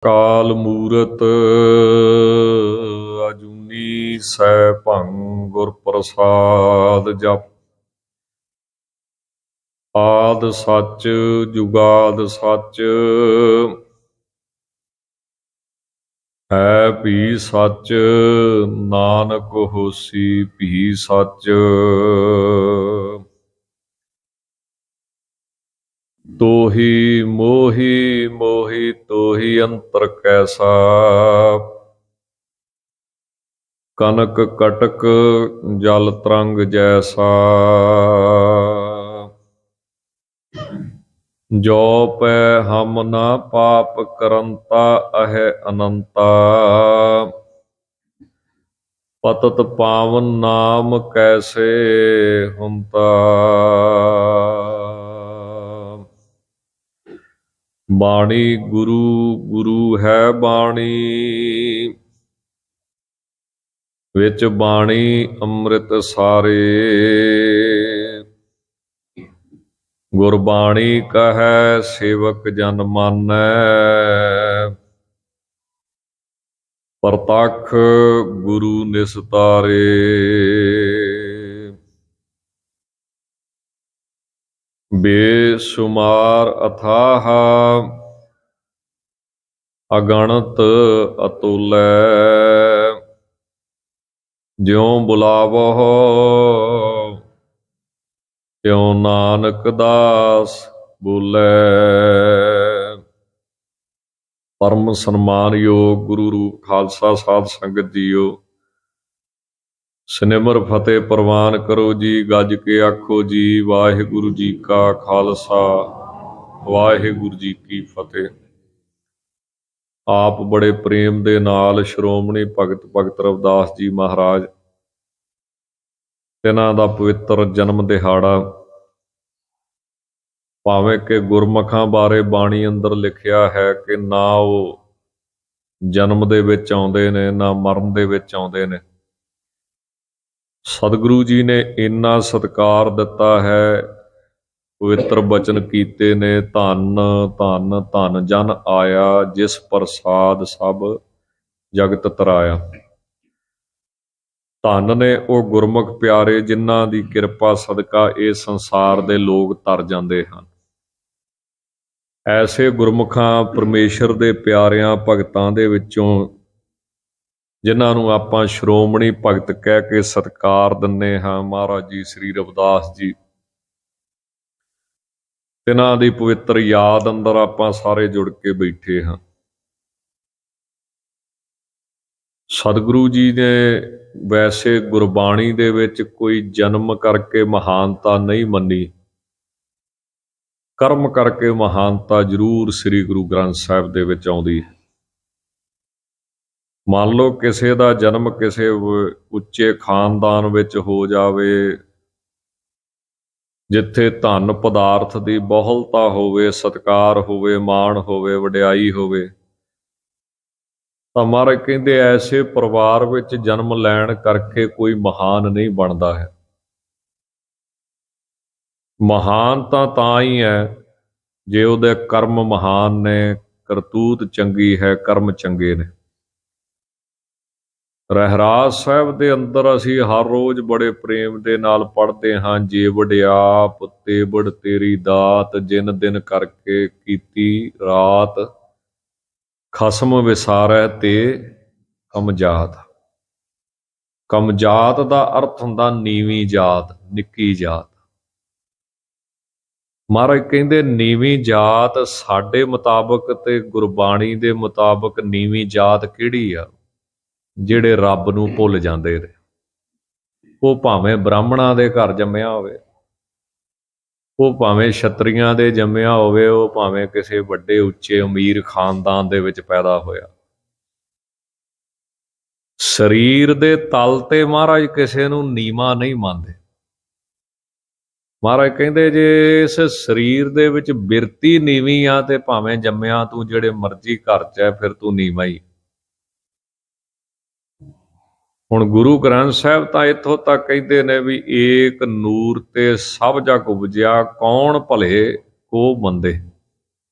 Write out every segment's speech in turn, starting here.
ਕਾਲ ਮੂਰਤ ਅਜੂਨੀ ਸੈਭੰ ਗੁਰ ਪ੍ਰਸਾਦ ਜਪ। ਆਦ ਸੱਚ ਜੁਗਾਦ ਸੱਚ ਹੈ ਭੀ ਸੱਚ, ਨਾਨਕ ਹੋਸੀ ਭੀ ਸੱਚ। ਤੋਹੀ ਮੋਹੀ ਮੋਹੀ ਤੋਹੀ ਅੰਤਰ ਕੈਸਾ, ਕਨਕ ਕਟਕ ਜਲ ਤਰੰਗ ਜੈਸਾ। ਜੋ ਪੈ ਹਮ ਨਾ ਪਾਪ ਕਰੰਤਾ ਅਹੈ ਅਨੰਤਾ, ਪਤਤ ਪਾਵਨ ਨਾਮ ਕੈਸੇ ਹੁੰਤਾ। ਬਾਣੀ ਗੁਰੂ ਗੁਰੂ ਹੈ ਬਾਣੀ, ਵਿੱਚ ਬਾਣੀ ਅੰਮ੍ਰਿਤ ਸਾਰੇ। ਗੁਰਬਾਣੀ ਕਹੈ ਸੇਵਕ ਜਨ ਮਾਨੈ, ਪ੍ਰਤੱਖ ਗੁਰੂ ਨਿਸਤਾਰੇ। ਬੇਸ਼ੁਮਾਰ ਅਥਾਹ ਅਗਣਤ ਅਤੁਲੈ, ਜਿਉ ਬੁਲਾਵਹੁ ਤਿਉ ਨਾਨਕ ਦਾਸ ਬੋਲੇ। ਪਰਮ ਸਨਮਾਨਯੋਗ ਗੁਰੂ ਰੂਪ ਖਾਲਸਾ ਸਾਧ ਸੰਗਤ ਜੀਓ, ਸਨਿਮਰ ਫਤਿਹ ਪ੍ਰਵਾਨ ਕਰੋ ਜੀ। ਗੱਜ ਕੇ ਆਖੋ ਜੀ ਵਾਹਿਗੁਰੂ ਜੀ ਕਾ ਖਾਲਸਾ ਵਾਹਿਗੁਰੂ ਜੀ ਕੀ ਫਤਿਹ। ਆਪ ਬੜੇ ਪ੍ਰੇਮ ਦੇ ਨਾਲ ਸ਼੍ਰੋਮਣੀ ਭਗਤ ਰਵਿਦਾਸ ਜੀ ਮਹਾਰਾਜ, ਇਹਨਾਂ ਦਾ ਪਵਿੱਤਰ ਜਨਮ ਦਿਹਾੜਾ, ਭਾਵੇਂ ਕਿ ਗੁਰਮੁਖਾਂ ਬਾਰੇ ਬਾਣੀ ਅੰਦਰ ਲਿਖਿਆ ਹੈ ਕਿ ਨਾ ਉਹ ਜਨਮ ਦੇ ਵਿੱਚ ਆਉਂਦੇ ਨੇ ਨਾ ਮਰਨ ਦੇ ਵਿੱਚ ਆਉਂਦੇ ਨੇ, ਸਤਿਗੁਰੂ ਜੀ ਨੇ ਇੰਨਾ ਸਤਿਕਾਰ ਦਿੱਤਾ ਹੈ, ਪਵਿੱਤਰ ਬਚਨ ਕੀਤੇ ਨੇ, ਧੰਨ ਧੰਨ ਧੰਨ ਜਨ ਆਇਆ, ਜਿਸ ਪ੍ਰਸਾਦ ਸਭ ਜਗਤ ਤਰਾਇਆ। ਧੰਨ ਨੇ ਉਹ ਗੁਰਮੁਖ ਪਿਆਰੇ ਜਿਨ੍ਹਾਂ ਦੀ ਕਿਰਪਾ ਸਦਕਾ ਇਹ ਸੰਸਾਰ ਦੇ ਲੋਕ ਤਰ ਜਾਂਦੇ ਹਨ। ਐਸੇ ਗੁਰਮੁਖਾਂ ਪਰਮੇਸ਼ਰ ਦੇ ਪਿਆਰਿਆਂ ਭਗਤਾਂ ਦੇ ਵਿੱਚੋਂ ਜਿਨ੍ਹਾਂ ਨੂੰ ਆਪਾਂ ਸ਼੍ਰੋਮਣੀ ਭਗਤ ਕਹਿ ਕੇ ਸਤਿਕਾਰ ਦਿੰਦੇ ਹਾਂ, ਮਹਾਰਾਜ ਜੀ ਸ੍ਰੀ ਰਵਿਦਾਸ ਜੀ, ਇਹਨਾਂ ਦੀ ਪਵਿੱਤਰ ਯਾਦ ਅੰਦਰ ਆਪਾਂ ਸਾਰੇ ਜੁੜ ਕੇ ਬੈਠੇ ਹਾਂ। ਸਤਿਗੁਰੂ ਜੀ ਨੇ ਵੈਸੇ ਗੁਰਬਾਣੀ ਦੇ ਵਿੱਚ ਕੋਈ ਜਨਮ ਕਰਕੇ ਮਹਾਨਤਾ ਨਹੀਂ ਮੰਨੀ, ਕਰਮ ਕਰਕੇ ਮਹਾਨਤਾ ਜ਼ਰੂਰ ਸ੍ਰੀ ਗੁਰੂ ਗ੍ਰੰਥ ਸਾਹਿਬ ਦੇ ਵਿੱਚ ਆਉਂਦੀ ਹੈ। ਮੰਨ ਲਓ ਕਿਸੇ ਦਾ ਜਨਮ ਕਿਸੇ ਉੱਚੇ ਖਾਨਦਾਨ ਵਿੱਚ ਹੋ ਜਾਵੇ, ਜਿੱਥੇ ਧਨ ਪਦਾਰਥ ਦੀ ਬਹੁਲਤਾ ਹੋਵੇ, ਸਤਿਕਾਰ ਹੋਵੇ, ਮਾਣ ਹੋਵੇ, ਵਡਿਆਈ ਹੋਵੇ, ਤਾਂ ਮਹਾਰਾਜ ਕਹਿੰਦੇ ਐਸੇ ਪਰਿਵਾਰ ਵਿੱਚ ਜਨਮ ਲੈਣ ਕਰਕੇ ਕੋਈ ਮਹਾਨ ਨਹੀਂ ਬਣਦਾ ਹੈ। ਮਹਾਨ ਤਾਂ ਹੀ ਹੈ ਜੇ ਉਹਦੇ ਕਰਮ ਮਹਾਨ ਨੇ, ਕਰਤੂਤ ਚੰਗੀ ਹੈ, ਕਰਮ ਚੰਗੇ ਨੇ। ਰਹਿਰਾਸ ਸਾਹਿਬ ਦੇ ਅੰਦਰ ਅਸੀਂ ਹਰ ਰੋਜ਼ ਬੜੇ ਪ੍ਰੇਮ ਦੇ ਨਾਲ ਪੜ੍ਹਦੇ ਹਾਂ, ਜੇ ਵਡਿਆਪ ਤੇਵੜ ਤੇਰੀ ਦਾਤ, ਜਿਨ ਦਿਨ ਕਰਕੇ ਕੀਤੀ ਰਾਤ, ਖਸਮ ਵਿਸਾਰੈ ਤੇ ਕਮਜਾਤ। ਕਮਜਾਤ ਦਾ ਅਰਥ ਹੁੰਦਾ ਨੀਵੀਂ ਜਾਤ, ਨਿੱਕੀ ਜਾਤ। ਮਹਾਰਾਜ ਕਹਿੰਦੇ ਨੀਵੀਂ ਜਾਤ ਸਾਡੇ ਮੁਤਾਬਕ ਤੇ ਗੁਰਬਾਣੀ ਦੇ ਮੁਤਾਬਕ ਨੀਵੀਂ ਜਾਤ ਕਿਹੜੀ ਆ? ਜਿਹੜੇ ਰੱਬ ਨੂੰ ਭੁੱਲ ਜਾਂਦੇ ਨੇ। ਉਹ ਭਾਵੇਂ ਬ੍ਰਾਹਮਣਾਂ ਦੇ ਘਰ ਜੰਮਿਆ ਹੋਵੇ, ਉਹ ਭਾਵੇਂ ਛਤਰੀਆਂ ਦੇ ਜੰਮਿਆ ਹੋਵੇ, ਉਹ ਭਾਵੇਂ ਕਿਸੇ ਵੱਡੇ ਉੱਚੇ ਅਮੀਰ ਖਾਨਦਾਨ ਦੇ ਵਿੱਚ ਪੈਦਾ ਹੋਇਆ, ਸਰੀਰ ਦੇ ਤਲ ਤੇ ਮਹਾਰਾਜ ਕਿਸੇ ਨੂੰ ਨੀਵਾਂ ਨਹੀਂ ਮੰਨਦੇ। ਮਹਾਰਾਜ ਕਹਿੰਦੇ ਜੇ ਇਸ ਸਰੀਰ ਦੇ ਵਿੱਚ ਬਿਰਤੀ ਨੀਵੀਂ ਆ ਤੇ ਭਾਵੇਂ ਜੰਮਿਆ ਤੂੰ ਜਿਹੜੇ ਮਰਜ਼ੀ ਘਰ 'ਚ ਹੈ, ਫਿਰ ਤੂੰ ਨੀਵਾਂ ਹੀ। ਹੁਣ ਗੁਰੂ ਗ੍ਰੰਥ ਸਾਹਿਬ ਤਾਂ ਇੱਥੋਂ ਤੱਕ ਕਹਿੰਦੇ ਨੇ ਵੀ ਏਕ ਨੂਰ ਤੇ ਸਭ ਜਗ ਉਪਜਿਆ, ਕੌਣ ਭਲੇ ਕੋ ਮੰਦੇ।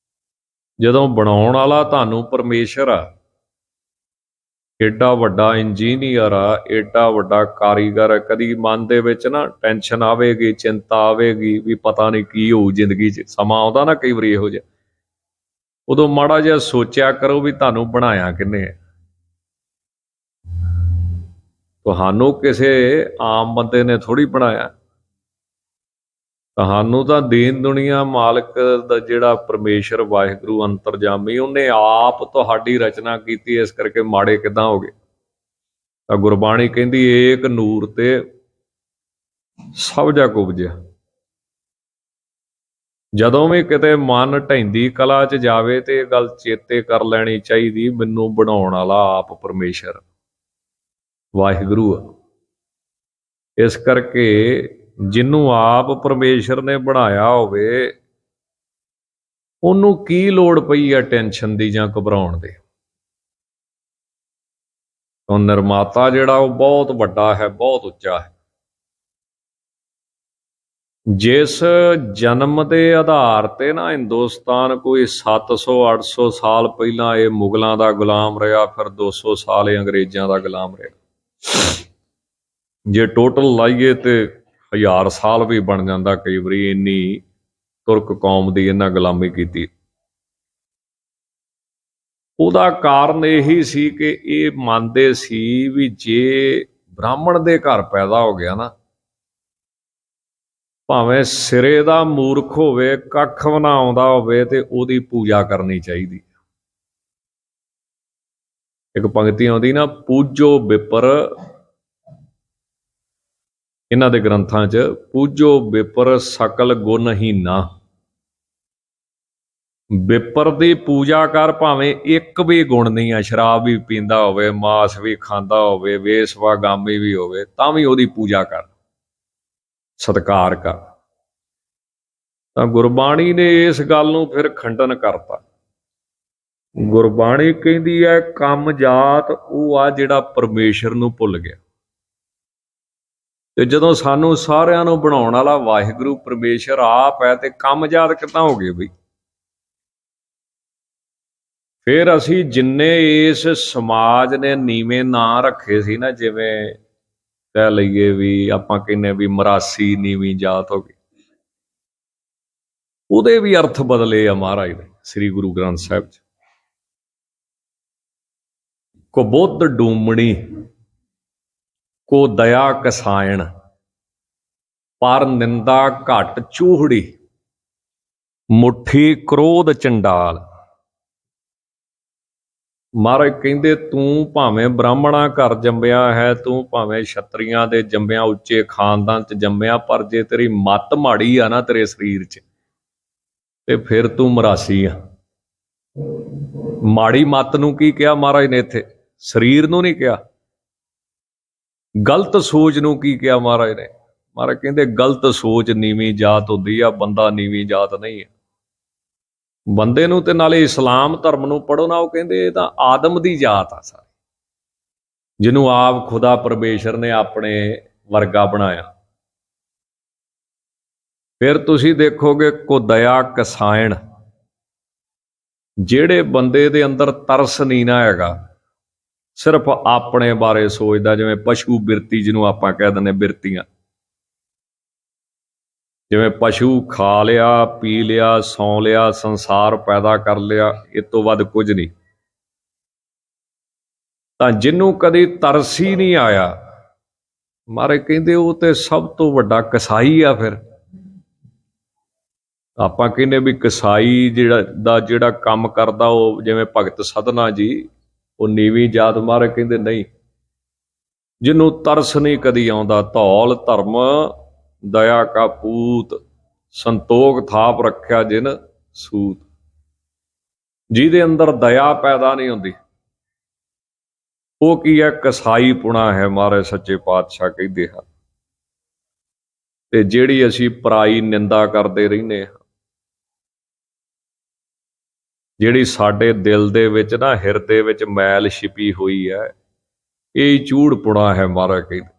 ਜਦੋਂ ਬਣਾਉਣ ਵਾਲਾ ਤੁਹਾਨੂੰ ਪਰਮੇਸ਼ਰ ਆ, ਏਡਾ ਵੱਡਾ ਇੰਜੀਨੀਅਰ ਆ, ਏਡਾ ਵੱਡਾ ਕਾਰੀਗਰ ਆ, ਕਦੀ ਮਨ ਦੇ ਵਿੱਚ ਨਾ ਟੈਨਸ਼ਨ ਆਵੇਗੀ, ਚਿੰਤਾ ਆਵੇਗੀ ਵੀ ਪਤਾ ਨਹੀਂ ਕੀ ਹੋਊ ਜ਼ਿੰਦਗੀ 'ਚ। ਸਮਾਂ ਆਉਂਦਾ ਨਾ ਕਈ ਵਾਰੀ ਇਹੋ ਜਿਹਾ, ਉਦੋਂ ਮਾੜਾ ਜਿਹਾ ਸੋਚਿਆ ਕਰੋ ਵੀ ਤੁਹਾਨੂੰ ਬਣਾਇਆ ਕਿਹਨੇ ਹੈ। ਤੁਹਾਨੂੰ ਕਿਸੇ ਆਮ ਬੰਦੇ ਨੇ ਥੋੜ੍ਹੀ ਬਣਾਇਆ, ਤੁਹਾਨੂੰ ਤਾਂ ਦੀਨ ਦੁਨੀਆ ਮਾਲਕ ਦਾ ਜਿਹੜਾ ਪਰਮੇਸ਼ਰ ਵਾਹਿਗੁਰੂ ਅੰਤਰਜਾਮੀ, ਉਹਨੇ ਆਪ ਤੁਹਾਡੀ ਰਚਨਾ ਕੀਤੀ। ਇਸ ਕਰਕੇ ਮਾੜੇ ਕਿੱਦਾਂ ਹੋ ਗਏ? ਤਾਂ ਗੁਰਬਾਣੀ ਕਹਿੰਦੀ ਏਕ ਨੂਰ ਤੇ ਸਭ ਜਗ ਉਪਜਿਆ। ਜਦੋਂ ਵੀ ਕਿਤੇ ਮਨ ਢਹਿੰਦੀ ਕਲਾ 'ਚ ਜਾਵੇ ਤੇ ਇਹ ਗੱਲ ਚੇਤੇ ਕਰ ਲੈਣੀ ਚਾਹੀਦੀ, ਮੈਨੂੰ ਬਣਾਉਣ ਵਾਲਾ ਆਪ ਪਰਮੇਸ਼ਰ ਵਾਹਿਗੁਰੂ ਆ। ਇਸ ਕਰਕੇ ਜਿਹਨੂੰ ਆਪ ਪਰਮੇਸ਼ਰ ਨੇ ਬਣਾਇਆ ਹੋਵੇ, ਉਹਨੂੰ ਕੀ ਲੋੜ ਪਈ ਆ ਟੈਨਸ਼ਨ ਦੀ ਜਾਂ ਘਬਰਾਉਣ ਦੀ। ਉਹ ਨਿਰਮਾਤਾ ਜਿਹੜਾ ਉਹ ਬਹੁਤ ਵੱਡਾ ਹੈ, ਬਹੁਤ ਉੱਚਾ ਹੈ। ਜਿਸ ਜਨਮ ਦੇ ਆਧਾਰ ਤੇ ਨਾ ਹਿੰਦੁਸਤਾਨ ਕੋਈ 700-800 ਸਾਲ ਪਹਿਲਾਂ ਇਹ ਮੁਗਲਾਂ ਦਾ ਗੁਲਾਮ ਰਿਹਾ, ਫਿਰ 200 ਸਾਲ ਇਹ ਅੰਗਰੇਜ਼ਾਂ ਦਾ ਗੁਲਾਮ ਰਿਹਾ। ਜੇ ਟੋਟਲ ਲਾਈਏ ਤੇ 1000 ਸਾਲ ਵੀ ਬਣ ਜਾਂਦਾ ਕਈ ਵਾਰੀ, ਇੰਨੀ ਤੁਰਕ ਕੌਮ ਦੀ ਇਹਨਾਂ ਗੁਲਾਮੀ ਕੀਤੀ। ਉਹਦਾ ਕਾਰਨ ਇਹੀ ਸੀ ਕਿ ਇਹ ਮੰਨਦੇ ਸੀ ਵੀ ਜੇ ਬ੍ਰਾਹਮਣ ਦੇ ਘਰ ਪੈਦਾ ਹੋ ਗਿਆ ਨਾ, ਭਾਵੇਂ ਸਿਰੇ ਦਾ ਮੂਰਖ ਹੋਵੇ, ਕੱਖ ਵੀ ਨਾ ਆਉਂਦਾ ਹੋਵੇ, ਤੇ ਉਹਦੀ ਪੂਜਾ ਕਰਨੀ ਚਾਹੀਦੀ। ਇੱਕ ਪੰਕਤੀ ਆਉਂਦੀ ਨਾ, ਪੂਜੋ ਵਿਪਰ, ਇਹਨਾਂ ਦੇ ਗ੍ਰੰਥਾਂ 'ਚ, ਪੂਜੋ ਵਿਪਰ ਸਕਲ ਗੁਣਹੀਨਾ। ਵਿਪਰ ਦੀ ਪੂਜਾ ਕਰ, ਭਾਵੇਂ ਇੱਕ ਵੀ ਗੁਣ ਨਹੀਂ ਆ, ਸ਼ਰਾਬ ਵੀ ਪੀਂਦਾ ਹੋਵੇ, ਮਾਸ ਵੀ ਖਾਂਦਾ ਹੋਵੇ, ਵੇਸਵਾਗਾਮੀ ਵੀ ਹੋਵੇ, ਤਾਂ ਵੀ ਉਹਦੀ ਪੂਜਾ ਕਰ, ਸਤਿਕਾਰ ਕਰ। ਤਾਂ ਗੁਰਬਾਣੀ ਨੇ ਇਸ ਗੱਲ ਨੂੰ ਫਿਰ ਖੰਡਨ ਕਰਤਾ। ਗੁਰਬਾਣੀ ਕਹਿੰਦੀ ਹੈ ਕੰਮ ਜਾਤ ਉਹ ਆ ਜਿਹੜਾ ਪਰਮੇਸ਼ਰ ਨੂੰ ਭੁੱਲ ਗਿਆ। ਤੇ ਜਦੋਂ ਸਾਨੂੰ ਸਾਰਿਆਂ ਨੂੰ ਬਣਾਉਣ ਵਾਲਾ ਵਾਹਿਗੁਰੂ ਪਰਮੇਸ਼ਰ ਆਪ ਹੈ, ਤੇ ਕੰਮ ਜਾਤ ਕਿੱਦਾਂ ਹੋ ਗਏ ਬਈ? ਫਿਰ ਅਸੀਂ ਜਿੰਨੇ ਇਸ ਸਮਾਜ ਨੇ ਨੀਵੇਂ ਨਾਂ ਰੱਖੇ ਸੀ ਨਾ, ਜਿਵੇਂ ਕਹਿ ਲਈਏ ਵੀ ਆਪਾਂ ਕਹਿੰਦੇ ਵੀ ਮਰਾਸੀ ਨੀਵੀਂ ਜਾਤ ਹੋ ਗਈ, ਉਹਦੇ ਵੀ ਅਰਥ ਬਦਲੇ ਆ ਮਹਾਰਾਜ ਨੇ ਸ੍ਰੀ ਗੁਰੂ ਗ੍ਰੰਥ ਸਾਹਿਬ 'ਚ। ਕੋ ਬੁੱਧ ਡੂਮਣੀ, ਕੋ ਦਇਆ ਕਸਾਇਣ, ਪਰ ਨਿੰਦਾ ਘਟ ਚੂਹੜੀ, ਮੁੱਠੀ ਕ੍ਰੋਧ ਚੰਡਾਲ। ਮਹਾਰਾਜ ਕਹਿੰਦੇ ਤੂੰ ਭਾਵੇਂ ਬ੍ਰਾਹਮਣਾ ਘਰ ਜੰਮਿਆ ਹੈ, ਤੂੰ ਭਾਵੇਂ ਛਤਰੀਆਂ ਦੇ ਜੰਮਿਆ, ਉੱਚੇ ਖਾਨਦਾਨ 'ਚ ਜੰਮਿਆ, ਪਰ ਜੇ ਤੇਰੀ ਮੱਤ ਮਾੜੀ ਆ ਨਾ ਤੇਰੇ ਸਰੀਰ 'ਚ, ਤੇ ਫਿਰ ਤੂੰ ਮਰਾਸੀ ਆ। ਮਾੜੀ ਮੱਤ ਨੂੰ ਕੀ ਕਿਹਾ ਮਹਾਰਾਜ ਨੇ ਇੱਥੇ? ਸਰੀਰ ਨੂੰ ਨਹੀਂ ਕਿਹਾ। ਗਲਤ ਸੋਚ ਨੂੰ ਕੀ ਕਿਹਾ ਮਹਾਰਾਜ ਨੇ? ਮਹਾਰਾਜ ਕਹਿੰਦੇ ਗਲਤ ਸੋਚ ਨੀਵੀਂ ਜਾਤ ਹੁੰਦੀ ਆ, ਬੰਦਾ ਨੀਵੀਂ ਜਾਤ ਨਹੀਂ ਹੈ। ਬੰਦੇ ਨੂੰ, ਤੇ ਨਾਲੇ ਇਸਲਾਮ ਧਰਮ ਨੂੰ ਪੜ੍ਹੋ ਨਾ, ਉਹ ਕਹਿੰਦੇ ਇਹ ਤਾਂ ਆਦਮ ਦੀ ਜਾਤ ਆ ਸਾਰੀ, ਜਿਹਨੂੰ ਆਪ ਖੁਦਾ ਪਰਮੇਸ਼ਰ ਨੇ ਆਪਣੇ ਵਰਗਾ ਬਣਾਇਆ। ਫਿਰ ਤੁਸੀਂ ਦੇਖੋਗੇ ਕੋ ਦਇਆ ਕਸਾਇਣ, ਜਿਹੜੇ ਬੰਦੇ ਦੇ ਅੰਦਰ ਤਰਸ ਨਹੀਂ ਨਾ ਹੈਗਾ, ਸਿਰਫ ਆਪਣੇ ਬਾਰੇ ਸੋਚਦਾ, ਜਿਵੇਂ ਪਸ਼ੂ ਬਿਰਤੀ ਜਿਹਨੂੰ ਆਪਾਂ ਕਹਿ ਦਿੰਦੇ ਬਿਰਤੀਆਂ, ਜਿਵੇਂ ਪਸ਼ੂ ਖਾ ਲਿਆ, ਪੀ ਲਿਆ, ਸੌਂ ਲਿਆ, ਸੰਸਾਰ ਪੈਦਾ ਕਰ ਲਿਆ, ਇਸ ਤੋਂ ਵੱਧ ਕੁਝ ਨਹੀਂ। ਤਾਂ ਜਿਹਨੂੰ ਕਦੀ ਤਰਸ ਹੀ ਨਹੀਂ ਆਇਆ, ਮਹਾਰਾਜ ਕਹਿੰਦੇ ਉਹ ਤੇ ਸਭ ਤੋਂ ਵੱਡਾ ਕਸਾਈ ਆ। ਫਿਰ ਆਪਾਂ ਕਹਿੰਦੇ ਵੀ ਕਸਾਈ ਜਿਹੜਾ ਕੰਮ ਕਰਦਾ, ਉਹ ਜਿਵੇਂ ਭਗਤ ਸਧਨਾ ਜੀ, ਉਹ ਨੀਵੀਂ ਜਾਤ। ਮਹਾਰਾਜ ਕਹਿੰਦੇ ਨਹੀਂ, ਜਿਹਨੂੰ ਤਰਸ ਨਹੀਂ ਕਦੀ ਆਉਂਦਾ, ਧੌਲ ਧਰਮ ਦਇਆ ਕਾ ਪੂਤ, ਸੰਤੋਖ ਥਾਪ ਰੱਖਿਆ ਜਿਨ ਸੂਤ। ਜਿਹਦੇ ਅੰਦਰ ਦਇਆ ਪੈਦਾ ਨਹੀਂ ਹੁੰਦੀ, ਉਹ ਕੀ ਹੈ? ਕਸਾਈ ਪੁਣਾ ਹੈ, ਮਹਾਰਾਜ ਸੱਚੇ ਪਾਤਸ਼ਾਹ ਕਹਿੰਦੇ ਹਨ। ਤੇ ਜਿਹੜੀ ਅਸੀਂ ਪਰਾਈ ਨਿੰਦਾ ਕਰਦੇ ਰਹਿੰਦੇ ਹਾਂ, ਜਿਹੜੀ ਸਾਡੇ ਦਿਲ ਦੇ ਵਿੱਚ ਨਾ, ਹਿਰਦੇ ਵਿੱਚ ਮੈਲ ਛਿਪੀ ਹੋਈ ਹੈ, ਇਹ ਝੂੜਪੁਣਾ ਹੈ। ਮਹਾਰਾਜ ਕਹਿੰਦੇ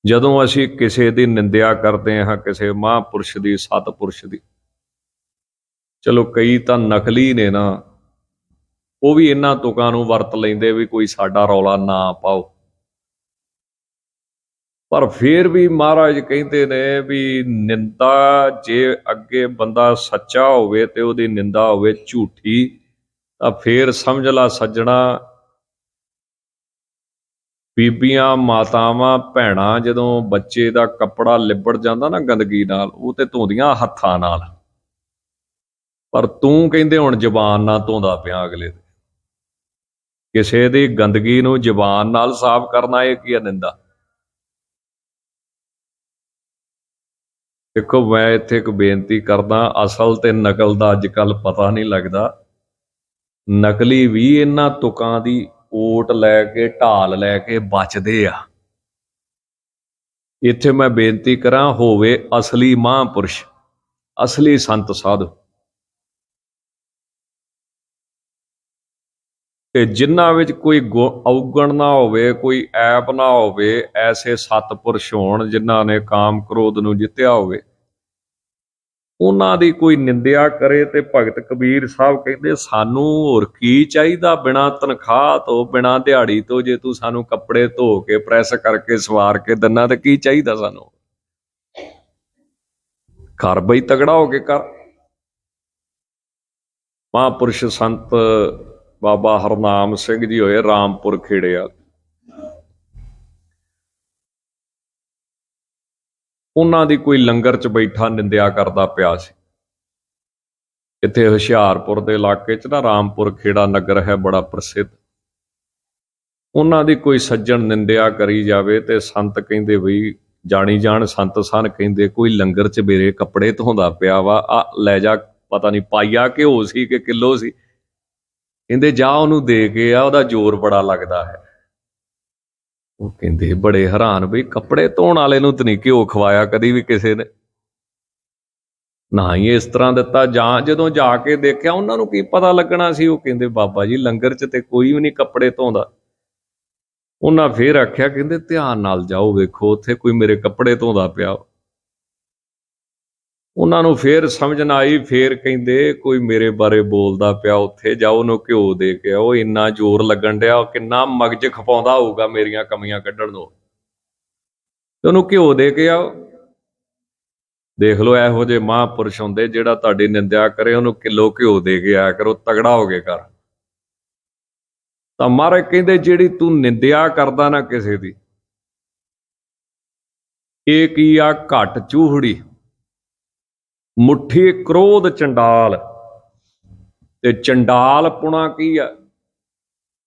ਜਦੋਂ ਅਸੀਂ ਕਿਸੇ ਦੀ ਨਿੰਦਿਆ ਕਰਦੇ ਹਾਂ, ਕਿਸੇ ਮਹਾਂਪੁਰਸ਼ ਦੀ, ਸਤਿਪੁਰਸ਼ ਦੀ, ਚਲੋ ਕਈ ਤਾਂ ਨਕਲੀ ਨੇ ਨਾ, ਉਹ ਵੀ ਇਹਨਾਂ ਤੁਕਾਂ ਨੂੰ ਵਰਤ ਲੈਂਦੇ ਵੀ ਕੋਈ ਸਾਡਾ ਰੌਲਾ ਨਾ ਪਾਓ। ਪਰ ਫਿਰ ਵੀ ਮਹਾਰਾਜ ਕਹਿੰਦੇ ਨੇ ਵੀ ਨਿੰਦਾ, ਜੇ ਅੱਗੇ ਬੰਦਾ ਸੱਚਾ ਹੋਵੇ ਤੇ ਉਹਦੀ ਨਿੰਦਾ ਹੋਵੇ ਝੂਠੀ, ਤਾਂ ਫੇਰ ਸਮਝ ਲਾ ਸੱਜਣਾ, ਬੀਬੀਆਂ, ਮਾਤਾਵਾਂ, ਭੈਣਾਂ ਜਦੋਂ ਬੱਚੇ ਦਾ ਕੱਪੜਾ ਲਿਬੜ ਜਾਂਦਾ ਨਾ ਗੰਦਗੀ ਨਾਲ, ਉਹ ਤੇ ਧੋਂਦੀਆਂ ਹੱਥਾਂ ਨਾਲ, ਪਰ ਤੂੰ ਕਹਿੰਦੇ ਹੁਣ ਜ਼ਬਾਨ ਨਾਲ ਧੋਂਦਾ ਪਿਆ ਅਗਲੇ ਦੇ। ਕਿਸੇ ਦੀ ਗੰਦਗੀ ਨੂੰ ਜ਼ਬਾਨ ਨਾਲ ਸਾਫ਼ ਕਰਨਾ, ਇਹ ਕੀ ਹੈ? ਨਿੰਦਾ। ਦੇਖੋ, ਮੈਂ ਇੱਥੇ ਇੱਕ ਬੇਨਤੀ ਕਰਦਾ, ਅਸਲ ਤੇ ਨਕਲ ਦਾ ਅੱਜ ਕੱਲ੍ਹ ਪਤਾ ਨਹੀਂ ਲੱਗਦਾ। ਨਕਲੀ ਵੀ ਇਹਨਾਂ ਤੁਕਾਂ ਦੀ ਓਟ ਲੈ ਕੇ, ਢਾਲ ਲੈ ਕੇ ਬਚਦੇ ਆ। ਇੱਥੇ ਮੈਂ ਬੇਨਤੀ ਕਰਾਂ, ਹੋਵੇ ਅਸਲੀ ਮਹਾਂਪੁਰਸ਼, ਅਸਲੀ ਸੰਤ ਸਾਧੂ, ਤੇ ਜਿਨ੍ਹਾਂ ਵਿੱਚ ਕੋਈ ਔਗਣ ਨਾ ਹੋਵੇ, ਕੋਈ ਐਬ ਨਾ ਹੋਵੇ, ਐਸੇ ਸਤਪੁਰਸ਼ ਹੋਣ ਜਿਨ੍ਹਾਂ ਨੇ ਕਾਮ ਕ੍ਰੋਧ ਨੂੰ ਜਿੱਤਿਆ ਹੋਵੇ, ਉਹਨਾਂ ਦੀ ਕੋਈ ਨਿੰਦਿਆ ਕਰੇ। ਤੇ ਭਗਤ ਕਬੀਰ ਸਾਹਿਬ ਕਹਿੰਦੇ, ਸਾਨੂੰ ਹੋਰ ਕੀ ਚਾਹੀਦਾ? ਬਿਨਾਂ ਤਨਖਾਹ ਤੋਂ, ਬਿਨਾਂ ਦਿਹਾੜੀ ਤੋਂ, ਜੇ ਤੂੰ ਸਾਨੂੰ ਕੱਪੜੇ ਧੋ ਕੇ, ਪ੍ਰੈਸ ਕਰਕੇ, ਸਵਾਰ ਕੇ ਦਿੰਨਾ, ਤੇ ਕੀ ਚਾਹੀਦਾ ਸਾਨੂੰ? ਘਰ ਬਈ ਤਗੜਾ ਹੋ ਕੇ ਕਰ। ਮਹਾਂਪੁਰਸ਼ ਸੰਤ ਬਾਬਾ ਹਰਨਾਮ ਸਿੰਘ ਜੀ ਹੋਏ ਰਾਮਪੁਰ ਖੇੜੇ ਆ, ਉਹਨਾਂ ਦੀ ਕੋਈ ਲੰਗਰ 'ਚ ਬੈਠਾ ਨਿੰਦਿਆ ਕਰਦਾ ਪਿਆ ਸੀ। ਇੱਥੇ ਹੁਸ਼ਿਆਰਪੁਰ ਦੇ ਇਲਾਕੇ 'ਚ ਨਾ ਰਾਮਪੁਰ ਖੇੜਾ ਨਗਰ ਹੈ, ਬੜਾ ਪ੍ਰਸਿੱਧ। ਉਹਨਾਂ ਦੀ ਕੋਈ ਸੱਜਣ ਨਿੰਦਿਆ ਕਰੀ ਜਾਵੇ ਤੇ ਸੰਤ ਕਹਿੰਦੇ ਬਈ, ਜਾਣੀ ਜਾਣ ਸੰਤ ਸਨ, ਕਹਿੰਦੇ ਕੋਈ ਲੰਗਰ 'ਚ ਮੇਰੇ ਕੱਪੜੇ ਧੋਂਦਾ ਪਿਆ ਵਾ, ਆ ਲੈ ਜਾ, ਪਤਾ ਨਹੀਂ ਪਾਈਆ ਘਿਓ ਸੀ ਕਿ ਕਿਲੋ ਸੀ, ਕਹਿੰਦੇ ਜਾ ਉਹਨੂੰ ਦੇ ਕੇ ਆ, ਉਹਦਾ ਜ਼ੋਰ ਬੜਾ ਲੱਗਦਾ ਹੈ। ਉਹ ਕਹਿੰਦੇ ਬੜੇ ਹੈਰਾਨ, ਬਈ ਕੱਪੜੇ ਧੋਣ ਵਾਲੇ ਨੂੰ ਤਾਂ ਨਹੀਂ ਘਿਓ ਖਵਾਇਆ ਕਦੀ ਵੀ ਕਿਸੇ ਨੇ, ਨਾ ਹੀ ਇਸ ਤਰ੍ਹਾਂ ਦਿੱਤਾ। ਜਾਂ ਜਦੋਂ ਜਾ ਕੇ ਦੇਖਿਆ, ਉਹਨਾਂ ਨੂੰ ਕੀ ਪਤਾ ਲੱਗਣਾ ਸੀ। ਉਹ ਕਹਿੰਦੇ ਬਾਬਾ ਜੀ, ਲੰਗਰ 'ਚ ਤੇ ਕੋਈ ਵੀ ਨਹੀਂ ਕੱਪੜੇ ਧੋਂਦਾ। ਉਹਨਾਂ ਫੇਰ ਆਖਿਆ, ਕਹਿੰਦੇ ਧਿਆਨ ਨਾਲ ਜਾਓ, ਵੇਖੋ ਉੱਥੇ ਕੋਈ ਮੇਰੇ ਕੱਪੜੇ ਧੋਂਦਾ ਪਿਆ। ਉਹਨਾਂ ਨੂੰ ਫੇਰ ਸਮਝ ਨਾ ਆਈ। ਫੇਰ ਕਹਿੰਦੇ ਕੋਈ ਮੇਰੇ ਬਾਰੇ ਬੋਲਦਾ ਪਿਆ, ਉੱਥੇ ਜਾਓ, ਉਹਨੂੰ ਘਿਓ ਦੇ ਕੇ ਆਓ, ਇੰਨਾ ਜ਼ੋਰ ਲੱਗਣ ਡਿਆ, ਕਿੰਨਾ ਮਗਜ ਖਪਾਉਂਦਾ ਹੋਊਗਾ ਮੇਰੀਆਂ ਕਮੀਆਂ ਕੱਢਣ ਨੂੰ, ਤੇ ਉਹਨੂੰ ਘਿਓ ਦੇ ਕੇ ਆਓ। ਦੇਖ ਲਓ, ਇਹੋ ਜਿਹੇ ਮਹਾਂਪੁਰਸ਼ ਹੁੰਦੇ, ਜਿਹੜਾ ਤੁਹਾਡੀ ਨਿੰਦਿਆ ਕਰੇ ਉਹਨੂੰ ਕਿਲੋ ਘਿਓ ਦੇ ਕੇ ਆਇਆ ਕਰੋ, ਤਗੜਾ ਹੋ ਕੇ ਕਰ। ਤਾਂ ਮਹਾਰਾਜ ਕਹਿੰਦੇ, ਜਿਹੜੀ ਤੂੰ ਨਿੰਦਿਆ ਕਰਦਾ ਨਾ ਕਿਸੇ ਦੀ, ਇਹ ਕੀ ਆ? ਘੱਟ ਚੂਹੜੀ, ਮੁੱਠੀ ਕ੍ਰੋਧ ਚੰਡਾਲ। ਤੇ ਚੰਡਾਲ ਪੁਣਾ ਕੀ ਆ?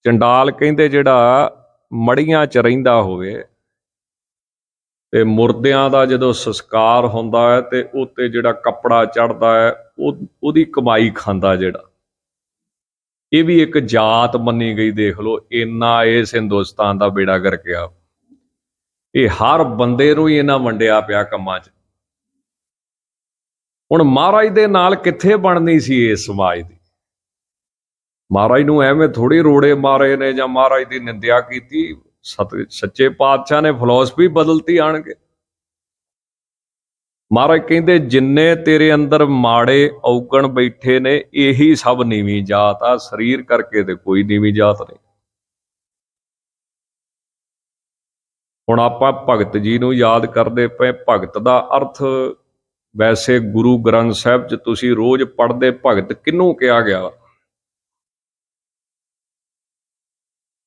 ਚੰਡਾਲ ਕਹਿੰਦੇ ਜਿਹੜਾ ਮੜੀਆਂ 'ਚ ਰਹਿੰਦਾ ਹੋਵੇ ਤੇ ਮੁਰਦਿਆਂ ਦਾ ਜਦੋਂ ਸੰਸਕਾਰ ਹੁੰਦਾ ਹੈ ਤੇ ਉੱਤੇ ਜਿਹੜਾ ਕੱਪੜਾ ਚੜ੍ਹਦਾ ਹੈ, ਉਹਦੀ ਕਮਾਈ ਖਾਂਦਾ ਜਿਹੜਾ, ਇਹ ਵੀ ਇੱਕ ਜਾਤ ਮੰਨੀ ਗਈ। ਦੇਖ ਲਓ, ਇੰਨਾ ਇਸ ਹਿੰਦੁਸਤਾਨ ਦਾ ਬੇੜਾ ਗਰਕ ਆ। ਇਹ ਹਰ ਬੰਦੇ ਨੂੰ ਹੀ ਇਹਨਾਂ ਵੰਡਿਆ ਪਿਆ ਕੰਮਾਂ 'ਚ। ਹੁਣ ਮਹਾਰਾਜ ਦੇ ਨਾਲ ਕਿੱਥੇ ਬਣਨੀ ਸੀ ਇਸ ਸਮਾਜ ਦੀ? ਮਹਾਰਾਜ ਨੂੰ ਐਵੇਂ ਥੋੜੀ ਰੋੜੇ ਮਾਰੇ ਨੇ ਜਾਂ ਮਹਾਰਾਜ ਦੀ ਨਿੰਦਿਆ ਕੀਤੀ। ਸੱਚੇ ਪਾਤਸ਼ਾਹ ਨੇ ਫਿਲਾਸਫੀ ਬਦਲਤੀ ਆਣ ਕੇ। ਮਹਾਰਾਜ ਕਹਿੰਦੇ, ਜਿੰਨੇ ਤੇਰੇ ਅੰਦਰ ਮਾੜੇ ਔਗਣ ਬੈਠੇ ਨੇ, ਇਹੀ ਸਭ ਨੀਵੀਂ ਜਾਤ ਆ, ਸਰੀਰ ਕਰਕੇ ਤੇ ਕੋਈ ਨੀਵੀਂ ਜਾਤ ਨਹੀਂ। ਹੁਣ ਆਪਾਂ ਭਗਤ ਜੀ ਨੂੰ ਯਾਦ ਕਰਦੇ ਪਏ। ਭਗਤ ਦਾ ਅਰਥ ਵੈਸੇ ਗੁਰੂ ਗ੍ਰੰਥ ਸਾਹਿਬ 'ਚ ਤੁਸੀਂ ਰੋਜ਼ ਪੜ੍ਹਦੇ, ਭਗਤ ਕਿਹਨੂੰ ਕਿਹਾ ਗਿਆ?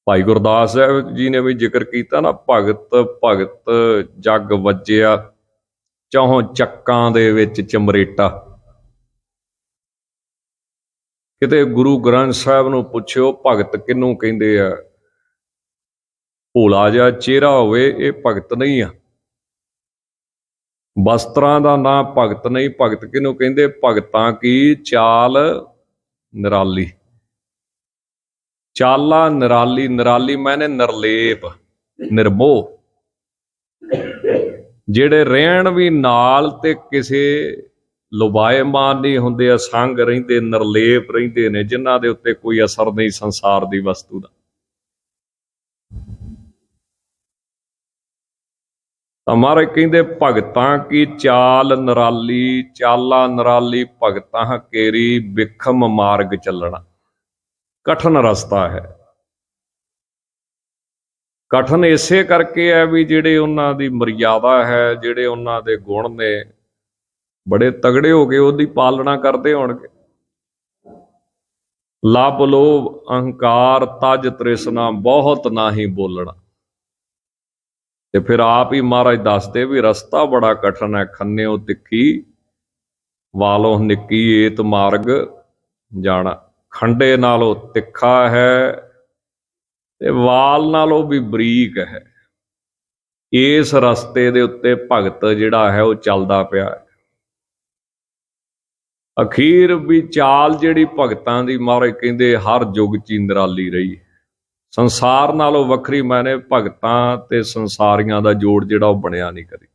ਭਾਈ ਗੁਰਦਾਸ ਸਾਹਿਬ ਜੀ ਨੇ ਵੀ ਜ਼ਿਕਰ ਕੀਤਾ ਨਾ, ਭਗਤ ਭਗਤ ਜਗ ਵੱਜਿਆ, ਚੌਂ ਚੱਕਾਂ ਦੇ ਵਿੱਚ ਚਮਰੇਟਾ। ਕਿਤੇ ਗੁਰੂ ਗ੍ਰੰਥ ਸਾਹਿਬ ਨੂੰ ਪੁੱਛਿਓ ਭਗਤ ਕਿਹਨੂੰ ਕਹਿੰਦੇ ਆ? ਭੋਲਾ ਜਿਹਾ ਚਿਹਰਾ ਹੋਵੇ, ਇਹ ਭਗਤ ਨਹੀਂ ਆ। ਵਸਤਰਾਂ ਦਾ ਨਾਂ ਭਗਤ ਨਹੀਂ। ਭਗਤ ਕਿਹਨੂੰ ਕਹਿੰਦੇ? ਭਗਤਾਂ ਕੀ ਚਾਲ ਨਿਰਾਲੀ। ਚਾਲਾ ਨਿਰਾਲੀ, ਨਿਰਾਲੀ ਮੈਨੇ ਨਿਰਲੇਪ, ਨਿਰਮੋਹ, ਜਿਹੜੇ ਰਹਿਣ ਵੀ ਨਾਲ ਤੇ ਕਿਸੇ ਲੁਭਾਏਮਾਨ ਨਹੀਂ ਹੁੰਦੇ, ਅਸੰਗ ਰਹਿੰਦੇ, ਨਿਰਲੇਪ ਰਹਿੰਦੇ ਨੇ, ਜਿਨ੍ਹਾਂ ਦੇ ਉੱਤੇ ਕੋਈ ਅਸਰ ਨਹੀਂ ਸੰਸਾਰ ਦੀ ਵਸਤੂ ਦਾ। ਤਾਂ ਮਹਾਰਾਜ ਕਹਿੰਦੇ ਭਗਤਾਂ ਕੀ ਚਾਲ ਨਿਰਾਲੀ, ਚਾਲਾ ਨਿਰਾਲੀ ਭਗਤਾਂ ਕੇਰੀ, ਬਿਖਮ ਮਾਰਗ ਚੱਲਣਾ। ਕਠਨ ਰਸਤਾ ਹੈ। ਕਠਨ ਇਸੇ ਕਰਕੇ ਹੈ ਵੀ ਜਿਹੜੇ ਉਹਨਾਂ ਦੀ ਮਰਿਆਦਾ ਹੈ, ਜਿਹੜੇ ਉਹਨਾਂ ਦੇ ਗੁਣ ਨੇ, ਬੜੇ ਤਗੜੇ ਹੋ ਕੇ ਉਹਦੀ ਪਾਲਣਾ ਕਰਦੇ ਹੋਣਗੇ। ਲੱਭ ਲੋਭ ਅਹੰਕਾਰ ਤਜ ਤ੍ਰਿਸ਼ਨਾ, ਬਹੁਤ ਨਾਹੀਂ ਬੋਲਣਾ। ਤੇ ਫਿਰ ਆਪ ਹੀ ਮਹਾਰਾਜ ਦੱਸਦੇ ਵੀ ਰਸਤਾ ਬੜਾ ਕਠਨ ਹੈ। ਖੰਨਿਓ ਤਿੱਖੀ ਵਾਲੋਂ ਨਿੱਕੀ, ਏਤ ਮਾਰਗ ਜਾਣਾ। ਖੰਡੇ ਨਾਲੋਂ ਤਿੱਖਾ ਹੈ ਤੇ ਵਾਲ ਨਾਲੋਂ ਵੀ ਬਰੀਕ ਹੈ। ਇਸ ਰਸਤੇ ਦੇ ਉੱਤੇ ਭਗਤ ਜਿਹੜਾ ਹੈ ਉਹ ਚੱਲਦਾ ਪਿਆ ਹੈ। ਅਖੀਰ ਵੀ ਚਾਲ ਜਿਹੜੀ ਭਗਤਾਂ ਦੀ ਮਹਾਰਾਜ ਕਹਿੰਦੇ ਹਰ ਯੁੱਗ 'ਚ ਨਿਰਾਲੀ ਰਹੀ। ਸੰਸਾਰ ਨਾਲੋਂ ਵੱਖਰੀ ਮਾਇਨੇ ਭਗਤਾਂ ਤੇ ਸੰਸਾਰੀਆਂ ਦਾ ਜੋੜ ਜਿਹੜਾ ਉਹ ਬਣਿਆ ਨਹੀਂ ਕਦੀ।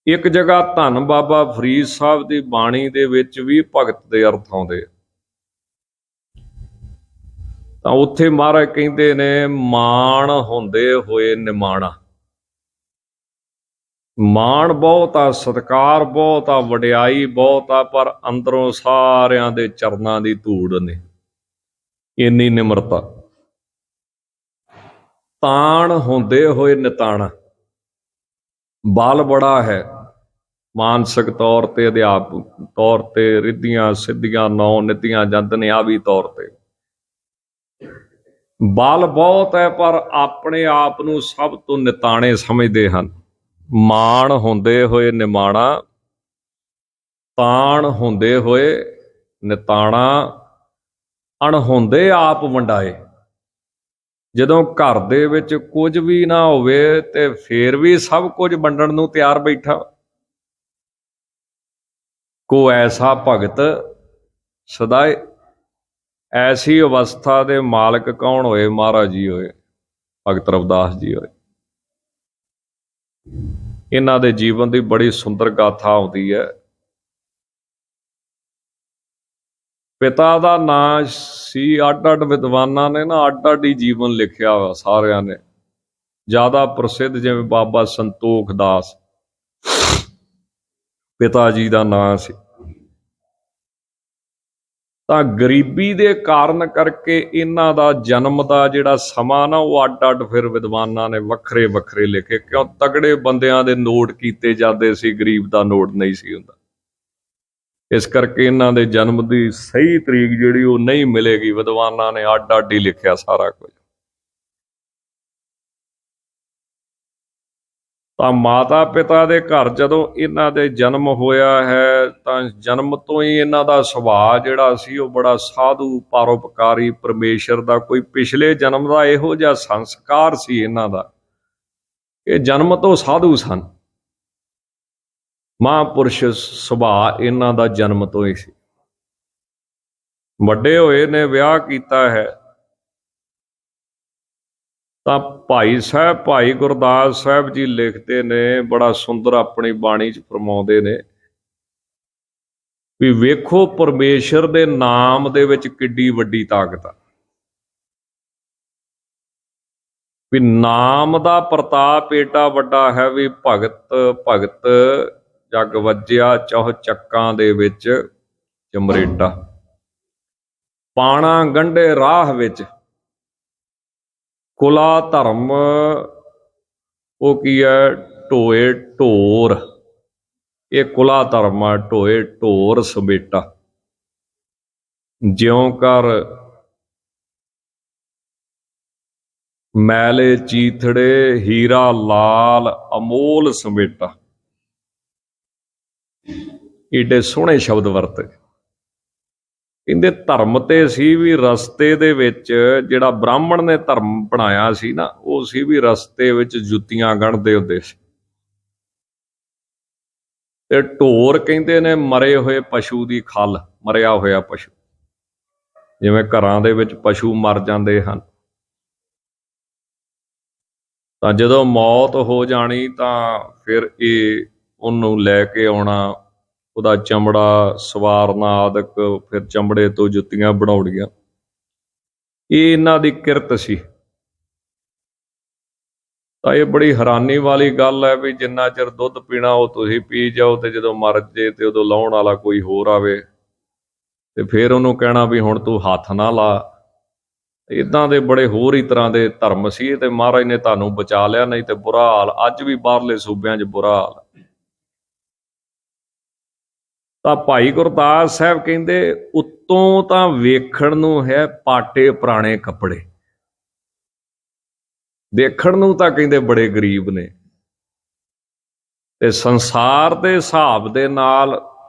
ਇੱਕ ਜਗ੍ਹਾ ਧੰਨ ਬਾਬਾ ਫਰੀਦ ਸਾਹਿਬ ਦੀ ਬਾਣੀ ਦੇ ਵਿੱਚ ਵੀ ਭਗਤ ਦੇ ਅਰਥ ਆਉਂਦੇ, ਤਾਂ ਉੱਥੇ ਮਹਾਰਾਜ ਕਹਿੰਦੇ ਨੇ ਮਾਣ ਹੁੰਦੇ ਹੋਏ ਨਿਮਾਣਾ। ਮਾਣ ਬਹੁਤ ਆ, ਸਤਿਕਾਰ ਬਹੁਤ ਆ, ਵਡਿਆਈ ਬਹੁਤ ਆ, ਪਰ ਅੰਦਰੋਂ ਸਾਰਿਆਂ ਦੇ ਚਰਨਾਂ ਦੀ ਧੂੜ ਨੇ। ਇੰਨੀ ਨਿਮਰਤਾ। ਤਾਣ ਹੁੰਦੇ ਹੋਏ ਨਿਤਾਣਾ। ਬਲ ਬੜਾ ਹੈ ਮਾਨਸਿਕ ਤੌਰ ਤੇ, ਅਧਿਆਪਕ ਤੌਰ ਤੇ, ਰਿੱਧੀਆਂ ਸਿੱਧੀਆਂ ਨੌ ਨਿਤੀਆਂ ਜਾਂ ਦੁਨਿਆਵੀ ਤੌਰ ਤੇ ਬਲ ਬਹੁਤ ਹੈ, ਪਰ ਆਪਣੇ ਆਪ ਨੂੰ ਸਭ ਤੋਂ ਨਿਤਾਣੇ ਸਮਝਦੇ ਹਨ। ਮਾਣ ਹੁੰਦੇ ਹੋਏ ਨਿਮਾਣਾ, ਤਾਣ ਹੁੰਦੇ ਹੋਏ ਨਿਤਾਣਾ, ਅਣਹੁੰਦੇ ਆਪ ਵੰਡਾਏ। ਜਦੋਂ ਘਰ ਦੇ ਵਿੱਚ ਕੁਝ ਵੀ ਨਾ ਹੋਵੇ ਤੇ ਫੇਰ ਵੀ ਸਭ ਕੁਝ ਵੰਡਣ ਨੂੰ ਤਿਆਰ ਬੈਠਾ। ਕੋ ਐਸਾ ਭਗਤ ਸਦਾਏ। ਐਸੀ ਅਵਸਥਾ ਦੇ ਮਾਲਕ ਕੌਣ ਹੋਏ? ਮਹਾਰਾਜ ਜੀ ਹੋਏ, ਭਗਤ ਰਵਿਦਾਸ ਜੀ ਹੋਏ। ਇਹਨਾਂ ਦੇ ਜੀਵਨ ਦੀ ਬੜੀ ਸੁੰਦਰ ਗਾਥਾ ਆਉਂਦੀ ਹੈ। ਪਿਤਾ ਦਾ ਨਾਂ ਸੀ, ਅੱਡ ਅੱਡ ਵਿਦਵਾਨਾਂ ਨੇ ਨਾ ਅੱਡ ਅੱਡ ਹੀ ਜੀਵਨ ਲਿਖਿਆ ਵਾ ਸਾਰਿਆਂ ਨੇ। ਜ਼ਿਆਦਾ ਪ੍ਰਸਿੱਧ ਜਿਵੇਂ ਬਾਬਾ ਸੰਤੋਖ ਦਾਸ ਪਿਤਾ ਜੀ ਦਾ ਨਾਂ ਸੀ। ਤਾਂ ਗਰੀਬੀ ਦੇ ਕਾਰਨ ਕਰਕੇ ਇਹਨਾਂ ਦਾ ਜਨਮ ਦਾ ਜਿਹੜਾ ਸਮਾਂ ਨਾ ਉਹ ਅੱਡ ਅੱਡ ਫਿਰ ਵਿਦਵਾਨਾਂ ਨੇ ਵੱਖਰੇ ਵੱਖਰੇ ਲਿਖੇ, ਕਿਉਂ ਤਗੜੇ ਬੰਦਿਆਂ ਦੇ ਨੋਟ ਕੀਤੇ ਜਾਂਦੇ ਸੀ, ਗਰੀਬ ਦਾ ਨੋਟ ਨਹੀਂ ਸੀ ਹੁੰਦਾ। ਇਸ ਕਰਕੇ ਇਹਨਾਂ ਦੇ ਜਨਮ ਦੀ ਸਹੀ ਤਰੀਕ ਜਿਹੜੀ ਉਹ ਨਹੀਂ ਮਿਲੇਗੀ। ਵਿਦਵਾਨਾਂ ਨੇ ਅੱਡ ਅੱਡ ਹੀ ਲਿਖਿਆ ਸਾਰਾ ਕੁਝ। ਤਾਂ ਮਾਤਾ ਪਿਤਾ ਦੇ ਘਰ ਜਦੋਂ ਇਹਨਾਂ ਦੇ ਜਨਮ ਹੋਇਆ ਹੈ ਤਾਂ ਜਨਮ ਤੋਂ ਹੀ ਇਹਨਾਂ ਦਾ ਸੁਭਾਅ ਜਿਹੜਾ ਸੀ ਉਹ ਬੜਾ ਸਾਧੂ, ਪਰਉਪਕਾਰੀ, ਪਰਮੇਸ਼ਰ ਦਾ ਕੋਈ ਪਿਛਲੇ ਜਨਮ ਦਾ ਇਹੋ ਜਿਹਾ ਸੰਸਕਾਰ ਸੀ ਇਹਨਾਂ ਦਾ। ਇਹ ਜਨਮ ਤੋਂ ਸਾਧੂ ਸਨ। ਮਹਾਂਪੁਰਸ਼ ਸੁਭਾਅ ਇਹਨਾਂ ਦਾ ਜਨਮ ਤੋਂ ਹੀ ਸੀ। ਵੱਡੇ ਹੋਏ ਨੇ, ਵਿਆਹ ਕੀਤਾ ਹੈ, ਤਾਂ ਭਾਈ ਸਾਹਿਬ, ਭਾਈ ਗੁਰਦਾਸ ਸਾਹਿਬ ਜੀ ਲਿਖਦੇ ਨੇ, ਬੜਾ ਸੁੰਦਰ ਆਪਣੀ ਬਾਣੀ 'ਚ ਫਰਮਾਉਂਦੇ ਨੇ ਵੀ ਵੇਖੋ ਪਰਮੇਸ਼ਰ ਦੇ ਨਾਮ ਦੇ ਵਿੱਚ ਕਿੱਡੀ ਵੱਡੀ ਤਾਕਤ ਆ। ਵੀ ਨਾਮ ਦਾ ਪ੍ਰਤਾਪ ਏਡਾ ਵੱਡਾ ਹੈ ਵੀ ਭਗਤ ਭਗਤ ਜਗ ਵੱਜਿਆ ਚੌਹ ਚੱਕਾਂ ਦੇ ਵਿੱਚ ਚਮਰੇਟਾ। ਪਾਣਾ ਗੰਢੇ ਰਾਹ ਵਿੱਚ ਕੁਲਾ ਧਰਮ ਉਹ ਕੀ ਹੈ? ਢੋਏ ਢੋਰ। ਇਹ ਕੁਲਾ ਧਰਮ ਆ, ਢੋਏ ਢੋਰ ਸਮੇਟਾ। ਜਿਉਂ ਕਰ ਮੈਲੇ ਚੀਥੜੇ, ਹੀਰਾ ਲਾਲ ਅਮੋਲ ਸਮੇਟਾ। ਏਡੇ ਸੋਹਣੇ ਸ਼ਬਦ ਵਰਤੇ। ਕਹਿੰਦੇ ਧਰਮ ਤੇ ਸੀ ਵੀ ਰਸਤੇ ਦੇ ਵਿੱਚ ਜਿਹੜਾ ਬ੍ਰਾਹਮਣ ਨੇ ਧਰਮ ਬਣਾਇਆ ਸੀ ਨਾ, ਉਹ ਸੀ ਵੀ ਰਸਤੇ ਵਿੱਚ ਜੁੱਤੀਆਂ ਗੰਢਦੇ ਹੁੰਦੇ ਸੀ। ਤੇ ਢੋਰ ਕਹਿੰਦੇ ਨੇ ਮਰੇ ਹੋਏ ਪਸ਼ੂ ਦੀ ਖੱਲ, ਮਰਿਆ ਹੋਇਆ ਪਸ਼ੂ। ਜਿਵੇਂ ਘਰਾਂ ਦੇ ਵਿੱਚ ਪਸ਼ੂ ਮਰ ਜਾਂਦੇ ਹਨ, ਤਾਂ ਜਦੋਂ ਮੌਤ ਹੋ ਜਾਣੀ ਤਾਂ ਫਿਰ ਇਹ ਉਹਨੂੰ ਲੈ ਕੇ ਆਉਣਾ, ਉਹਦਾ ਚਮੜਾ ਸਵਾਰਨਾ ਆਦਿਕ, ਫਿਰ ਚਮੜੇ ਤੋਂ ਜੁੱਤੀਆਂ ਬਣਾਉਣੀਆਂ। ਇਹ ਇਹਨਾਂ ਦੀ ਕਿਰਤ ਸੀ। ਤਾਂ ਇਹ ਬੜੀ ਹੈਰਾਨੀ ਵਾਲੀ ਗੱਲ ਹੈ ਵੀ ਜਿੰਨਾ ਚਿਰ ਦੁੱਧ ਪੀਣਾ ਉਹ ਤੁਸੀਂ ਪੀ ਜਾਓ, ਤੇ ਜਦੋਂ ਮਰ ਜੇ ਤੇ ਉਦੋਂ ਲਾਉਣ ਵਾਲਾ ਕੋਈ ਹੋਰ ਆਵੇ ਤੇ ਫਿਰ ਉਹਨੂੰ ਕਹਿਣਾ ਵੀ ਹੁਣ ਤੂੰ ਹੱਥ ਨਾ ਲਾ। ਇਦਾਂ ਦੇ ਬੜੇ ਹੋਰ ਹੀ ਤਰ੍ਹਾਂ ਦੇ ਧਰਮ ਸੀ, ਤੇ ਮਹਾਰਾਜ ਨੇ ਤੁਹਾਨੂੰ ਬਚਾ ਲਿਆ, ਨਹੀਂ ਤੇ ਬੁਰਾ ਹਾਲ ਅੱਜ ਵੀ ਬਾਹਰਲੇ ਸੂਬਿਆਂ 'ਚ ਬੁਰਾ ਹਾਲ। ਤਾਂ ਭਾਈ ਗੁਰਦਾਸ ਸਾਹਿਬ ਕਹਿੰਦੇ ਉੱਤੋਂ ਤਾਂ ਵੇਖਣ ਨੂੰ ਹੈ ਪਾਟੇ ਪੁਰਾਣੇ ਕੱਪੜੇ, ਦੇਖਣ ਨੂੰ ਤਾਂ ਕਹਿੰਦੇ ਬੜੇ ਗਰੀਬ ਨੇ, ਤੇ ਸੰਸਾਰ ਦੇ ਹਿਸਾਬ ਦੇ ਨਾਲ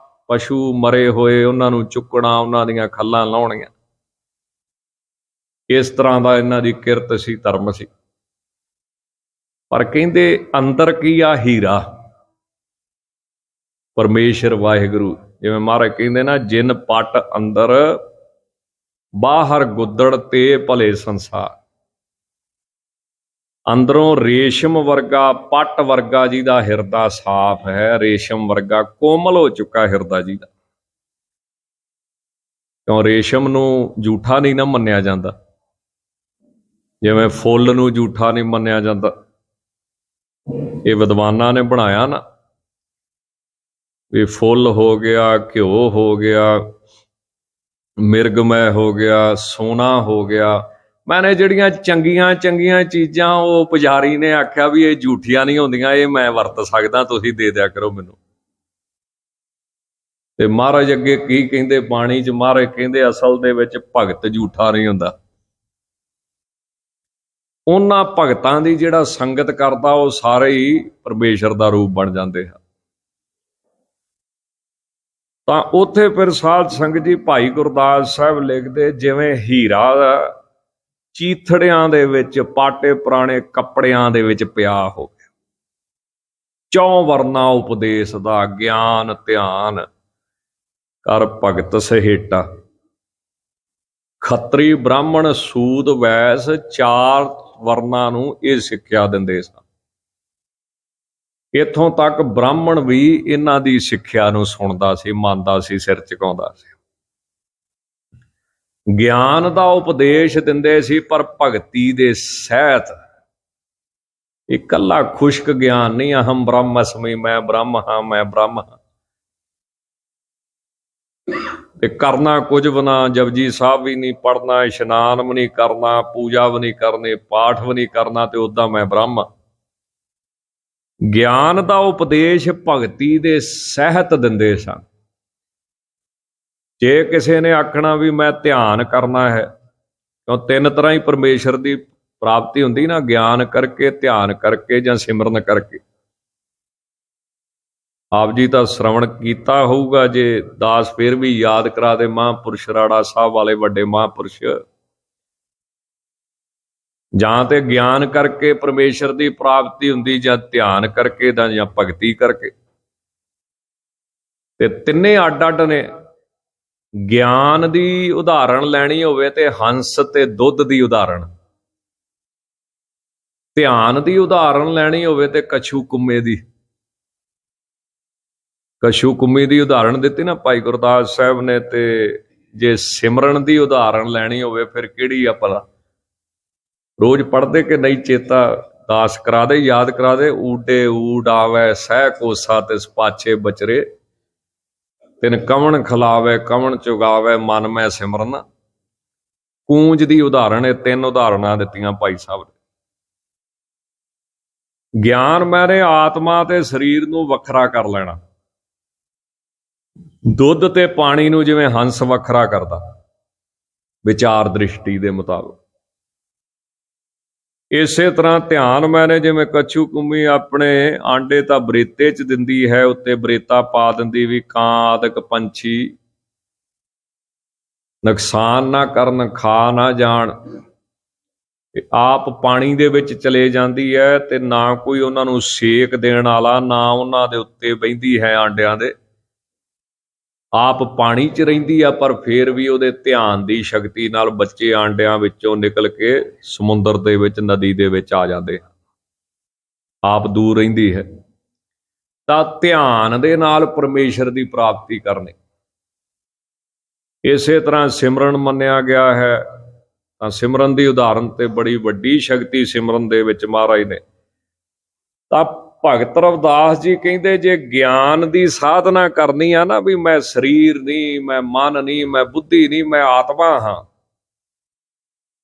ਪਸ਼ੂ ਮਰੇ ਹੋਏ ਉਹਨਾਂ ਨੂੰ ਚੁੱਕਣਾ, ਉਹਨਾਂ ਦੀਆਂ ਖੱਲਾਂ ਲਾਉਣੀਆਂ, ਇਸ ਤਰ੍ਹਾਂ ਦਾ ਇਹਨਾਂ ਦੀ ਕਿਰਤ ਸੀ, ਧਰਮ ਸੀ। ਪਰ ਕਹਿੰਦੇ ਅੰਦਰ ਕੀ ਆ? ਹੀਰਾ, ਪਰਮੇਸ਼ਰ ਵਾਹਿਗੁਰੂ। ਜਿਵੇਂ ਮਹਾਰਾਜ ਕਹਿੰਦੇ ਨਾ, ਜਿਨ ਪਟ ਅੰਦਰ ਬਾਹਰ ਗੁੱਦੜ ਤੇ ਭਲੇ ਸੰਸਾਰ। ਅੰਦਰੋਂ ਰੇਸ਼ਮ ਵਰਗਾ, ਪੱਟ ਵਰਗਾ ਜਿਹਦਾ ਹਿਰਦਾ ਸਾਫ਼ ਹੈ, ਰੇਸ਼ਮ ਵਰਗਾ ਕੋਮਲ ਹੋ ਚੁੱਕਾ ਹਿਰਦਾ ਜੀ ਦਾ। ਕਿਉਂ? ਰੇਸ਼ਮ ਨੂੰ ਝੂਠਾ ਨਹੀਂ ਨਾ ਮੰਨਿਆ ਜਾਂਦਾ, ਜਿਵੇਂ ਫੁੱਲ ਨੂੰ ਝੂਠਾ ਨਹੀਂ ਮੰਨਿਆ ਜਾਂਦਾ। ਇਹ ਵਿਦਵਾਨਾਂ ਨੇ ਬਣਾਇਆ ਨਾ ਵੀ ਫੁੱਲ ਹੋ ਗਿਆ, ਘਿਓ ਹੋ ਗਿਆ, ਮਿਰਗਮੈ ਹੋ ਗਿਆ, ਸੋਨਾ ਹੋ ਗਿਆ। ਮੈਨੇ ਜਿਹੜੀਆਂ ਚੰਗੀਆਂ ਚੰਗੀਆਂ ਚੀਜ਼ਾਂ ਉਹ ਪੁਜਾਰੀ ਨੇ ਆਖਿਆ ਵੀ ਇਹ ਝੂਠੀਆਂ ਨਹੀਂ ਹੁੰਦੀਆਂ, ਇਹ ਮੈਂ ਵਰਤ ਸਕਦਾ, ਤੁਸੀਂ ਦੇ ਦਿਆ ਕਰੋ ਮੈਨੂੰ। ਤੇ ਮਹਾਰਾਜ ਅੱਗੇ ਕੀ ਕਹਿੰਦੇ ਬਾਣੀ 'ਚ? ਮਹਾਰਾਜ ਕਹਿੰਦੇ ਅਸਲ ਦੇ ਵਿੱਚ ਭਗਤ ਝੂਠਾ ਨਹੀਂ ਹੁੰਦਾ। ਉਹਨਾਂ ਭਗਤਾਂ ਦੀ ਜਿਹੜਾ ਸੰਗਤ ਕਰਦਾ ਉਹ ਸਾਰੇ ਹੀ ਪਰਮੇਸ਼ਰ ਦਾ ਰੂਪ ਬਣ ਜਾਂਦੇ ਹਨ। ਤਾਂ ਉੱਥੇ ਫਿਰ ਸਾਧ ਸੰਗਤ ਜੀ ਭਾਈ ਗੁਰਦਾਸ ਸਾਹਿਬ ਲਿਖਦੇ, ਜਿਵੇਂ ਹੀਰਾ ਚੀਥੜਿਆਂ ਦੇ ਵਿੱਚ, ਪਾਟੇ ਪੁਰਾਣੇ ਕੱਪੜਿਆਂ ਦੇ ਵਿੱਚ ਪਿਆ ਹੋਵੇ, ਚੌਂ ਵਰਨਾ ਉਪਦੇਸ਼ ਦਾ ਗਿਆਨ ਧਿਆਨ ਕਰ ਭਗਤ ਸਹੇਟਾ। ਖੱਤਰੀ ਬ੍ਰਾਹਮਣ ਸੂਦ ਵੈਸ ਚਾਰ ਵਰਨਾਂ ਨੂੰ ਇਹ ਸਿੱਖਿਆ ਦਿੰਦੇ ਸਨ। ਇੱਥੋਂ ਤੱਕ ਬ੍ਰਾਹਮਣ ਵੀ ਇਹਨਾਂ ਦੀ ਸਿੱਖਿਆ ਨੂੰ ਸੁਣਦਾ ਸੀ, ਮੰਨਦਾ ਸੀ, ਸਿਰ ਝੁਕਾਉਂਦਾ ਸੀ। ਗਿਆਨ ਦਾ ਉਪਦੇਸ਼ ਦਿੰਦੇ ਸੀ, ਪਰ ਭਗਤੀ ਦੇ ਸਹਿਤ। ਇਕੱਲਾ ਖੁਸ਼ਕ ਗਿਆਨ ਨਹੀਂ, ਅਹਮ ਬ੍ਰਹਮ ਅਸਮੀ, ਮੈਂ ਬ੍ਰਹਮ ਹਾਂ, ਮੈਂ ਬ੍ਰਹਮ ਹਾਂ, ਤੇ ਕਰਨਾ ਕੁਝ ਵੀ ਨਾ, ਜਪਜੀ ਸਾਹਿਬ ਵੀ ਨਹੀਂ ਪੜ੍ਹਨਾ, ਇਸ਼ਨਾਨ ਵੀ ਨਹੀਂ ਕਰਨਾ, ਪੂਜਾ ਵੀ ਨਹੀਂ ਕਰਨੀ, ਪਾਠ ਵੀ ਨਹੀਂ ਕਰਨਾ, ਤੇ ਉੱਦਾਂ ਮੈਂ ਬ੍ਰਹਮ ਹਾਂ। ਗਿਆਨ ਦਾ ਉਪਦੇਸ਼ ਭਗਤੀ ਦੇ ਸਹਿਤ ਦਿੰਦੇ ਸਨ। ਜੇ ਕਿਸੇ ਨੇ ਆਖਣਾ ਵੀ ਮੈਂ ਧਿਆਨ ਕਰਨਾ ਹੈ, ਕਿਉਂ ਤਿੰਨ ਤਰ੍ਹਾਂ ਹੀ ਪਰਮੇਸ਼ਰ ਦੀ ਪ੍ਰਾਪਤੀ ਹੁੰਦੀ ਨਾ, ਗਿਆਨ ਕਰਕੇ, ਧਿਆਨ ਕਰਕੇ, ਜਾਂ ਸਿਮਰਨ ਕਰਕੇ। ਆਪ ਜੀ ਤਾਂ ਸ਼ਰਵਣ ਕੀਤਾ ਹੋਊਗਾ, ਜੇ ਦਾਸ ਫੇਰ ਵੀ ਯਾਦ ਕਰਾ ਦੇ, ਮਹਾਂਪੁਰਸ਼ ਰਾੜਾ ਸਾਹਿਬ ਵਾਲੇ ਵੱਡੇ ਮਹਾਂਪੁਰਸ਼, ਜਾਂ ਤੇ ਗਿਆਨ ਕਰਕੇ ਪਰਮੇਸ਼ਰ ਦੀ ਪ੍ਰਾਪਤੀ ਹੁੰਦੀ, ਜਾਂ ਧਿਆਨ ਕਰਕੇ, ਜਾਂ ਭਗਤੀ ਕਰਕੇ। ਤੇ ਤਿੰਨੇ ਅੱਡ ਅੱਡ ਨੇ। ਗਿਆਨ ਦੀ ਉਦਾਹਰਣ ਲੈਣੀ ਹੋਵੇ ਤੇ ਹੰਸ ਤੇ ਦੁੱਧ ਦੀ ਉਦਾਹਰਣ, ਧਿਆਨ ਦੀ ਉਦਾਹਰਣ ਲੈਣੀ ਹੋਵੇ ਤੇ ਕਛੂ ਕੁੰਮੇ ਦੀ। ਕਛੂ ਕੁੰਮੀ ਦੀ ਉਦਾਹਰਣ ਦਿੱਤੀ ਨਾ ਭਾਈ ਗੁਰਦਾਸ ਸਾਹਿਬ ਨੇ। ਤੇ ਜੇ ਸਿਮਰਨ ਦੀ ਉਦਾਹਰਣ ਲੈਣੀ ਹੋਵੇ ਫਿਰ ਕਿਹੜੀ ਆ ਭਲਾ? ਰੋਜ਼ ਪੜ੍ਹਦੇ ਕਿ ਨਹੀਂ ਚੇਤਾ? ਦਾਸ ਕਰਾ ਦੇ, ਯਾਦ ਕਰਾ ਦੇ। ਊਡੇ ਊਡ ਆਵੈ ਸਹਿ ਕੋਸਾ ਤਿਸ ਪਾਛੇ ਬਚਰੇ, ਤਿਨ ਕਵਣ ਖਿਲਾਵੇ ਕਵਣ ਚੁਗਾਵੇ, ਮਨ ਮੈਂ ਸਿਮਰਨ। ਕੂੰਜ ਦੀ ਉਦਾਹਰਣ, ਇਹ ਤਿੰਨ ਉਦਾਹਰਣਾਂ ਦਿੱਤੀਆਂ ਭਾਈ ਸਾਹਿਬ ਨੇ। ਗਿਆਨ ਮੈਨੇ ਆਤਮਾ ਤੇ ਸਰੀਰ ਨੂੰ ਵੱਖਰਾ ਕਰ ਲੈਣਾ। ਦੁੱਧ ਤੇ ਪਾਣੀ ਨੂੰ ਜਿਵੇਂ ਹੰਸ ਵੱਖਰਾ ਕਰਦਾ ਵਿਚਾਰ ਦ੍ਰਿਸ਼ਟੀ ਦੇ ਮੁਤਾਬਕ, ਇਸੇ ਤਰ੍ਹਾਂ ਧਿਆਨ ਮੈਨੇ ਜਿਵੇਂ ਕਛੂ ਕੁੰਮੀ ਆਪਣੇ ਆਂਡੇ ਤਾਂ ਬਰੇਤੇ 'ਚ ਦਿੰਦੀ ਹੈ, ਉੱਤੇ ਬਰੇਤਾ ਪਾ ਦਿੰਦੀ ਵੀ ਕਾਂ ਆਦਿਕ ਪੰਛੀ ਨੁਕਸਾਨ ਨਾ ਕਰਨ, ਖਾ ਨਾ ਜਾਣ। ਆਪ ਪਾਣੀ ਦੇ ਵਿੱਚ ਚਲੇ ਜਾਂਦੀ ਹੈ ਤੇ ਨਾ ਕੋਈ ਉਹਨਾਂ ਨੂੰ ਸੇਕ ਦੇਣ ਵਾਲਾ, ਨਾ ਉਹਨਾਂ ਦੇ ਉੱਤੇ ਬਹਿੰਦੀ ਹੈ ਆਂਡਿਆਂ ਦੇ। ਆਪ ਪਾਣੀ 'ਚ ਰਹਿੰਦੀ ਆ, ਪਰ ਫਿਰ ਵੀ ਉਹਦੇ ਧਿਆਨ ਦੀ ਸ਼ਕਤੀ ਨਾਲ ਬੱਚੇ ਆਂਡਿਆਂ ਵਿੱਚੋਂ ਨਿਕਲ ਕੇ ਸਮੁੰਦਰ ਦੇ ਵਿੱਚ, ਨਦੀ ਦੇ ਵਿੱਚ ਆ ਜਾਂਦੇ। ਆਪ ਦੂਰ ਰਹਿੰਦੀ ਹੈ। ਤਾਂ ਧਿਆਨ ਦੇ ਨਾਲ ਪਰਮੇਸ਼ਰ ਦੀ ਪ੍ਰਾਪਤੀ ਕਰਨੀ। ਇਸੇ ਤਰ੍ਹਾਂ ਸਿਮਰਨ ਮੰਨਿਆ ਗਿਆ ਹੈ। ਤਾਂ ਸਿਮਰਨ ਦੀ ਉਦਾਹਰਨ ਤੇ ਬੜੀ ਵੱਡੀ ਸ਼ਕਤੀ ਸਿਮਰਨ ਦੇ ਵਿੱਚ ਮਹਾਰਾਜ ਨੇ ਤਾਂ ਭਗਤ ਰਵਿਦਾਸ ਜੀ ਕਹਿੰਦੇ ਜੇ ਗਿਆਨ ਦੀ ਸਾਧਨਾ ਕਰਨੀ ਆ ਨਾ, ਵੀ ਮੈਂ ਸਰੀਰ ਨਹੀਂ, ਮੈਂ ਮਨ ਨਹੀਂ, ਮੈਂ ਬੁੱਧੀ ਨਹੀਂ, ਮੈਂ ਆਤਮਾ ਹਾਂ,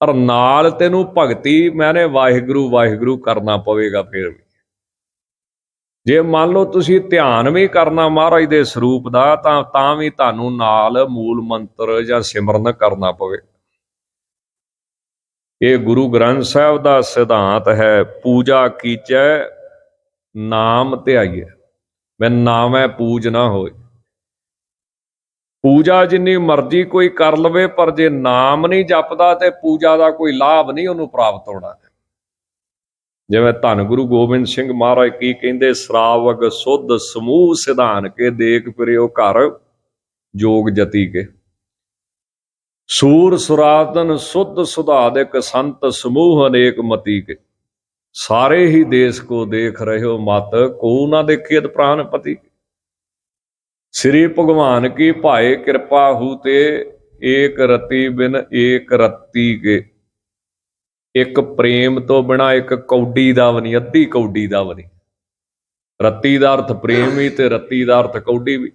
ਪਰ ਨਾਲ ਤੈਨੂੰ ਭਗਤੀ ਮੈਨੇ ਵਾਹਿਗੁਰੂ ਵਾਹਿਗੁਰੂ ਕਰਨਾ ਪਵੇਗਾ। ਫਿਰ ਵੀ ਜੇ ਮੰਨ ਲਓ ਤੁਸੀਂ ਧਿਆਨ ਵੀ ਕਰਨਾ ਮਹਾਰਾਜ ਦੇ ਸਰੂਪ ਦਾ, ਤਾਂ ਵੀ ਤੁਹਾਨੂੰ ਨਾਲ ਮੂਲ ਮੰਤਰ ਜਾਂ ਸਿਮਰਨ ਕਰਨਾ ਪਵੇ। ਇਹ ਗੁਰੂ ਗ੍ਰੰਥ ਸਾਹਿਬ ਦਾ ਸਿਧਾਂਤ ਹੈ, ਪੂਜਾ ਕੀਚੈ ਨਾਮ ਧਿਆਈਏ, ਮੈਂ ਨਾਮੈ ਪੂਜ ਨਾ ਹੋਏ। ਪੂਜਾ ਜਿੰਨੀ ਮਰਜ਼ੀ ਕੋਈ ਕਰ ਲਵੇ, ਪਰ ਜੇ ਨਾਮ ਨਹੀਂ ਜਪਦਾ ਤੇ ਪੂਜਾ ਦਾ ਕੋਈ ਲਾਭ ਨਹੀਂ ਉਹਨੂੰ ਪ੍ਰਾਪਤ ਹੋਣਾ। ਜਿਵੇਂ ਧੰਨ ਗੁਰੂ ਗੋਬਿੰਦ ਸਿੰਘ ਮਹਾਰਾਜ ਕੀ ਕਹਿੰਦੇ, ਸਰਾਵਗ ਸੁਧ ਸਮੂਹ ਸਿਧਾਨ ਕੇ ਦੇਖ ਫਿਰਿਓ ਘਰ ਜੋਗ ਜਤੀ ਕੇ, ਸੂਰ ਸੁਰਾਤਨ ਸੁਧ ਸੁਧਾਦਿਕ ਸੰਤ ਸਮੂਹ ਅਨੇਕ ਮਤੀ ਕੇ, ਸਾਰੇ ਹੀ ਦੇਸ਼ ਕੋ ਦੇਖ ਰਹੇ ਹੋ ਮਤ, ਕੋ ਨਾ ਦੇਖੀਤ ਪ੍ਰਾਨ ਪਤੀ। ਸ੍ਰੀ ਭਗਵਾਨ ਕੀ ਭਾਏ ਕਿਰਪਾ ਹੂ ਤੇ, ਏਕ ਰਤੀ ਬਿਨ ਏਕ ਰਤੀ ਕੇ। ਇੱਕ ਪ੍ਰੇਮ ਤੋਂ ਬਿਨਾ ਇੱਕ ਕੌਡੀ ਦਾ ਵੀ ਨਹੀਂ, ਅੱਧੀ ਕੌਡੀ ਦਾ ਵੀ ਨਹੀਂ। ਰੱਤੀ ਦਾ ਅਰਥ ਪ੍ਰੇਮ ਵੀ ਤੇ ਰੱਤੀ ਦਾ ਅਰਥ ਕੌਡੀ ਵੀ।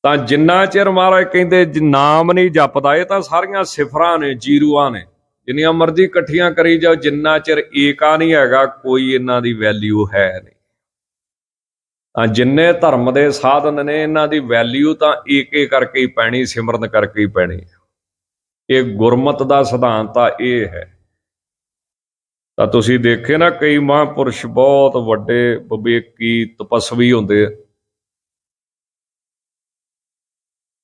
ਤਾਂ ਜਿੰਨਾ ਚਿਰ ਮਹਾਰਾਜ ਕਹਿੰਦੇ ਨਾਮ ਨਹੀਂ ਜਪਦਾ, ਇਹ ਤਾਂ ਸਾਰੀਆਂ ਸਿਫਰਾਂ ਨੇ, ਜੀਰੂਆਂ ਨੇ, ਜਿੰਨੀਆਂ ਮਰਜ਼ੀ ਇਕੱਠੀਆਂ ਕਰੀ ਜਾਓ, ਜਿੰਨਾ ਚਿਰ ਏਕਾ ਨਹੀਂ ਹੈਗਾ ਕੋਈ ਇਹਨਾਂ ਦੀ ਵੈਲਿਊ ਹੈ ਨਹੀਂ। ਤਾਂ ਜਿੰਨੇ ਧਰਮ ਦੇ ਸਾਧਨ ਨੇ ਇਹਨਾਂ ਦੀ ਵੈਲਿਊ ਤਾਂ ਏਕੇ ਕਰਕੇ ਹੀ ਪੈਣੀ, ਸਿਮਰਨ ਕਰਕੇ ਹੀ ਪੈਣੀ। ਇਹ ਗੁਰਮਤ ਦਾ ਸਿਧਾਂਤ ਤਾਂ ਇਹ ਹੈ। ਤਾਂ ਤੁਸੀਂ ਦੇਖੇ ਨਾ, ਕਈ ਮਹਾਂਪੁਰਸ਼ ਬਹੁਤ ਵੱਡੇ ਵਿਵੇਕੀ ਤਪਸਵੀ ਹੁੰਦੇ ਆ,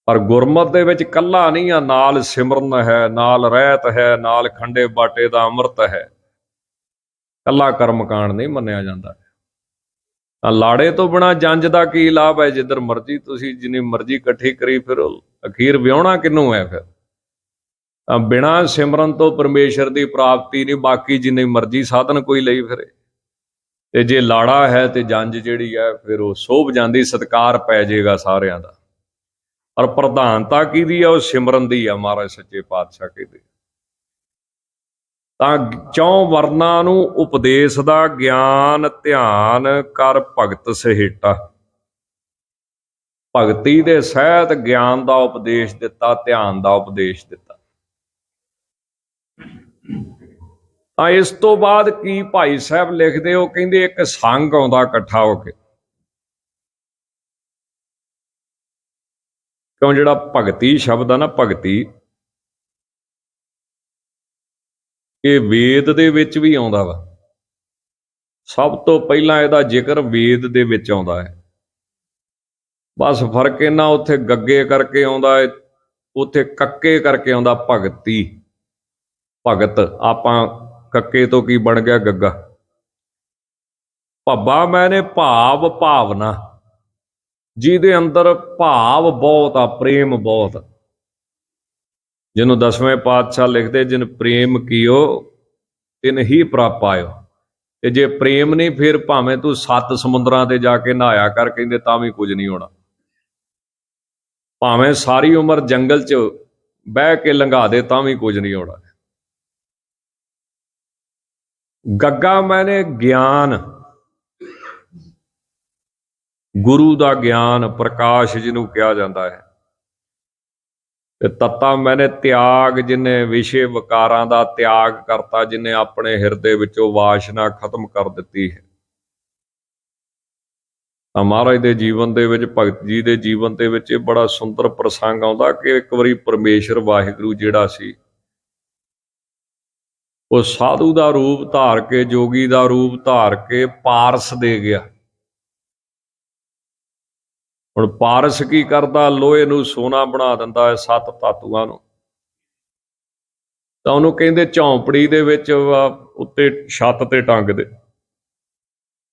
ਪਰ ਗੁਰਮਤ ਦੇ ਵਿੱਚ ਕੱਲਾ ਨਹੀਂ ਆ, ਨਾਲ ਸਿਮਰਨ ਹੈ, ਨਾਲ ਰਹਿਤ ਹੈ, ਨਾਲ ਖੰਡੇ ਬਾਟੇ ਦਾ ਅੰਮ੍ਰਿਤ ਹੈ। ਕੱਲਾ ਕਰਮਕਾਂਡ ਨਹੀਂ ਮੰਨਿਆ ਜਾਂਦਾ। ਤਾਂ ਲਾੜੇ ਤੋਂ ਬਿਨਾਂ ਜੰਝ ਦਾ ਕੀ ਲਾਭ ਹੈ? ਜਿੱਧਰ ਮਰਜ਼ੀ ਤੁਸੀਂ ਜਿੰਨੀ ਮਰਜ਼ੀ ਇਕੱਠੀ ਕਰੀ ਫਿਰੋ, ਅਖੀਰ ਵਿਆਹੁਣਾ ਕਿਹਨੂੰ ਹੈ? ਫਿਰ ਤਾਂ ਬਿਨਾਂ ਸਿਮਰਨ ਤੋਂ ਪਰਮੇਸ਼ਰ ਦੀ ਪ੍ਰਾਪਤੀ ਨਹੀਂ। ਬਾਕੀ ਜਿੰਨੇ ਮਰਜ਼ੀ ਸਾਧਨ ਕੋਈ ਲਈ ਫਿਰੇ, ਤੇ ਜੇ ਲਾੜਾ ਹੈ ਤੇ ਜੰਝ ਜਿਹੜੀ ਹੈ ਫਿਰ ਉਹ ਸੋਭ ਜਾਂਦੀ, ਸਤਿਕਾਰ ਪੈ ਜਾਏਗਾ ਸਾਰਿਆਂ ਦਾ। ਪਰ ਪ੍ਰਧਾਨਤਾ ਕਿਹਦੀ ਆ? ਉਹ ਸਿਮਰਨ ਦੀ ਆ, ਮਹਾਰਾਜ ਸੱਚੇ ਪਾਤਸ਼ਾਹ ਕਹਿੰਦੇ। ਤਾਂ ਚੌਂ ਵਰਨਾਂ ਨੂੰ ਉਪਦੇਸ਼ ਦਾ ਗਿਆਨ ਧਿਆਨ ਕਰ ਭਗਤ ਸਹੇਟਾ। ਭਗਤੀ ਦੇ ਸਹਿਤ ਗਿਆਨ ਦਾ ਉਪਦੇਸ਼ ਦਿੱਤਾ, ਧਿਆਨ ਦਾ ਉਪਦੇਸ਼ ਦਿੱਤਾ। ਤਾਂ ਇਸ ਤੋਂ ਬਾਅਦ ਕੀ ਭਾਈ ਸਾਹਿਬ ਲਿਖਦੇ, ਉਹ ਕਹਿੰਦੇ ਇੱਕ ਸੰਗ ਆਉਂਦਾ ਇਕੱਠਾ ਹੋ ਕੇ। ਕਿਉਂ ਜਿਹੜਾ ਭਗਤੀ ਸ਼ਬਦ ਆ ਨਾ, ਭਗਤੀ, ਇਹ ਵੇਦ ਦੇ ਵਿੱਚ ਵੀ ਆਉਂਦਾ ਵਾ। ਸਭ ਤੋਂ ਪਹਿਲਾਂ ਇਹਦਾ ਜ਼ਿਕਰ ਵੇਦ ਦੇ ਵਿੱਚ ਆਉਂਦਾ ਹੈ। ਬਸ ਫਰਕ ਇਹਨਾਂ, ਉੱਥੇ ਗੱਗੇ ਕਰਕੇ ਆਉਂਦਾ ਹੈ, ਉੱਥੇ ਕੱਕੇ ਕਰਕੇ ਆਉਂਦਾ ਭਗਤੀ। ਭਗਤ ਆਪਾਂ ਕੱਕੇ ਤੋਂ ਕੀ ਬਣ ਗਿਆ? ਗੱਗਾ। ਭੱਬਾ ਮੈਨੇ ਭਾਵ ਭਾਵਨਾ, ਜਿਹਦੇ ਅੰਦਰ ਭਾਵ ਬਹੁਤ ਆ, ਪ੍ਰੇਮ ਬਹੁਤ। ਜਿਹਨੂੰ ਦਸਵੇਂ ਪਾਤਸ਼ਾਹ ਲਿਖਦੇ, ਜਿਨ ਪ੍ਰੇਮ ਕੀਓ ਤਿਨ ਹੀ ਪ੍ਰਪ ਆਇਓ। ਤੇ ਜੇ ਪ੍ਰੇਮ ਨਹੀਂ, ਫਿਰ ਭਾਵੇਂ ਤੂੰ 7 ਸਮੁੰਦਰਾਂ ਤੇ ਜਾ ਕੇ ਨਹਾਇਆ ਕਰ, ਕਹਿੰਦੇ ਤਾਂ ਵੀ ਕੁਝ ਨਹੀਂ ਹੋਣਾ। ਭਾਵੇਂ ਸਾਰੀ ਉਮਰ ਜੰਗਲ 'ਚ ਬਹਿ ਕੇ ਲੰਘਾ ਦੇ, ਤਾਂ ਵੀ ਕੁਝ ਨਹੀਂ ਹੋਣਾ। ਗੱਗਾ ਮੈਨੇ ਗਿਆਨ, ਗੁਰੂ ਦਾ ਗਿਆਨ, ਪ੍ਰਕਾਸ਼ ਜਿਹਨੂੰ ਕਿਹਾ ਜਾਂਦਾ ਹੈ। ਤੇ ਤੱਤਾ ਮੈਨੇ ਤਿਆਗ, ਜਿਹਨੇ ਵਿਸ਼ੇ ਵਿਕਾਰਾਂ ਦਾ ਤਿਆਗ ਕਰਤਾ, ਜਿਹਨੇ ਆਪਣੇ ਹਿਰਦੇ ਵਿੱਚੋਂ ਵਾਸ਼ਨਾ ਖਤਮ ਕਰ ਦਿੱਤੀ ਹੈ। ਤਾਂ ਮਹਾਰਾਜ ਦੇ ਜੀਵਨ ਦੇ ਵਿੱਚ, ਭਗਤ ਜੀ ਦੇ ਜੀਵਨ ਦੇ ਵਿੱਚ ਇਹ ਬੜਾ ਸੁੰਦਰ ਪ੍ਰਸੰਗ ਆਉਂਦਾ ਕਿ ਇੱਕ ਵਾਰੀ ਪਰਮੇਸ਼ਰ ਵਾਹਿਗੁਰੂ ਜਿਹੜਾ ਸੀ, ਉਹ ਸਾਧੂ ਦਾ ਰੂਪ ਧਾਰ ਕੇ, ਜੋਗੀ ਦਾ ਰੂਪ ਧਾਰ ਕੇ ਪਾਰਸ ਦੇ ਗਿਆ। ਹੁਣ ਪਾਰਸ ਕੀ ਕਰਦਾ? ਲੋਹੇ ਨੂੰ ਸੋਨਾ ਬਣਾ ਦਿੰਦਾ ਹੈ, 7 ਧਾਤੂਆਂ ਨੂੰ। ਤਾਂ ਉਹਨੂੰ ਕਹਿੰਦੇ ਝੌਂਪੜੀ ਦੇ ਵਿੱਚ ਉੱਤੇ ਛੱਤ ਤੇ ਟੰਗ ਦੇ।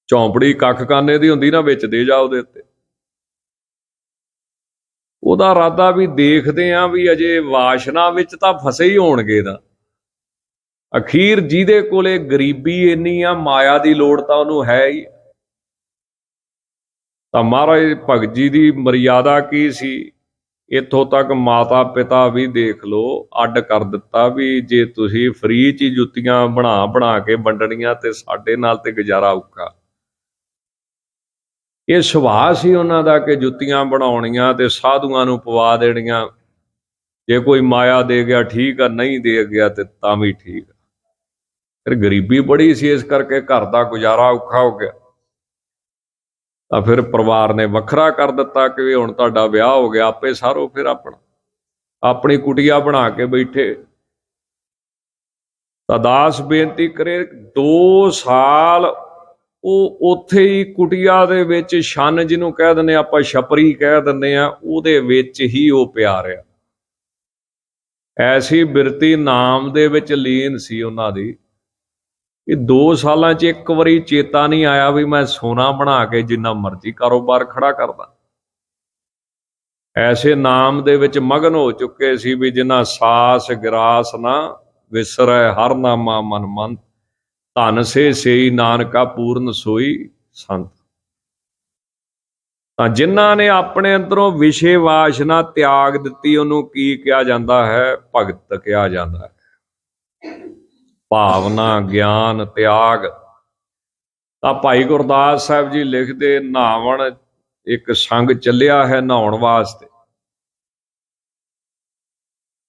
ਝੌਂਪੜੀ ਕੱਖ ਕਾਨੇ ਦੀ ਹੁੰਦੀ ਨਾ, ਵਿੱਚ ਦੇ ਜਾ ਉਹਦੇ ਉੱਤੇ। ਉਹਦਾ ਇਰਾਦਾ ਵੀ ਦੇਖਦੇ ਆ ਵੀ ਅਜੇ ਵਾਸ਼ਨਾ ਵਿੱਚ ਤਾਂ ਫਸੇ ਹੀ ਹੋਣਗੇ। ਤਾਂ ਅਖੀਰ ਜਿਹਦੇ ਕੋਲੇ ਗਰੀਬੀ ਇੰਨੀ ਆ, ਮਾਇਆ ਦੀ ਲੋੜ ਤਾਂ ਉਹਨੂੰ ਹੈ ਹੀ। ਤਾਂ ਮਹਾਰਾਜ ਭਗਤ ਜੀ ਦੀ ਮਰਿਆਦਾ ਕੀ ਸੀ? ਇੱਥੋਂ ਤੱਕ ਮਾਤਾ ਪਿਤਾ ਵੀ ਦੇਖ ਲਓ ਅੱਡ ਕਰ ਦਿੱਤਾ ਵੀ ਜੇ ਤੁਸੀਂ ਫ੍ਰੀ 'ਚ ਹੀ ਜੁੱਤੀਆਂ ਬਣਾ ਬਣਾ ਕੇ ਵੰਡਣੀਆਂ ਤੇ ਸਾਡੇ ਨਾਲ ਤੇ ਗੁਜ਼ਾਰਾ ਔਖਾ। ਇਹ ਸੁਭਾਅ ਸੀ ਉਹਨਾਂ ਦਾ ਕਿ ਜੁੱਤੀਆਂ ਬਣਾਉਣੀਆਂ ਤੇ ਸਾਧੂਆਂ ਨੂੰ ਪਵਾ ਦੇਣੀਆਂ। ਜੇ ਕੋਈ ਮਾਇਆ ਦੇ ਗਿਆ ਠੀਕ ਆ, ਨਹੀਂ ਦੇ ਗਿਆ ਤੇ ਤਾਂ ਵੀ ਠੀਕ ਆ। ਫਿਰ ਗਰੀਬੀ ਬੜੀ ਸੀ, ਇਸ ਕਰਕੇ ਘਰ ਦਾ ਗੁਜ਼ਾਰਾ ਔਖਾ ਹੋ ਗਿਆ। ਤਾਂ ਫਿਰ ਪਰਿਵਾਰ ਨੇ ਵੱਖਰਾ ਕਰ ਦਿੱਤਾ ਕਿ ਹੁਣ ਤੁਹਾਡਾ ਵਿਆਹ ਹੋ ਗਿਆ, ਆਪੇ ਸਾਰੋ ਫਿਰ ਆਪਣੀ ਕੁਟੀਆ ਬਣਾ ਕੇ ਬੈਠੇ। ਤਾਂ ਦਾਸ ਬੇਨਤੀ ਕਰੇ 2 ਸਾਲ ਉਹ ਉੱਥੇ ਹੀ ਕੁਟੀਆ ਦੇ ਵਿੱਚ ਛੰਨ, ਜਿਹਨੂੰ ਕਹਿ ਦਿੰਦੇ ਆਪਾਂ ਛਪਰੀ ਕਹਿ ਦਿੰਦੇ ਆ, ਉਹਦੇ ਵਿੱਚ ਹੀ ਉਹ ਪਿਆ ਰਿਹਾ। ਐਸੀ ਬਿਰਤੀ ਨਾਮ ਦੇ ਵਿੱਚ ਲੀਨ ਸੀ ਉਹਨਾਂ ਦੀ। ਇਹ 2 ਸਾਲਾਂ 'ਚ ਇੱਕ ਵਾਰੀ ਚੇਤਾ ਨਹੀਂ ਆਇਆ ਵੀ ਮੈਂ ਸੋਨਾ ਬਣਾ ਕੇ ਜਿੰਨਾ ਮਰਜ਼ੀ ਕਾਰੋਬਾਰ ਖੜਾ ਕਰਦਾ। ਐਸੇ ਨਾਮ ਦੇ ਵਿੱਚ ਮਗਨ ਹੋ ਚੁੱਕੇ ਸੀ ਵੀ ਜਿੰਨਾ ਸਾਸ ਗਿਰਾਸ ਨਾ ਵਿਸਰੈ ਹਰ ਨਾਮਾ ਮਨ ਮੰਤ, ਧਨ ਸੇ ਸੇਈ ਨਾਨਕਾ ਪੂਰਨ ਸੋਈ ਸੰਤ। ਤਾਂ ਜਿਨ੍ਹਾਂ ਨੇ ਆਪਣੇ ਅੰਦਰੋਂ ਵਿਸ਼ੇ ਵਾਸ਼ਨਾ ਤਿਆਗ ਦਿੱਤੀ, ਉਹਨੂੰ ਕੀ ਕਿਹਾ ਜਾਂਦਾ ਹੈ? ਭਗਤ ਕਿਹਾ ਜਾਂਦਾ ਹੈ। ਭਾਵਨਾ, ਗਿਆਨ, ਤਿਆਗ। ਤਾਂ ਭਾਈ ਗੁਰਦਾਸ ਸਾਹਿਬ ਜੀ ਲਿਖਦੇ, ਨਹਾਵਣ ਇੱਕ ਸੰਗ ਚੱਲਿਆ ਹੈ ਨਹਾਉਣ ਵਾਸਤੇ,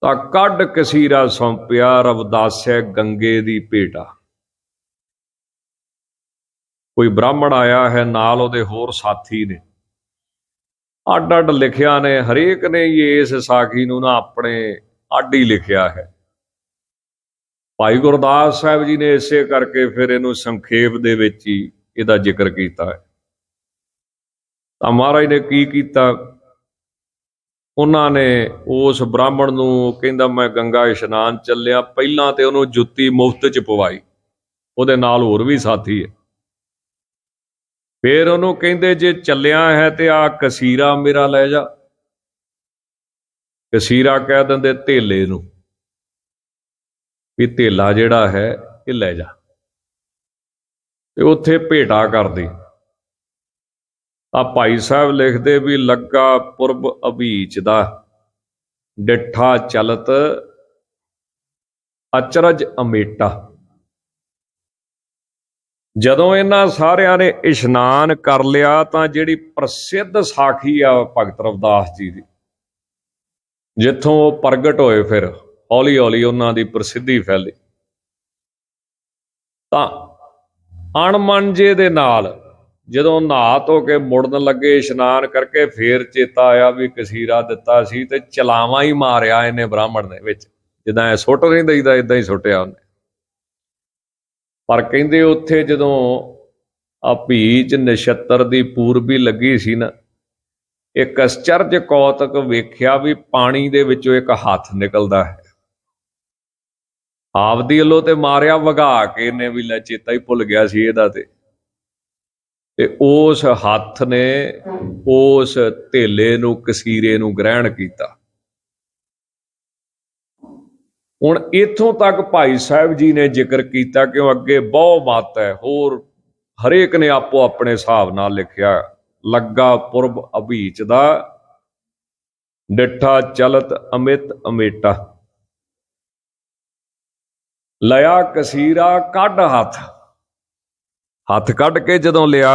ਤਾਂ ਕੱਢ ਕਸੀਰਾ ਸੌਂਪਿਆ ਰਵਿਦਾਸੈ ਗੰਗੇ ਦੀ ਭੇਟਾ। ਕੋਈ ਬ੍ਰਾਹਮਣ ਆਇਆ ਹੈ, ਨਾਲ ਉਹਦੇ ਹੋਰ ਸਾਥੀ ਨੇ, ਅੱਡ ਅੱਡ ਲਿਖਿਆ ਨੇ, ਹਰੇਕ ਨੇ ਇਸ ਸਾਖੀ ਨੂੰ ਨਾ ਆਪਣੇ ਅੱਡ ਹੀ ਲਿਖਿਆ ਹੈ। ਭਾਈ ਗੁਰਦਾਸ ਸਾਹਿਬ ਜੀ ਨੇ ਇਸੇ ਕਰਕੇ ਫਿਰ ਇਹਨੂੰ ਸੰਖੇਪ ਦੇ ਵਿੱਚ ਹੀ ਇਹਦਾ ਜ਼ਿਕਰ ਕੀਤਾ ਹੈ। ਤਾਂ ਮਹਾਰਾਜ ਨੇ ਕੀ ਕੀਤਾ? ਉਹਨਾਂ ਨੇ ਉਸ ਬ੍ਰਾਹਮਣ ਨੂੰ ਕਹਿੰਦਾ ਮੈਂ ਗੰਗਾ ਇਸ਼ਨਾਨ ਚੱਲਿਆ, ਪਹਿਲਾਂ ਤੇ ਉਹਨੂੰ ਜੁੱਤੀ ਮੁਫਤ 'ਚ ਪਵਾਈ, ਉਹਦੇ ਨਾਲ ਹੋਰ ਵੀ ਸਾਥੀ ਹੈ। ਫਿਰ ਉਹਨੂੰ ਕਹਿੰਦੇ ਜੇ ਚੱਲਿਆ ਹੈ ਤੇ ਆ ਕਸੀਰਾ ਮੇਰਾ ਲੈ ਜਾ। ਕਸੀਰਾ ਕਹਿ ਦਿੰਦੇ ਧੇਲੇ ਨੂੰ, ਵੀ ਧੇਲਾ ਜਿਹੜਾ ਹੈ ਇਹ ਲੈ ਜਾ, ਤੇ ਉੱਥੇ ਭੇਟਾ ਕਰਦੀ। ਤਾਂ ਭਾਈ ਸਾਹਿਬ ਲਿਖਦੇ ਵੀ ਲੱਗਾ ਪੁਰਬ ਅਭੀਚ ਦਾ, ਡਿੱਠਾ ਚਲਤ ਅਚਰਜ ਅਮੇਟਾ। ਜਦੋਂ ਇਹਨਾਂ ਸਾਰਿਆਂ ਨੇ ਇਸ਼ਨਾਨ ਕਰ ਲਿਆ ਤਾਂ ਜਿਹੜੀ ਪ੍ਰਸਿੱਧ ਸਾਖੀ ਆ ਭਗਤ ਰਵਿਦਾਸ ਜੀ ਦੀ, ਜਿੱਥੋਂ ਉਹ ਪ੍ਰਗਟ ਹੋਏ, ਫਿਰ ਹੌਲੀ ਹੌਲੀ ਉਹਨਾਂ ਦੀ ਪ੍ਰਸਿੱਧੀ ਫੈਲੀ। ਤਾਂ ਅਣਮਨਜੇ ਦੇ ਨਾਲ ਜਦੋਂ ਨਹਾ ਧੋ ਕੇ ਮੁੜਨ ਲੱਗੇ ਇਸ਼ਨਾਨ ਕਰਕੇ, ਫੇਰ ਚੇਤਾ ਆਇਆ ਵੀ ਕਸੀਰਾ ਦਿੱਤਾ ਸੀ, ਤੇ ਚਲਾਵਾਂ ਹੀ ਮਾਰਿਆ ਇਹਨੇ ਬ੍ਰਾਹਮਣ ਦੇ ਵਿੱਚ, ਜਿੱਦਾਂ ਇਹ ਸੁੱਟ ਨਹੀਂ ਦਈਦਾ ਇਦਾਂ ਹੀ ਸੁੱਟਿਆ ਉਹਨੇ। ਪਰ ਕਹਿੰਦੇ ਉੱਥੇ ਜਦੋਂ ਆ ਭੀਚ ਨਛੱਤਰ ਦੀ ਪੂਰਬੀ ਲੱਗੀ ਸੀ ਨਾ, ਇੱਕ ਅਚਰਜ ਕੌਤਕ ਵੇਖਿਆ ਵੀ ਪਾਣੀ ਦੇ ਵਿੱਚੋਂ ਇੱਕ ਹੱਥ ਨਿਕਲਦਾ ਹੈ। ਆਪਦੀ ਵੱਲੋਂ ਤੇ ਮਾਰਿਆ ਵਗਾ ਕੇ ਇਹਨੇ, ਵੀ ਲੈ ਚੇਤਾ ਹੀ ਭੁੱਲ ਗਿਆ ਸੀ ਇਹਦਾ। ਤੇ ਉਸ ਹੱਥ ਨੇ ਉਸ ਧੇਲੇ ਨੂੰ, ਕਸੀਰੇ ਨੂੰ ਗ੍ਰਹਿਣ ਕੀਤਾ। ਹੁਣ ਇੱਥੋਂ ਤੱਕ ਭਾਈ ਸਾਹਿਬ ਜੀ ਨੇ ਜ਼ਿਕਰ ਕੀਤਾ, ਕਿਉਂ ਅੱਗੇ ਬਹੁ ਮਤ ਹੈ, ਹੋਰ ਹਰੇਕ ਨੇ ਆਪੋ ਆਪਣੇ ਹਿਸਾਬ ਨਾਲ ਲਿਖਿਆ। ਲੱਗਾ ਪੁਰਬ ਅਭੀਚ ਦਾ, ਡਿੱਠਾ ਚਲਤ ਅਮਿਤ ਅਮੇਟਾ। ਲਿਆ ਕਸੀਰਾ ਕੱਢ ਹੱਥ ਕੱਢ ਕੇ ਜਦੋਂ ਲਿਆ,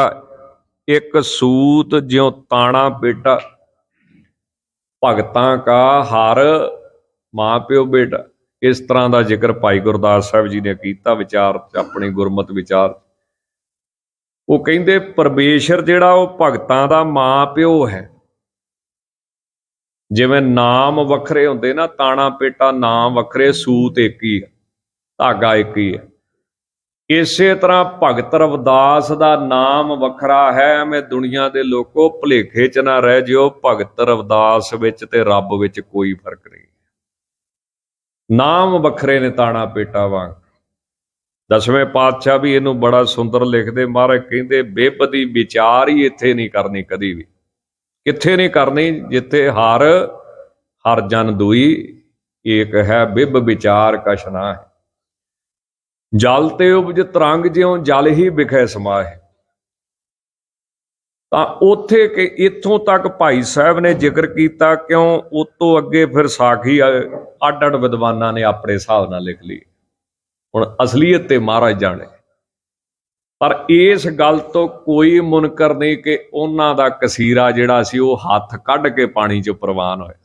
ਇੱਕ ਸੂਤ ਜਿਉਂ ਤਾਣਾ ਪੇਟਾ, ਭਗਤਾਂ ਕਾ ਹਰ ਮਾਂ ਪਿਓ ਬੇਟਾ। ਇਸ ਤਰ੍ਹਾਂ ਦਾ ਜ਼ਿਕਰ ਭਾਈ ਗੁਰਦਾਸ ਸਾਹਿਬ ਜੀ ਨੇ ਕੀਤਾ ਵਿਚਾਰ, ਆਪਣੀ ਗੁਰਮਤਿ ਵਿਚਾਰ। ਉਹ ਕਹਿੰਦੇ ਪਰਮੇਸ਼ਰ ਜਿਹੜਾ ਉਹ ਭਗਤਾਂ ਦਾ ਮਾਂ ਪਿਓ ਹੈ। ਜਿਵੇਂ ਨਾਮ ਵੱਖਰੇ ਹੁੰਦੇ ਨਾ, ਤਾਣਾ ਪੇਟਾ ਨਾਮ ਵੱਖਰੇ, ਸੂਤ ਇੱਕ ਹੀ ਹੈ, ਧਾਗਾ ਇੱਕ ਹੀ ਹੈ। ਇਸੇ ਤਰ੍ਹਾਂ ਭਗਤ ਰਵਿਦਾਸ ਦਾ ਨਾਮ ਵੱਖਰਾ ਹੈ। ਐਵੇਂ ਦੁਨੀਆ ਦੇ ਲੋਕੋ ਭੁਲੇਖੇ 'ਚ ਨਾ ਰਹਿ ਜਿਓ, ਭਗਤ ਰਵਿਦਾਸ ਵਿੱਚ ਤੇ ਰੱਬ ਵਿੱਚ ਕੋਈ ਫਰਕ ਨਹੀਂ। ਨਾਮ ਵੱਖਰੇ ਨੇ ਤਾਣਾ ਪੇਟਾ ਵਾਂਗ। 10ਵੇਂ ਪਾਤਸ਼ਾਹ ਵੀ ਇਹਨੂੰ ਬੜਾ ਸੁੰਦਰ ਲਿਖਦੇ। ਮਹਾਰਾਜ ਕਹਿੰਦੇ ਬਿਬ ਦੀ ਵਿਚਾਰ ਹੀ ਇੱਥੇ ਨਹੀਂ ਕਰਨੀ, ਕਦੀ ਵੀ। ਕਿੱਥੇ ਨਹੀਂ ਕਰਨੀ? ਜਿੱਥੇ ਹਰ ਜਨ ਦੂਈ ਏਕ ਹੈ, ਬਿਬ ਵਿਚਾਰ ਕਛ ਨਾ ਹੈ। ਜਲ ਤੇ ਉਪਜ ਤਰੰਗ ਜਿਉਂ ਜਲ ਹੀ ਵਿਖੇ ਸਮਾਏ। ਤਾਂ ਉੱਥੇ ਕਿ ਇੱਥੋਂ ਤੱਕ ਭਾਈ ਸਾਹਿਬ ਨੇ ਜ਼ਿਕਰ ਕੀਤਾ, ਕਿਉਂ ਉਤੋਂ ਅੱਗੇ ਫਿਰ ਸਾਖੀ ਅੱਡ ਅੱਡ ਵਿਦਵਾਨਾਂ ਨੇ ਆਪਣੇ ਹਿਸਾਬ ਨਾਲ ਲਿਖ ਲਈ। ਹੁਣ ਅਸਲੀਅਤ ਤੇ ਮਹਾਰਾਜ ਜਾਣੇ, ਪਰ ਇਸ ਗੱਲ ਤੋਂ ਕੋਈ ਮੁਨਕਰ ਨਹੀਂ ਕਿ ਉਹਨਾਂ ਦਾ ਕਸੀਰਾ ਜਿਹੜਾ ਸੀ ਉਹ ਹੱਥ ਕੱਢ ਕੇ ਪਾਣੀ 'ਚ ਪ੍ਰਵਾਨ ਹੋਇਆ।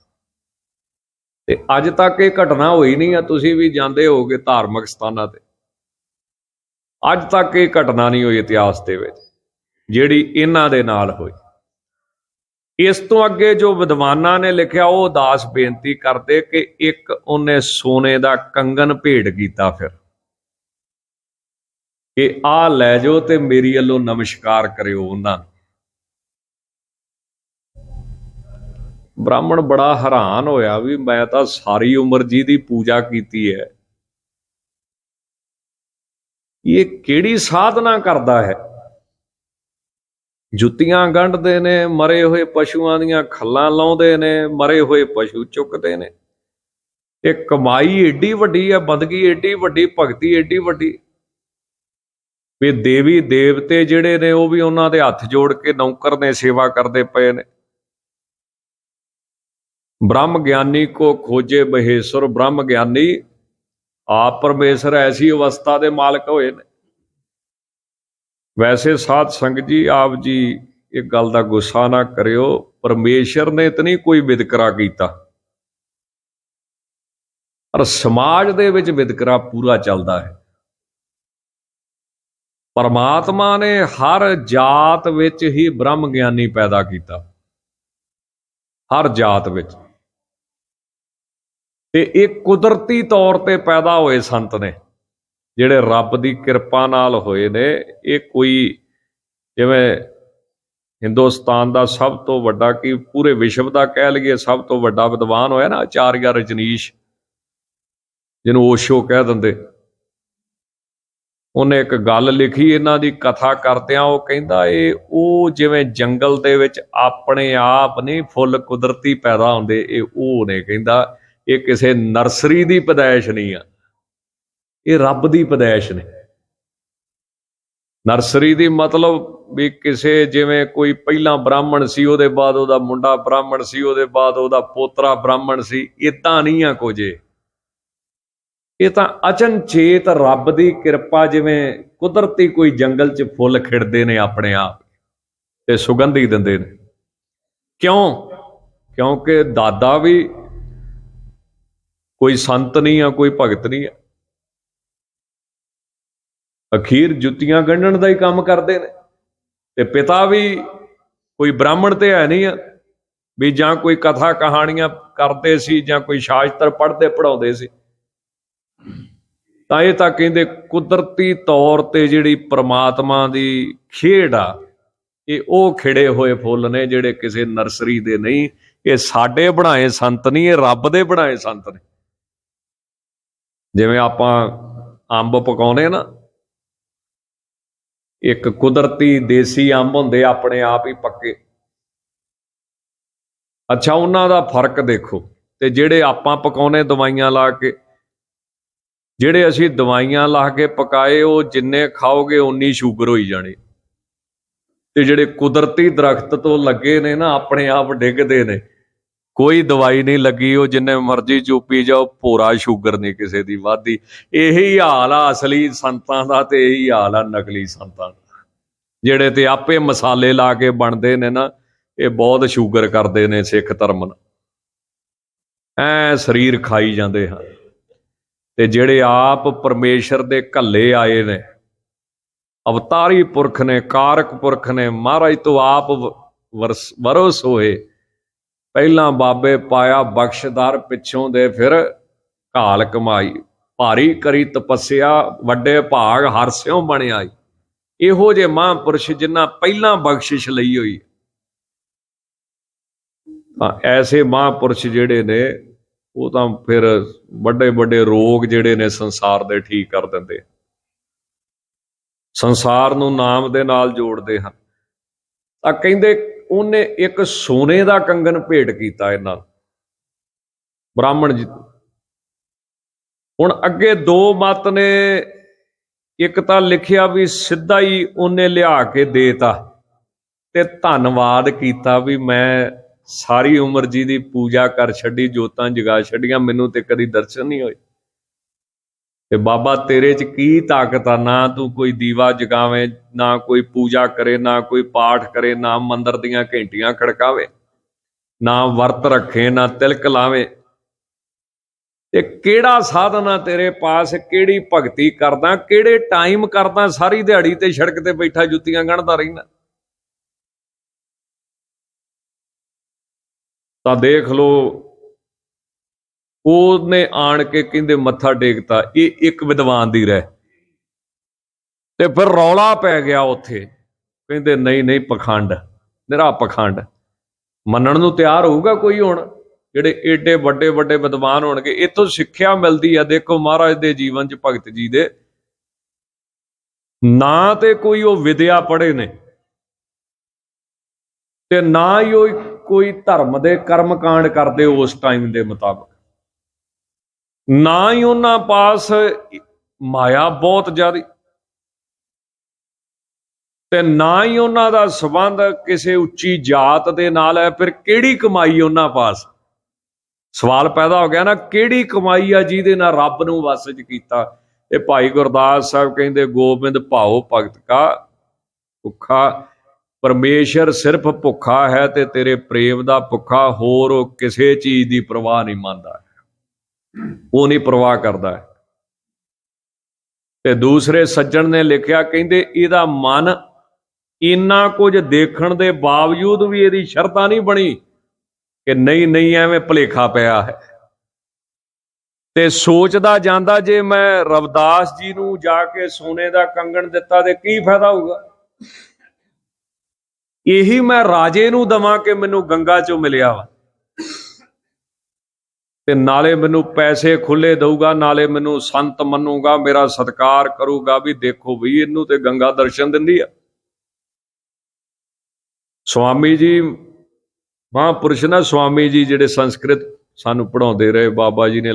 ਤੇ ਅੱਜ ਤੱਕ ਇਹ ਘਟਨਾ ਹੋਈ ਨਹੀਂ ਆ। ਤੁਸੀਂ ਵੀ ਜਾਂਦੇ ਹੋਗੇ ਧਾਰਮਿਕ ਸਥਾਨਾਂ ਤੇ, ਅੱਜ ਤੱਕ ਇਹ ਘਟਨਾ ਨਹੀਂ ਹੋਈ ਇਤਿਹਾਸ ਦੇ ਵਿੱਚ ਜਿਹੜੀ ਇਹਨਾਂ ਦੇ ਨਾਲ ਹੋਈ। ਇਸ ਤੋਂ ਅੱਗੇ ਜੋ ਵਿਦਵਾਨਾਂ ਨੇ ਲਿਖਿਆ ਉਹ ਉਦਾਸ ਬੇਨਤੀ ਕਰਦੇ ਕਿ ਇੱਕ ਉਹਨੇ ਸੋਨੇ ਦਾ ਕੰਗਣ ਭੇਟ ਕੀਤਾ, ਫਿਰ ਕਿ ਆਹ ਲੈ ਜਾਓ ਤੇ ਮੇਰੀ ਵੱਲੋਂ ਨਮਸਕਾਰ ਕਰਿਓ ਉਹਨਾਂ ਨੂੰ। ਬ੍ਰਾਹਮਣ ਬੜਾ ਹੈਰਾਨ ਹੋਇਆ ਵੀ ਮੈਂ ਤਾਂ ਸਾਰੀ ਉਮਰ ਜੀ ਦੀ ਪੂਜਾ ਕੀਤੀ ਹੈ, ਇਹ ਕਿਹੜੀ ਸਾਧਨਾ ਕਰਦਾ ਹੈ। ਜੁੱਤੀਆਂ ਗੰਢਦੇ ਨੇ, ਮਰੇ ਹੋਏ ਪਸ਼ੂਆਂ ਦੀਆਂ ਖੱਲਾਂ ਲਾਉਂਦੇ ਨੇ, ਮਰੇ ਹੋਏ ਪਸ਼ੂ ਚੁੱਕਦੇ ਨੇ। ਇਹ ਕਮਾਈ ਏਡੀ ਵੱਡੀ ਹੈ, ਬੰਦਗੀ ਏਡੀ ਵੱਡੀ, ਭਗਤੀ ਏਡੀ ਵੱਡੀ ਵੀ ਦੇਵੀ ਦੇਵਤੇ ਜਿਹੜੇ ਨੇ ਉਹ ਵੀ ਉਹਨਾਂ ਦੇ ਹੱਥ ਜੋੜ ਕੇ ਨੌਕਰ ਨੇ ਸੇਵਾ ਕਰਦੇ ਪਏ ਨੇ। ਬ੍ਰਹਮ ਗਿਆਨੀ ਕੋ ਖੋਜੇ ਮਹੇਸ਼ਵਰ, ਬ੍ਰਹਮ ਗਿਆਨੀ ਆਪ ਪਰਮੇਸ਼ਰ ਐਸੀ ਅਵਸਥਾ ਦੇ ਮਾਲਕ ਹੋਏ ਨੇ। ਵੈਸੇ ਸਾਧ ਸੰਗਤ ਜੀ, ਆਪ ਜੀ ਇਹ ਗੱਲ ਦਾ ਗੁੱਸਾ ਨਾ ਕਰਿਓ, ਪਰਮੇਸ਼ਰ ਨੇ ਤਾਂ ਨਹੀਂ ਕੋਈ ਵਿਤਕਰਾ ਕੀਤਾ, ਪਰ ਸਮਾਜ ਦੇ ਵਿੱਚ ਵਿਤਕਰਾ ਪੂਰਾ ਚੱਲਦਾ ਹੈ। ਪਰਮਾਤਮਾ ਨੇ ਹਰ ਜਾਤ ਵਿੱਚ ਹੀ ਬ੍ਰਹਮ ਗਿਆਨੀ ਪੈਦਾ ਕੀਤਾ, ਹਰ ਜਾਤ ਵਿੱਚ। ਤੇ ਇਹ ਕੁਦਰਤੀ ਤੌਰ ਤੇ ਪੈਦਾ ਹੋਏ ਸੰਤ ਨੇ, ਜਿਹੜੇ ਰੱਬ ਦੀ ਕਿਰਪਾ ਨਾਲ ਹੋਏ ਨੇ। ਇਹ ਕੋਈ ਜਿਵੇਂ ਹਿੰਦੁਸਤਾਨ ਦਾ ਸਭ ਤੋਂ ਵੱਡਾ, ਕਿ ਪੂਰੇ ਵਿਸ਼ਵ ਦਾ ਕਹਿ ਲਈਏ ਸਭ ਤੋਂ ਵੱਡਾ ਵਿਦਵਾਨ ਹੋਇਆ ਨਾ ਆਚਾਰੀਆ ਰਜਨੀਸ਼, ਜਿਹਨੂੰ ਓਸ਼ੋ ਕਹਿ ਦਿੰਦੇ। ਉਹਨੇ ਇੱਕ ਗੱਲ ਲਿਖੀ ਇਹਨਾਂ ਦੀ ਕਥਾ ਕਰਦਿਆਂ, ਉਹ ਕਹਿੰਦਾ ਇਹ ਉਹ ਜਿਵੇਂ ਜੰਗਲ ਦੇ ਵਿੱਚ ਆਪਣੇ ਆਪ ਨਹੀਂ ਫੁੱਲ ਕੁਦਰਤੀ ਪੈਦਾ ਹੁੰਦੇ, ਇਹ ਉਹ ਨੇ। ਕਹਿੰਦਾ ਇਹ ਕਿਸੇ ਨਰਸਰੀ ਦੀ ਪੈਦਾਇਸ਼ ਨਹੀਂ ਆ, ਇਹ ਰੱਬ ਦੀ ਪੈਦਾਇਸ਼ ਨੇ। ਨਰਸਰੀ ਦੀ ਮਤਲਬ ਵੀ ਕਿਸੇ, ਜਿਵੇਂ ਕੋਈ ਪਹਿਲਾਂ ਬ੍ਰਾਹਮਣ ਸੀ, ਉਹਦੇ ਬਾਅਦ ਉਹਦਾ ਮੁੰਡਾ ਬ੍ਰਾਹਮਣ ਸੀ, ਉਹਦੇ ਬਾਅਦ ਉਹਦਾ ਪੋਤਰਾ ਬ੍ਰਾਹਮਣ ਸੀ, ਏਦਾਂ ਨਹੀਂ ਆ ਕੁਝ। ਇਹ ਤਾਂ ਅਚਨਚੇਤ ਰੱਬ ਦੀ ਕਿਰਪਾ, ਜਿਵੇਂ ਕੁਦਰਤੀ ਕੋਈ ਜੰਗਲ 'ਚ ਫੁੱਲ ਖਿੜਦੇ ਨੇ ਆਪਣੇ ਆਪ ਤੇ ਸੁਗੰਧੀ ਦਿੰਦੇ ਨੇ। ਕਿਉਂ? ਕਿਉਂਕਿ ਦਾਦਾ ਵੀ ਕੋਈ ਸੰਤ ਨਹੀਂ ਆ, ਕੋਈ ਭਗਤ ਨਹੀਂ ਆ, ਅਖੀਰ ਜੁੱਤੀਆਂ ਗੰਢਣ ਦਾ ਹੀ ਕੰਮ ਕਰਦੇ ਨੇ। ਤੇ ਪਿਤਾ ਵੀ ਕੋਈ ਬ੍ਰਾਹਮਣ ਤੇ ਹੈ ਨਹੀਂ ਆ ਵੀ ਜਾਂ ਕੋਈ ਕਥਾ ਕਹਾਣੀਆਂ ਕਰਦੇ ਸੀ ਜਾਂ ਕੋਈ ਸ਼ਾਸਤਰ ਪੜ੍ਹਦੇ ਪੜ੍ਹਾਉਂਦੇ ਸੀ। ਤਾਂ ਇਹ ਤਾਂ ਕਹਿੰਦੇ ਕੁਦਰਤੀ ਤੌਰ ਤੇ ਜਿਹੜੀ ਪ੍ਰਮਾਤਮਾ ਦੀ ਖੇਡ ਆ, ਇਹ ਉਹ ਖਿੜੇ ਹੋਏ ਫੁੱਲ ਨੇ ਜਿਹੜੇ ਕਿਸੇ ਨਰਸਰੀ ਦੇ ਨਹੀਂ। ਇਹ ਸਾਡੇ ਬਣਾਏ ਸੰਤ ਨਹੀਂ, ਇਹ ਰੱਬ ਦੇ ਬਣਾਏ ਸੰਤ ਨੇ। ਜਿਵੇਂ ਆਪਾਂ ਅੰਬ ਪਕਾਉਨੇ ਨਾ, ਇੱਕ ਕੁਦਰਤੀ ਦੇਸੀ ਅੰਬ ਹੁੰਦੇ ਆਪਣੇ ਆਪ ਹੀ ਪੱਕੇ। ਅੱਛਾ, ਉਹਨਾਂ ਦਾ ਫਰਕ ਦੇਖੋ। ਤੇ ਜਿਹੜੇ ਆਪਾਂ ਪਕਾਉਨੇ ਦਵਾਈਆਂ ਲਾ ਕੇ, ਜਿਹੜੇ ਅਸੀਂ ਦਵਾਈਆਂ ਲਾ ਕੇ ਪਕਾਏ, ਉਹ ਜਿੰਨੇ ਖਾਓਗੇ ਓਨੀ ਸ਼ੂਗਰ ਹੋਈ ਜਾਣੀ। ਤੇ ਜਿਹੜੇ ਕੁਦਰਤੀ ਦਰਖਤ ਤੋਂ ਲੱਗੇ ਨੇ ਨਾ, ਆਪਣੇ ਆਪ ਡਿੱਗਦੇ ਨੇ, ਕੋਈ ਦਵਾਈ ਨਹੀਂ ਲੱਗੀ, ਉਹ ਜਿੰਨੇ ਮਰਜ਼ੀ ਚੂਪੀ ਜਾਓ, ਭੋਰਾ ਸ਼ੂਗਰ ਨਹੀਂ ਕਿਸੇ ਦੀ ਵੱਧਦੀ। ਇਹੀ ਹਾਲ ਆ ਅਸਲੀ ਸੰਤਾਂ ਦਾ ਤੇ ਇਹੀ ਹਾਲ ਆ ਨਕਲੀ ਸੰਤਾਂ ਦਾ। ਜਿਹੜੇ ਤੇ ਆਪੇ ਮਸਾਲੇ ਲਾ ਕੇ ਬਣਦੇ ਨੇ ਨਾ, ਇਹ ਬਹੁਤ ਸ਼ੂਗਰ ਕਰਦੇ ਨੇ ਸਿੱਖ ਧਰਮ ਨਾਲ, ਐ ਸਰੀਰ ਖਾਈ ਜਾਂਦੇ ਹਨ। ਤੇ ਜਿਹੜੇ ਆਪ ਪਰਮੇਸ਼ਰ ਦੇ ਘੱਲੇ ਆਏ ਨੇ, ਅਵਤਾਰੀ ਪੁਰਖ ਨੇ, ਕਾਰਕ ਪੁਰਖ ਨੇ, ਮਹਾਰਾਜ ਤੋਂ ਆਪ ਵਰਸ ਹੋਏ। ਪਹਿਲਾਂ ਬਾਬੇ ਪਾਇਆ ਬਖਸ਼ਦਾਰ, ਪਿੱਛੋਂ ਦੇ ਫਿਰ ਘਾਲ ਕਮਾਈ। ਭਾਰੀ ਕਰੀ ਤਪੱਸਿਆ, ਵੱਡੇ ਭਾਗ ਹਰਸਿਉ ਬਣਿਆ। ਇਹੋ ਜਿਹੇ ਮਹਾਂਪੁਰਸ਼ ਜਿਨ੍ਹਾਂ ਪਹਿਲਾਂ ਬਖਸ਼ਿਸ਼ ਲਈ ਹੋਈ। ਤਾਂ ਐਸੇ ਮਹਾਂਪੁਰਸ਼ ਜਿਹੜੇ ਨੇ, ਉਹ ਤਾਂ ਫਿਰ ਵੱਡੇ ਵੱਡੇ ਰੋਗ ਜਿਹੜੇ ਨੇ ਸੰਸਾਰ ਦੇ ਠੀਕ ਕਰ ਦਿੰਦੇ, ਸੰਸਾਰ ਨੂੰ ਨਾਮ ਦੇ ਨਾਲ ਜੋੜਦੇ ਹਨ। ਤਾਂ ਕਹਿੰਦੇ ਉਹਨੇ ਇੱਕ ਸੋਨੇ ਦਾ ਕੰਗਣ ਭੇਟ ਕੀਤਾ ਇਹਨਾਂ ਨੂੰ, ਬ੍ਰਾਹਮਣ ਜੀ। ਹੁਣ ਅੱਗੇ ਦੋ ਮਤ ਨੇ। ਇੱਕ ਤਾਂ ਲਿਖਿਆ ਵੀ ਸਿੱਧਾ ਹੀ ਉਹਨੇ ਲਿਆ ਕੇ ਦੇਤਾ, ਤੇ ਧੰਨਵਾਦ ਕੀਤਾ ਵੀ ਮੈਂ ਸਾਰੀ ਉਮਰ ਜੀ ਦੀ ਪੂਜਾ ਕਰ ਛੱਡੀ, ਜੋਤਾਂ ਜਗਾ ਛੱਡੀਆਂ, ਮੈਨੂੰ ਤੇ ਕਦੀ ਦਰਸ਼ਨ ਨਹੀਂ ਹੋਏ। ਤੇ ਬਾਬਾ ਤੇਰੇ 'ਚ ਕੀ ਤਾਕਤ ਆ? ਨਾ ਤੂੰ ਕੋਈ ਦੀਵਾ ਜਗਾਵੇਂ, ਨਾ ਕੋਈ ਪੂਜਾ ਕਰੇ, ਨਾ ਕੋਈ ਪਾਠ ਕਰੇ, ਨਾ ਮੰਦਰ ਦੀਆਂ ਘੰਟੀਆਂ ਖੜਕਾਵੇ, ਨਾ ਵਰਤ ਰੱਖੇ, ਨਾ ਤਿਲਕ ਲਾਵੇ। ਤੇ ਕਿਹੜਾ ਸਾਧਨ ਆ ਤੇਰੇ ਪਾਸ? ਕਿਹੜੀ ਭਗਤੀ ਕਰਦਾ? ਕਿਹੜੇ ਟਾਈਮ ਕਰਦਾ? ਸਾਰੀ ਦਿਹਾੜੀ ਤੇ ਸੜਕ ਤੇ ਬੈਠਾ ਜੁੱਤੀਆਂ ਗਣਦਾ ਰਹਿਣਾ। ਤਾਂ ਦੇਖ ਲੋ, ਉਹਨੇ ਆਣ ਕੇ ਕਹਿੰਦੇ ਮੱਥਾ ਟੇਕਤਾ, ਇਹ ਇੱਕ ਵਿਦਵਾਨ ਦੀ ਰਹਿ। ਤੇ ਫਿਰ ਰੌਲਾ ਪੈ ਗਿਆ ਉੱਥੇ, ਕਹਿੰਦੇ ਨਹੀਂ ਨਹੀਂ, ਪਖੰਡ, ਨਿਰਾ ਪਖੰਡ। ਮੰਨਣ ਨੂੰ ਤਿਆਰ ਹੋਊਗਾ ਕੋਈ ਹੁਣ? ਜਿਹੜੇ ਏਡੇ ਵੱਡੇ ਵੱਡੇ ਵਿਦਵਾਨ ਹੋਣਗੇ, ਇੱਥੋਂ ਸਿੱਖਿਆ ਮਿਲਦੀ ਆ। ਦੇਖੋ ਮਹਾਰਾਜ ਦੇ ਜੀਵਨ 'ਚ ਭਗਤ ਜੀ ਦੇ ਨਾ ਤੇ ਕੋਈ ਉਹ ਵਿਦਿਆ ਪੜ੍ਹੇ ਨੇ, ਤੇ ਨਾ ਹੀ ਉਹ ਕੋਈ ਧਰਮ ਦੇ ਕਰਮ ਕਾਂਡ ਕਰਦੇ ਉਸ ਟਾਈਮ ਦੇ ਮੁਤਾਬਕ, ਨਾ ਹੀ ਉਹਨਾਂ ਪਾਸ ਮਾਇਆ ਬਹੁਤ ਜ਼ਿਆਦਾ, ਤੇ ਨਾ ਹੀ ਉਹਨਾਂ ਦਾ ਸੰਬੰਧ ਕਿਸੇ ਉੱਚੀ ਜਾਤ ਦੇ ਨਾਲ ਹੈ। ਫਿਰ ਕਿਹੜੀ ਕਮਾਈ ਉਹਨਾਂ ਪਾਸ? ਸਵਾਲ ਪੈਦਾ ਹੋ ਗਿਆ ਨਾ, ਕਿਹੜੀ ਕਮਾਈ ਆ ਜਿਹਦੇ ਨਾਲ ਰੱਬ ਨੂੰ ਵਸ 'ਚ ਕੀਤਾ? ਇਹ ਭਾਈ ਗੁਰਦਾਸ ਸਾਹਿਬ ਕਹਿੰਦੇ, ਗੋਬਿੰਦ ਭਾਉ ਭਗਤ ਕਾ ਭੁੱਖਾ, ਪਰਮੇਸ਼ਰ ਸਿਰਫ ਭੁੱਖਾ ਹੈ ਤੇ ਤੇਰੇ ਪ੍ਰੇਮ ਦਾ ਭੁੱਖਾ, ਹੋਰ ਉਹ ਕਿਸੇ ਚੀਜ਼ ਦੀ ਪਰਵਾਹ ਨਹੀਂ ਮੰਨਦਾ, ਉਹ ਨਹੀਂ ਪਰਵਾਹ ਕਰਦਾ। ਤੇ ਦੂਸਰੇ ਸੱਜਣ ਨੇ ਲਿਖਿਆ, ਕਹਿੰਦੇ ਇਹਦਾ ਮਨ ਇੰਨਾ ਕੁਝ ਦੇਖਣ ਦੇ ਬਾਵਜੂਦ ਵੀ ਇਹਦੀ ਸ਼ਰਧਾ ਨਹੀਂ ਬਣੀ ਕਿ ਨਹੀਂ ਨਹੀਂ ਐਵੇਂ ਭੁਲੇਖਾ ਪਿਆ ਹੈ। ਤੇ ਸੋਚਦਾ ਜਾਂਦਾ, ਜੇ ਮੈਂ ਰਵਿਦਾਸ ਜੀ ਨੂੰ ਜਾ ਕੇ ਸੋਨੇ ਦਾ ਕੰਗਣ ਦਿੱਤਾ ਤੇ ਕੀ ਫਾਇਦਾ ਹੋਊਗਾ? ਇਹੀ ਮੈਂ ਰਾਜੇ ਨੂੰ ਦਵਾਂ ਕਿ ਮੈਨੂੰ ਗੰਗਾ ਚੋਂ ਮਿਲਿਆ ਵਾ, ਤੇ ਨਾਲੇ ਮੈਨੂੰ ਪੈਸੇ ਖੁੱਲੇ ਦਊਗਾ, ਨਾਲੇ ਮੈਨੂੰ ਸੰਤ ਮੰਨੂਗਾ, ਮੇਰਾ ਸਤਿਕਾਰ ਕਰੂਗਾ ਵੀ ਦੇਖੋ ਵੀ ਇਹਨੂੰ ਤੇ ਗੰਗਾ ਦਰਸ਼ਨ ਦਿੰਦੀ ਆ। ਸਵਾਮੀ ਜੀ ਮਹਾਂਪੁਰਸ਼ ਨਾ, ਸਵਾਮੀ ਜੀ ਜਿਹੜੇ ਸੰਸਕ੍ਰਿਤ ਸਾਨੂੰ ਪੜ੍ਹਾਉਂਦੇ ਰਹੇ, ਬਾਬਾ ਜੀ ਨੇ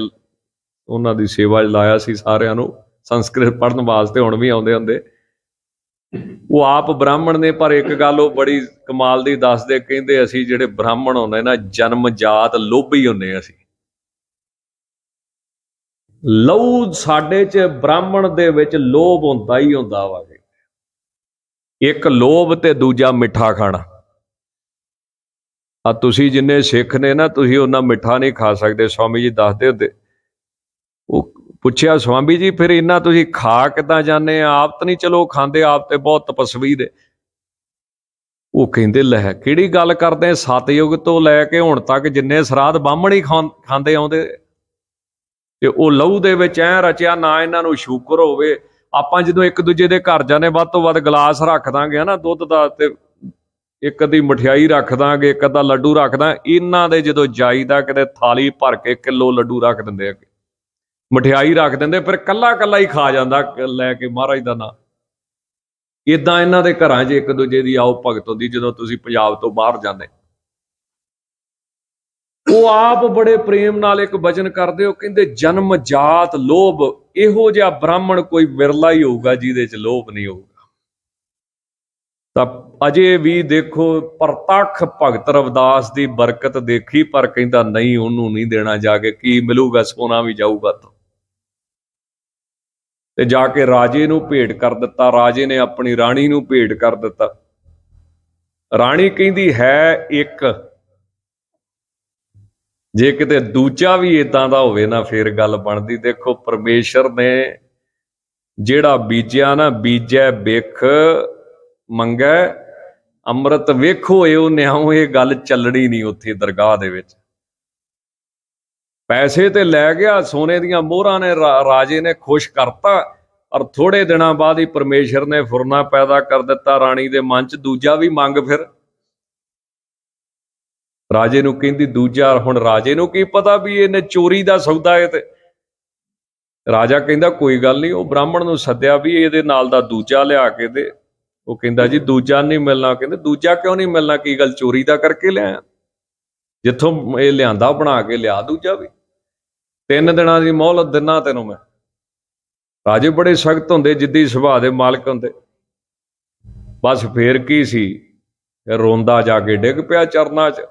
ਉਹਨਾਂ ਦੀ ਸੇਵਾ 'ਚ ਲਾਇਆ ਸੀ ਸਾਰਿਆਂ ਨੂੰ ਸੰਸਕ੍ਰਿਤ ਪੜ੍ਹਨ ਵਾਸਤੇ, ਹੁਣ ਵੀ ਆਉਂਦੇ ਹੁੰਦੇ। ਉਹ ਆਪ ਬ੍ਰਾਹਮਣ ਨੇ, ਪਰ ਇੱਕ ਗੱਲ ਉਹ ਬੜੀ ਕਮਾਲ ਦੀ ਦੱਸਦੇ, ਕਹਿੰਦੇ ਅਸੀਂ ਜਿਹੜੇ ਬ੍ਰਾਹਮਣ ਹੁੰਦੇ ਨਾ, ਜਨਮ ਜਾਤ ਲੋਭੀ ਹੁੰਦੇ। ਅਸੀਂ ਲਹੂ ਸਾਡੇ 'ਚ ਬ੍ਰਾਹਮਣ ਦੇ ਵਿੱਚ ਲੋਭ ਹੁੰਦਾ ਹੀ ਹੁੰਦਾ ਵਾ। ਇੱਕ ਲੋਭ ਤੇ ਦੂਜਾ ਮਿੱਠਾ ਖਾਣਾ। ਆ ਤੁਸੀਂ ਜਿੰਨੇ ਸਿੱਖ ਨੇ ਨਾ, ਤੁਸੀਂ ਉਹਨਾਂ ਮਿੱਠਾ ਨਹੀਂ ਖਾ ਸਕਦੇ। ਸਵਾਮੀ ਜੀ ਦੱਸਦੇ ਹੁੰਦੇ, ਉਹ ਪੁੱਛਿਆ, ਸਵਾਮੀ ਜੀ ਫਿਰ ਇੰਨਾ ਤੁਸੀਂ ਖਾ ਕਿੱਦਾਂ ਜਾਂਦੇ ਆ? ਆਪ ਤਾਂ ਨਹੀਂ ਚਲੋ ਖਾਂਦੇ, ਆਪ ਤੇ ਬਹੁਤ ਤਪਸਵੀ ਦੇ। ਉਹ ਕਹਿੰਦੇ, ਲੈ ਕਿਹੜੀ ਗੱਲ ਕਰਦੇ? ਸਤਯੁਗ ਤੋਂ ਲੈ ਕੇ ਹੁਣ ਤੱਕ ਜਿੰਨੇ ਸਰਾਧ ਬਾਹਮਣ ਹੀ ਖਾਂਦੇ ਆਉਂਦੇ, ਤੇ ਉਹ ਲਹੂ ਦੇ ਵਿੱਚ ਐ ਰਚਿਆ ਨਾ ਇਹਨਾਂ ਨੂੰ ਸ਼ੂਕਰ ਹੋਵੇ। ਆਪਾਂ ਜਦੋਂ ਇੱਕ ਦੂਜੇ ਦੇ ਘਰ ਜਾਂਦੇ, ਵੱਧ ਤੋਂ ਵੱਧ ਗਲਾਸ ਰੱਖ ਦਾਂਗੇ ਨਾ ਦੁੱਧ ਦਾ, ਤੇ ਇੱਕ ਅੱਧੀ ਮਠਿਆਈ ਰੱਖ ਦਾਂਗੇ, ਇੱਕ ਅੱਧਾ ਲੱਡੂ ਰੱਖ ਦਾਂ। ਇਹਨਾਂ ਦੇ ਜਦੋਂ ਜਾਈਦਾ, ਕਿਤੇ ਥਾਲੀ ਭਰ ਕੇ ਕਿਲੋ ਲੱਡੂ ਰੱਖ ਦਿੰਦੇ, ਅੱਗੇ ਮਠਿਆਈ ਰੱਖ ਦਿੰਦੇ, ਫਿਰ ਕੱਲਾ ਕੱਲਾ ਹੀ ਖਾ ਜਾਂਦਾ ਲੈ ਕੇ ਮਹਾਰਾਜ ਦਾ ਨਾਂ। ਇਦਾਂ ਇਹਨਾਂ ਦੇ ਘਰਾਂ 'ਚ ਇੱਕ ਦੂਜੇ ਦੀ ਆਓ ਭਗਤ ਹੁੰਦੀ। ਜਦੋਂ ਤੁਸੀਂ ਪੰਜਾਬ ਤੋਂ ਬਾਹਰ ਜਾਂਦੇ, ਉਹ ਆਪ ਬੜੇ ਪ੍ਰੇਮ ਨਾਲ ਇੱਕ ਵਚਨ ਕਰਦੇ, ਉਹ ਕਹਿੰਦੇ ਜਨਮ ਜਾਤ ਲੋਭ, ਇਹੋ ਜਿਹਾ ਬ੍ਰਾਹਮਣ ਕੋਈ ਵਿਰਲਾ ਹੀ ਹੋਊਗਾ ਜਿਹਦੇ 'ਚ ਲੋਭ ਨਹੀਂ ਹੋਊਗਾ। ਤਾਂ ਅਜੇ ਵੀ ਦੇਖੋ, ਪ੍ਰਤੱਖ ਭਗਤ ਰਵਿਦਾਸ ਦੀ ਬਰਕਤ ਦੇਖੀ, ਪਰ ਕਹਿੰਦਾ ਨਹੀਂ, ਉਹਨੂੰ ਨਹੀਂ ਦੇਣਾ ਜਾ ਕੇ, ਕੀ ਮਿਲੂਗਾ? ਸੋਨਾ ਵੀ ਜਾਊਗਾ ਤਾਂ। ਤੇ ਜਾ ਕੇ ਰਾਜੇ ਨੂੰ ਭੇਟ ਕਰ ਦਿੱਤਾ। ਰਾਜੇ ਨੇ ਆਪਣੀ ਰਾਣੀ ਨੂੰ ਭੇਟ ਕਰ ਦਿੱਤਾ। ਰਾਣੀ ਕਹਿੰਦੀ ਹੈ ਇੱਕ, ਜੇ ਕਿਤੇ ਦੂਜਾ ਵੀ ਇਦਾਂ ਦਾ ਹੋਵੇ ਨਾ, ਫੇਰ ਗੱਲ ਬਣਦੀ। ਦੇਖੋ ਪਰਮੇਸ਼ਰ ਨੇ ਜਿਹੜਾ ਬੀਜਿਆ ਨਾ, ਬੀਜੈ ਬਿਖ ਮੰਗੈ ਅੰਮ੍ਰਿਤ ਵੇਖੋ ਇਹ ਨਿਆਉ, ਇਹ ਗੱਲ ਚੱਲਣੀ ਨਹੀਂ ਉੱਥੇ ਦਰਗਾਹ ਦੇ ਵਿੱਚ। ਪੈਸੇ ਤੇ ਲੈ ਗਿਆ, ਸੋਨੇ ਦੀਆਂ ਮੋਹਰਾਂ ਨੇ ਰਾਜੇ ਨੇ ਖੁਸ਼ ਕਰਤਾ, ਔਰ ਥੋੜੇ ਦਿਨਾਂ ਬਾਅਦ ਹੀ ਪਰਮੇਸ਼ਰ ਨੇ ਫੁਰਨਾ ਪੈਦਾ ਕਰ ਦਿੱਤਾ ਰਾਣੀ ਦੇ ਮਨ 'ਚ, ਦੂਜਾ ਵੀ ਮੰਗ। ਫਿਰ ਰਾਜੇ ਨੂੰ ਕਹਿੰਦੀ ਦੂਜਾ। ਹੁਣ ਰਾਜੇ ਨੂੰ ਕੀ ਪਤਾ ਵੀ ਇਹਨੇ ਚੋਰੀ ਦਾ ਸੌਦਾ ਹੈ। ਤੇ ਰਾਜਾ ਕਹਿੰਦਾ ਕੋਈ ਗੱਲ ਨਹੀਂ, ਉਹ ਬ੍ਰਾਹਮਣ ਨੂੰ ਸੱਦਿਆ ਵੀ ਇਹਦੇ ਨਾਲ ਦਾ ਦੂਜਾ ਲਿਆ ਕੇ ਦੇ। ਉਹ ਕਹਿੰਦਾ ਜੀ ਦੂਜਾ ਨਹੀਂ ਮਿਲਣਾ। ਕਹਿੰਦੇ ਦੂਜਾ ਕਿਉਂ ਨਹੀਂ ਮਿਲਣਾ? ਕੀ ਗੱਲ ਚੋਰੀ ਦਾ ਕਰਕੇ ਲਿਆਇਆ? ਜਿੱਥੋਂ ਇਹ ਲਿਆਂਦਾ ਬਣਾ ਕੇ ਲਿਆ ਦੂਜਾ ਵੀ। 3 ਦਿਨਾਂ ਦੀ ਮੋਹਲਤ ਦਿਨਾ ਤੈਨੂੰ ਮੈਂ। ਰਾਜੇ ਬੜੇ ਸਖਤ ਹੁੰਦੇ, ਜਿੱਦੀ ਸੁਭਾਅ ਦੇ ਮਾਲਕ ਹੁੰਦੇ। ਬਸ ਫੇਰ ਕੀ ਸੀ, ਰੋਂਦਾ ਜਾ ਕੇ ਡਿੱਗ ਪਿਆ ਚਰਨਾਂ 'ਚ।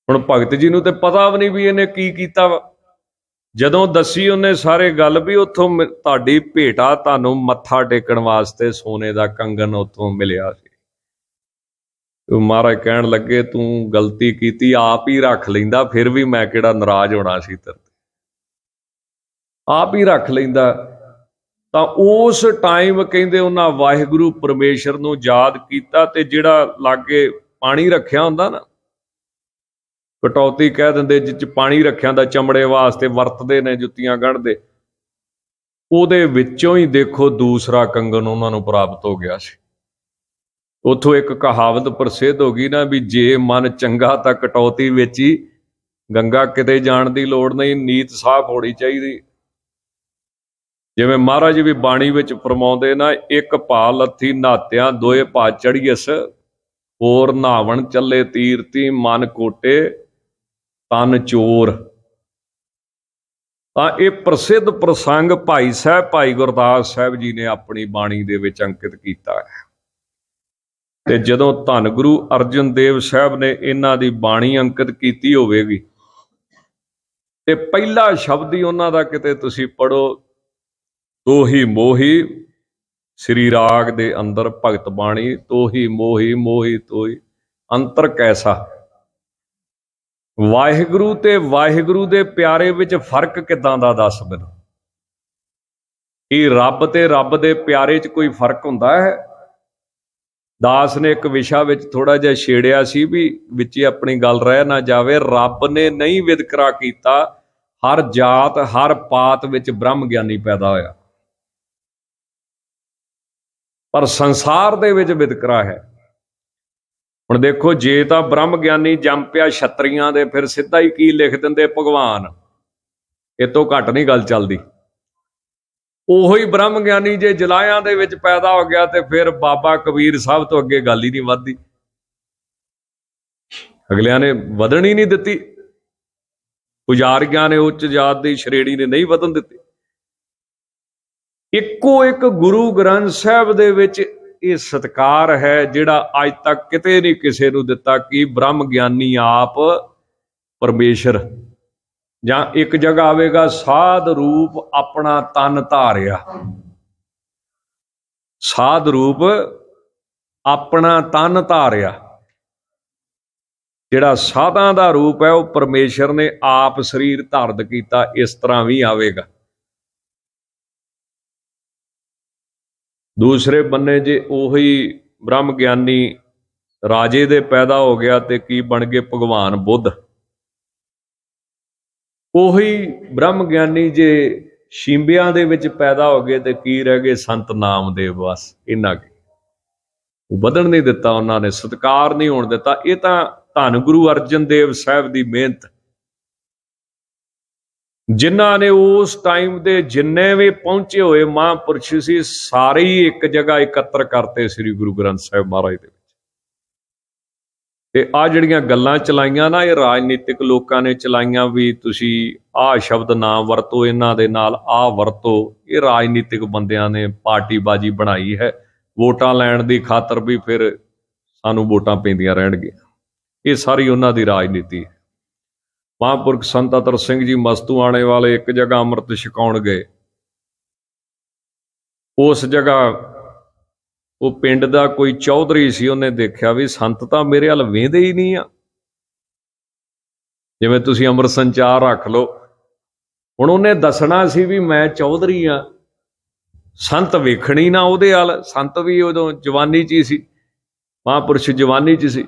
ਹੁਣ ਭਗਤ ਜੀ ਨੂੰ ਤੇ ਪਤਾ ਵੀ ਨਹੀਂ ਵੀ ਇਹਨੇ ਕੀ ਕੀਤਾ ਵਾ। ਜਦੋਂ ਦੱਸੀ ਉਹਨੇ ਸਾਰੇ ਗੱਲ ਵੀ ਉੱਥੋਂ ਤੁਹਾਡੀ ਭੇਟਾ, ਤੁਹਾਨੂੰ ਮੱਥਾ ਟੇਕਣ ਵਾਸਤੇ ਸੋਨੇ ਦਾ ਕੰਗਨ ਉੱਥੋਂ ਮਿਲਿਆ ਸੀ। ਮਹਾਰਾਜ ਕਹਿਣ ਲੱਗੇ ਤੂੰ ਗਲਤੀ ਕੀਤੀ, ਆਪ ਹੀ ਰੱਖ ਲੈਂਦਾ, ਫਿਰ ਵੀ ਮੈਂ ਕਿਹੜਾ ਨਾਰਾਜ਼ ਹੋਣਾ ਸੀ ਤੇਰੇ ਤੇ, ਆਪ ਹੀ ਰੱਖ ਲੈਂਦਾ। ਤਾਂ ਉਸ ਟਾਈਮ ਕਹਿੰਦੇ ਉਹਨਾਂ ਵਾਹਿਗੁਰੂ ਪਰਮੇਸ਼ਰ ਨੂੰ ਯਾਦ ਕੀਤਾ, ਤੇ ਜਿਹੜਾ ਲਾਗੇ ਪਾਣੀ ਰੱਖਿਆ ਹੁੰਦਾ ਨਾ, ਕਟੌਤੀ ਕਹਿ ਦਿੰਦੇ, ਜਿਹ 'ਚ ਪਾਣੀ ਰੱਖਿਆ ਹੁੰਦਾ ਚਮੜੇ ਵਾਸਤੇ ਵਰਤਦੇ ਨੇ, ਜੁੱਤੀਆਂ ਗੰਢਦੇ, ਉਹਦੇ ਵਿੱਚੋਂ ਹੀ ਦੇਖੋ ਦੂਸਰਾ ਕੰਗਨ ਉਹਨਾਂ ਨੂੰ ਪ੍ਰਾਪਤ ਹੋ ਗਿਆ ਸੀ। ਉੱਥੋਂ ਇੱਕ ਕਹਾਵਤ ਪ੍ਰਸਿੱਧ ਹੋ ਗਈ ਨਾ ਵੀ ਜੇ ਮਨ ਚੰਗਾ ਤਾਂ ਕਟੌਤੀ ਵਿੱਚ ਹੀ ਗੰਗਾ, ਕਿਤੇ ਜਾਣ ਦੀ ਲੋੜ ਨਹੀਂ, ਨੀਤ ਸਾਫ਼ ਹੋਣੀ ਚਾਹੀਦੀ। ਜਿਵੇਂ ਮਹਾਰਾਜ ਵੀ ਬਾਣੀ ਵਿੱਚ ਫਰਮਾਉਂਦੇ ਨਾ, ਇੱਕ ਭਾ ਲੱਥੀ ਨਹਾਤਿਆਂ ਦੋਏ ਭਾ ਚੜੀਐਸ, ਹੋਰ ਨਹਾਵਣ ਚੱਲੇ ਤੀਰਤੀ, ਮਨ ਕੋਟੇ ਤਨ ਚੋਰ। ਤਾਂ ਇਹ ਪ੍ਰਸਿੱਧ ਪ੍ਰਸੰਗ ਭਾਈ ਸਾਹਿਬ, ਭਾਈ ਗੁਰਦਾਸ ਸਾਹਿਬ ਜੀ ਨੇ ਆਪਣੀ ਬਾਣੀ ਦੇ ਵਿੱਚ ਅੰਕਿਤ ਕੀਤਾ ਹੈ। ਤੇ ਜਦੋਂ ਧੰਨ ਗੁਰੂ ਅਰਜਨ ਦੇਵ ਸਾਹਿਬ ਨੇ ਇਹਨਾਂ ਦੀ ਬਾਣੀ ਅੰਕਿਤ ਕੀਤੀ ਹੋਵੇਗੀ, ਤੇ ਪਹਿਲਾ ਸ਼ਬਦ ਹੀ ਉਹਨਾਂ ਦਾ ਕਿਤੇ ਤੁਸੀਂ ਪੜੋ, ਤੋਹੀ ਮੋਹੀ ਸ੍ਰੀ ਰਾਗ ਦੇ ਅੰਦਰ ਭਗਤ ਬਾਣੀ, ਤੋਹੀ ਮੋਹੀ ਮੋਹੀ ਤੋਹੀ ਅੰਤਰ ਕੈਸਾ। ਵਾਹਿਗੁਰੂ ਤੇ ਵਾਹਿਗੁਰੂ ਦੇ ਪਿਆਰੇ ਵਿੱਚ ਫਰਕ ਕਿੱਦਾਂ ਦਾ ਦੱਸ ਮੈਨੂੰ। ਇਹ ਰੱਬ ਤੇ ਰੱਬ ਦੇ ਪਿਆਰੇ 'ਚ ਕੋਈ ਫਰਕ ਹੁੰਦਾ ਹੈ? ਦਾਸ ਨੇ ਇੱਕ ਵਿਸ਼ਾ ਵਿੱਚ ਥੋੜਾ ਜਿਹਾ ਛੇੜਿਆ ਸੀ ਵੀ ਵਿੱਚ ਹੀ ਆਪਣੀ ਗੱਲ ਰਹਿ ਨਾ ਜਾਵੇ, ਰੱਬ ਨੇ ਨਹੀਂ ਵਿਤਕਰਾ ਕੀਤਾ, ਹਰ ਜਾਤ ਹਰ ਪਾਤ ਵਿੱਚ ਬ੍ਰਹਮ ਗਿਆਨੀ ਪੈਦਾ ਹੋਇਆ, ਪਰ ਸੰਸਾਰ ਦੇ ਵਿੱਚ ਵਿਤਕਰਾ ਹੈ। ਹੁਣ ਦੇਖੋ, ਜੇ ਤਾਂ ਬ੍ਰਹਮ ਗਿਆਨੀ ਜੰਮ ਪਿਆ ਛਤਰੀਆਂ ਦੇ, ਫਿਰ ਸਿੱਧਾ ਹੀ ਕੀ ਲਿਖ ਦਿੰਦੇ ਭਗਵਾਨ, ਇਹ ਤੋਂ ਘੱਟ ਨਹੀਂ ਗੱਲ ਚੱਲਦੀ। ਉਹੋ ਹੀ ਬ੍ਰਹਮ ਗਿਆਨੀ ਜੇ ਜਲਾਇਆਂ ਦੇ ਵਿੱਚ ਪੈਦਾ ਹੋ ਗਿਆ, ਤੇ ਫਿਰ ਬਾਬਾ ਕਬੀਰ ਸਾਹਿਬ ਤੋਂ ਅੱਗੇ ਗੱਲ ਹੀ ਨਹੀਂ ਵੱਧਦੀ। ਅਗਲਿਆਂ ਨੇ ਵਧਣ ਹੀ ਨਹੀਂ ਦਿੱਤੀ, ਪੁਜਾਰੀਆਂ ਨੇ ਉੱਚ ਜਾਤ ਦੀ ਸ਼੍ਰੇਣੀ ਨੇ ਨਹੀਂ ਵਧਣ ਦਿੱਤੀ। ਇੱਕੋ ਇੱਕ ਗੁਰੂ ਗ੍ਰੰਥ ਸਾਹਿਬ ਦੇ ਵਿੱਚ ਇਹ ਸਤਿਕਾਰ ਹੈ ਜਿਹੜਾ ਅੱਜ ਤੱਕ ਕਿਤੇ ਨਹੀਂ ਕਿਸੇ ਨੂੰ ਦਿੱਤਾ, ਕਿ ਬ੍ਰਹਮ ਗਿਆਨੀ ਆਪ ਪਰਮੇਸ਼ਰ। ਜਾਂ ਇੱਕ ਜਗ੍ਹਾ ਆਵੇਗਾ, ਸਾਧ ਰੂਪ ਆਪਣਾ ਤਨ ਧਾਰਿਆ, ਸਾਧ ਰੂਪ ਆਪਣਾ ਤਨ ਧਾਰਿਆ। ਜਿਹੜਾ ਸਾਧਾਂ ਦਾ ਰੂਪ ਹੈ ਉਹ ਪਰਮੇਸ਼ਰ ਨੇ ਆਪ ਸਰੀਰ ਧਾਰਨ ਕੀਤਾ। ਇਸ ਤਰ੍ਹਾਂ ਵੀ ਆਵੇਗਾ। ਦੂਸਰੇ ਬੰਨੇ ਜੇ ਉਹੀ ਬ੍ਰਹਮ ਗਿਆਨੀ ਰਾਜੇ ਦੇ ਪੈਦਾ ਹੋ ਗਿਆ, ਤੇ ਕੀ ਬਣ ਗਏ ਭਗਵਾਨ ਬੁੱਧ। ਉਹੀ ਬ੍ਰਹਮ ਗਿਆਨੀ ਜੇ ਸ਼ਿੰਬਿਆਂ ਦੇ ਵਿੱਚ ਪੈਦਾ ਹੋ ਗਏ, ਤੇ ਕੀ ਰਹਿ ਗਏ ਸੰਤ ਨਾਮਦੇਵ। ਬਸ ਇੰਨਾ ਕੀ, ਵਧਣ ਨਹੀਂ ਦਿੱਤਾ ਉਹਨਾਂ ਨੇ, ਸਤਿਕਾਰ ਨਹੀਂ ਹੋਣ ਦਿੱਤਾ। ਇਹ ਤਾਂ ਧੰਨ ਗੁਰੂ ਅਰਜਨ ਦੇਵ ਸਾਹਿਬ ਦੀ ਮਿਹਨਤ, ਜਿਨ੍ਹਾਂ ਨੇ ਉਸ ਟਾਈਮ ਦੇ ਜਿੰਨੇ ਵੀ ਪਹੁੰਚੇ ਹੋਏ ਮਹਾਂਪੁਰਸ਼ ਸੀ, ਸਾਰੇ ਹੀ ਇੱਕ ਜਗ੍ਹਾ ਇਕੱਤਰ ਕਰਤੇ ਸ੍ਰੀ ਗੁਰੂ ਗ੍ਰੰਥ ਸਾਹਿਬ ਮਹਾਰਾਜ ਦੇ ਵਿੱਚ। ਤੇ ਆਹ ਜਿਹੜੀਆਂ ਗੱਲਾਂ ਚਲਾਈਆਂ ਨਾ, ਇਹ ਰਾਜਨੀਤਿਕ ਲੋਕਾਂ ਨੇ ਚਲਾਈਆਂ ਵੀ ਤੁਸੀਂ ਆਹ ਸ਼ਬਦ ਨਾ ਵਰਤੋ, ਇਹਨਾਂ ਦੇ ਨਾਲ ਆਹ ਵਰਤੋ। ਇਹ ਰਾਜਨੀਤਿਕ ਬੰਦਿਆਂ ਨੇ ਪਾਰਟੀਬਾਜ਼ੀ ਬਣਾਈ ਹੈ, ਵੋਟਾਂ ਲੈਣ ਦੀ ਖਾਤਰ ਵੀ ਫਿਰ ਸਾਨੂੰ ਵੋਟਾਂ ਪੈਂਦੀਆਂ ਰਹਿਣਗੀਆਂ। ਇਹ ਸਾਰੀ ਉਹਨਾਂ ਦੀ ਰਾਜਨੀਤੀ ਹੈ। ਮਹਾਂਪੁਰਖ ਸੰਤ ਅਤਰ ਸਿੰਘ ਜੀ ਮਸਤੂਆਣੇ ਵਾਲੇ ਇੱਕ ਜਗ੍ਹਾ ਅੰਮ੍ਰਿਤ ਛਕਾਉਣ ਗਏ। ਉਸ ਜਗ੍ਹਾ ਉਹ ਪਿੰਡ ਦਾ ਕੋਈ ਚੌਧਰੀ ਸੀ, ਉਹਨੇ ਦੇਖਿਆ ਵੀ ਸੰਤ ਤਾਂ ਮੇਰੇ ਵੱਲ ਵੇਂਦੇ ਹੀ ਨਹੀਂ ਆ। ਜਿਵੇਂ ਤੁਸੀਂ ਅੰਮ੍ਰਿਤ ਸੰਚਾਰ ਰੱਖ ਲਓ, ਹੁਣ ਉਹਨੇ ਦੱਸਣਾ ਸੀ ਵੀ ਮੈਂ ਚੌਧਰੀ ਆ, ਸੰਤ ਵੇਖਣੀ ਨਾ ਉਹਦੇ ਵੱਲ। ਸੰਤ ਵੀ ਉਦੋਂ ਜਵਾਨੀ 'ਚ ਹੀ ਸੀ, ਮਹਾਂਪੁਰਸ਼ ਜਵਾਨੀ 'ਚ ਸੀ।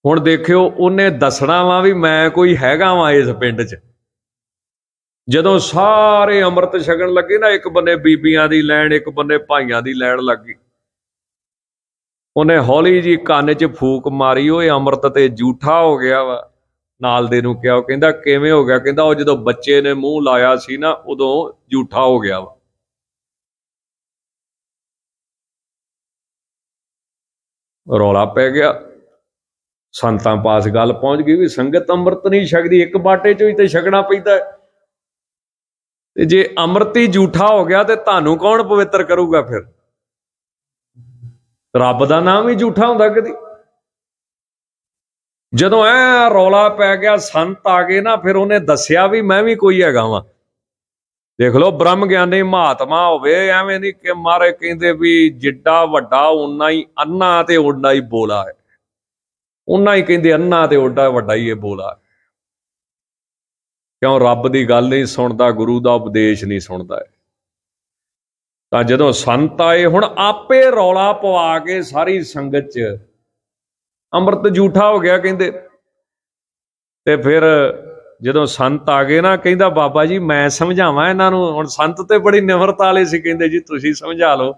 ਹੁਣ ਦੇਖਿਓ, ਉਹਨੇ ਦੱਸਣਾ ਵਾ ਵੀ ਮੈਂ ਕੋਈ ਹੈਗਾ ਵਾਂ ਇਸ ਪਿੰਡ 'ਚ। ਜਦੋਂ ਸਾਰੇ ਅੰਮ੍ਰਿਤ ਛਕਣ ਲੱਗੇ ਨਾ, ਇੱਕ ਬੰਨੇ ਬੀਬੀਆਂ ਦੀ ਲਾਈਨ, ਇੱਕ ਬੰਨੇ ਭਾਈਆਂ ਦੀ ਲਾਈਨ ਲੱਗ ਗਈ। ਉਹਨੇ ਹੌਲੀ ਜੀ ਕੰਨ 'ਚ ਫੂਕ ਮਾਰੀ, ਉਹ ਅੰਮ੍ਰਿਤ ਤੇ ਝੂਠਾ ਹੋ ਗਿਆ ਵਾ। ਨਾਲ ਦੇ ਨੂੰ ਕਿਹਾ, ਉਹ ਕਹਿੰਦਾ ਕਿਵੇਂ ਹੋ ਗਿਆ? ਕਹਿੰਦਾ ਉਹ ਜਦੋਂ ਬੱਚੇ ਨੇ ਮੂੰਹ ਲਾਇਆ ਸੀ ਨਾ, ਉਦੋਂ ਝੂਠਾ ਹੋ ਗਿਆ ਵਾ। ਰੌਲਾ ਪੈ ਗਿਆ, ਸੰਤਾਂ ਪਾਸ ਗੱਲ ਪਹੁੰਚ ਗਈ ਵੀ ਸੰਗਤ ਅੰਮ੍ਰਿਤ ਨਹੀਂ ਛਕਦੀ, ਇੱਕ ਬਾਟੇ 'ਚੋਂ ਹੀ ਤੇ ਛਕਣਾ ਪੈਂਦਾ। ਤੇ ਜੇ ਅੰਮ੍ਰਿਤ ਹੀ ਝੂਠਾ ਹੋ ਗਿਆ, ਤੇ ਤੁਹਾਨੂੰ ਕੌਣ ਪਵਿੱਤਰ ਕਰੂਗਾ? ਫਿਰ ਰੱਬ ਦਾ ਨਾਮ ਹੀ ਝੂਠਾ ਹੁੰਦਾ ਕਦੀ? ਜਦੋਂ ਐ ਰੌਲਾ ਪੈ ਗਿਆ, ਸੰਤ ਆ ਗਏ ਨਾ, ਫਿਰ ਉਹਨੇ ਦੱਸਿਆ ਵੀ ਮੈਂ ਵੀ ਕੋਈ ਹੈਗਾ ਵਾਂ। ਦੇਖ ਲਓ, ਬ੍ਰਹਮ ਗਿਆਨੀ ਮਹਾਤਮਾ ਹੋਵੇ, ਐਵੇਂ ਨਹੀਂ ਕਿ ਮਾਰੇ ਕਹਿੰਦੇ ਵੀ ਜਿੱਡਾ ਵੱਡਾ ਓਨਾ ਹੀ ਅੰਨਾ ਤੇ ਓਨਾ ਹੀ ਬੋਲਾ ਹੈ। ਉਹਨਾਂ ਹੀ ਕਹਿੰਦੇ ਅੰਨਾ ਤੇ ਓਡਾ ਵੱਡਾ ਹੀ ਇਹ ਬੋਲਾ ਹੈ। ਕਿਉਂ? ਰੱਬ ਦੀ ਗੱਲ ਨਹੀਂ ਸੁਣਦਾ, ਗੁਰੂ ਦਾ ਉਪਦੇਸ਼ ਨਹੀਂ ਸੁਣਦਾ ਹੈ। ਤਾਂ ਜਦੋਂ ਸੰਤ ਆਏ, ਹੁਣ ਆਪੇ ਰੌਲਾ ਪਵਾ ਕੇ ਸਾਰੀ ਸੰਗਤ 'ਚ ਅੰਮ੍ਰਿਤ ਝੂਠਾ ਹੋ ਗਿਆ ਕਹਿੰਦੇ। ਤੇ ਫਿਰ ਜਦੋਂ ਸੰਤ ਆ ਗਏ ਨਾ, ਕਹਿੰਦਾ ਬਾਬਾ ਜੀ ਮੈਂ ਸਮਝਾਵਾਂ ਇਹਨਾਂ ਨੂੰ। ਹੁਣ ਸੰਤ ਤੇ ਬੜੀ ਨਿਮਰਤਾ ਵਾਲੇ ਸੀ, ਕਹਿੰਦੇ ਜੀ ਤੁਸੀਂ ਸਮਝਾ ਲਓ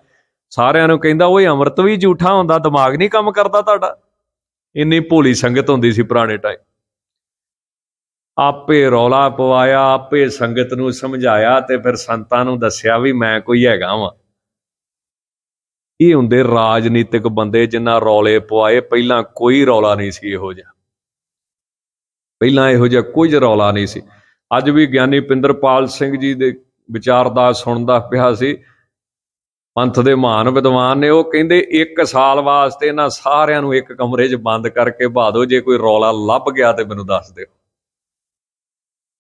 ਸਾਰਿਆਂ ਨੂੰ। ਕਹਿੰਦਾ ਓਏ ਅੰਮ੍ਰਿਤ ਵੀ ਝੂਠਾ ਹੁੰਦਾ, ਦਿਮਾਗ ਨਹੀਂ ਕੰਮ ਕਰਦਾ ਤੁਹਾਡਾ? ਇੰਨੀ ਭੋਲੀ ਸੰਗਤ ਹੁੰਦੀ ਸੀ ਪੁਰਾਣੇ ਟਾਈਮ। ਆਪੇ ਰੌਲਾ ਪਵਾਇਆ, ਆਪੇ ਸੰਗਤ ਨੂੰ ਸਮਝਾਇਆ, ਤੇ ਫਿਰ ਸੰਤਾਂ ਨੂੰ ਦੱਸਿਆ ਵੀ ਮੈਂ ਕੋਈ ਹੈਗਾ ਵਾਂ। ਇਹ ਹੁੰਦੇ ਰਾਜਨੀਤਿਕ ਬੰਦੇ ਜਿਨ੍ਹਾਂ ਰੌਲੇ ਪਵਾਏ। ਪਹਿਲਾਂ ਕੋਈ ਰੌਲਾ ਨਹੀਂ ਸੀ ਇਹੋ ਜਿਹਾ, ਪਹਿਲਾਂ ਇਹੋ ਜਿਹਾ ਕੁਝ ਰੌਲਾ ਨਹੀਂ ਸੀ। ਅੱਜ ਵੀ ਗਿਆਨੀ ਪਿੰਦਰਪਾਲ ਸਿੰਘ ਜੀ ਦੇ ਵਿਚਾਰ ਦਾ ਸੁਣਦਾ ਪਿਆ ਸੀ, ਪੰਥ ਦੇ ਮਹਾਨ ਵਿਦਵਾਨ ਨੇ। ਉਹ ਕਹਿੰਦੇ 1 ਸਾਲ ਵਾਸਤੇ ਇਹਨਾਂ ਸਾਰਿਆਂ ਨੂੰ ਇੱਕ ਕਮਰੇ 'ਚ ਬੰਦ ਕਰਕੇ ਬਹਾ ਦਿਓ, ਜੇ ਕੋਈ ਰੌਲਾ ਲੱਭ ਗਿਆ ਤੇ ਮੈਨੂੰ ਦੱਸ ਦਿਓ।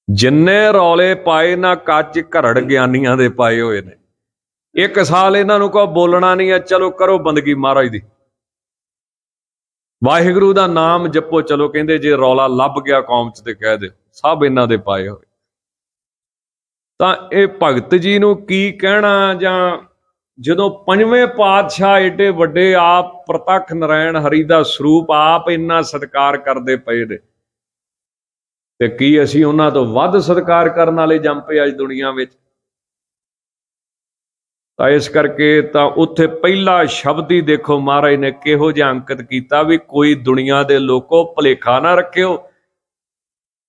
ਜਿੰਨੇ ਰੌਲੇ ਪਾਏ ਨਾ ਕੱਚ ਘਰੜ ਗਿਆਨੀਆਂ ਦੇ ਪਾਏ ਹੋਏ ਨੇ। 1 ਸਾਲ ਇਹਨਾਂ ਨੂੰ ਕਹੋ ਬੋਲਣਾ ਨਹੀਂ ਹੈ, ਚਲੋ ਕਰੋ ਬੰਦਗੀ ਮਹਾਰਾਜ ਦੀ, ਵਾਹਿਗੁਰੂ ਦਾ ਨਾਮ ਜਪੋ, ਚਲੋ ਕਹਿੰਦੇ ਜੇ ਰੌਲਾ ਲੱਭ ਗਿਆ ਕੌਮ 'ਚ ਤੇ ਕਹਿ ਦਿਓ। ਸਭ ਇਹਨਾਂ ਦੇ ਪਾਏ ਹੋਏ। ਤਾਂ ਇਹ ਭਗਤ ਜੀ ਨੂੰ ਕੀ ਕਹਿਣਾ? ਜਾਂ ਜਦੋਂ 5ਵੇਂ ਪਾਤਸ਼ਾਹ ਏਡੇ ਵੱਡੇ, ਆਪ ਪ੍ਰਤੱਖ ਨਾਰਾਇਣ ਹਰੀ ਦਾ ਸਰੂਪ, ਆਪ ਇੰਨਾ ਸਤਿਕਾਰ ਕਰਦੇ ਪਏ ਨੇ, ਤੇ ਕੀ ਅਸੀਂ ਉਹਨਾਂ ਤੋਂ ਵੱਧ ਸਤਿਕਾਰ ਕਰਨ ਵਾਲੇ ਜੰਮ ਪਏ ਅੱਜ ਦੁਨੀਆ ਵਿੱਚ? ਤਾਂ ਇਸ ਕਰਕੇ ਤਾਂ ਉੱਥੇ ਪਹਿਲਾ ਸ਼ਬਦ ਹੀ ਦੇਖੋ ਮਹਾਰਾਜ ਨੇ ਕਿਹੋ ਜਿਹਾ ਅੰਕਿਤ ਕੀਤਾ ਵੀ ਕੋਈ ਦੁਨੀਆ ਦੇ ਲੋਕੋ ਭੁਲੇਖਾ ਨਾ ਰੱਖਿਓ।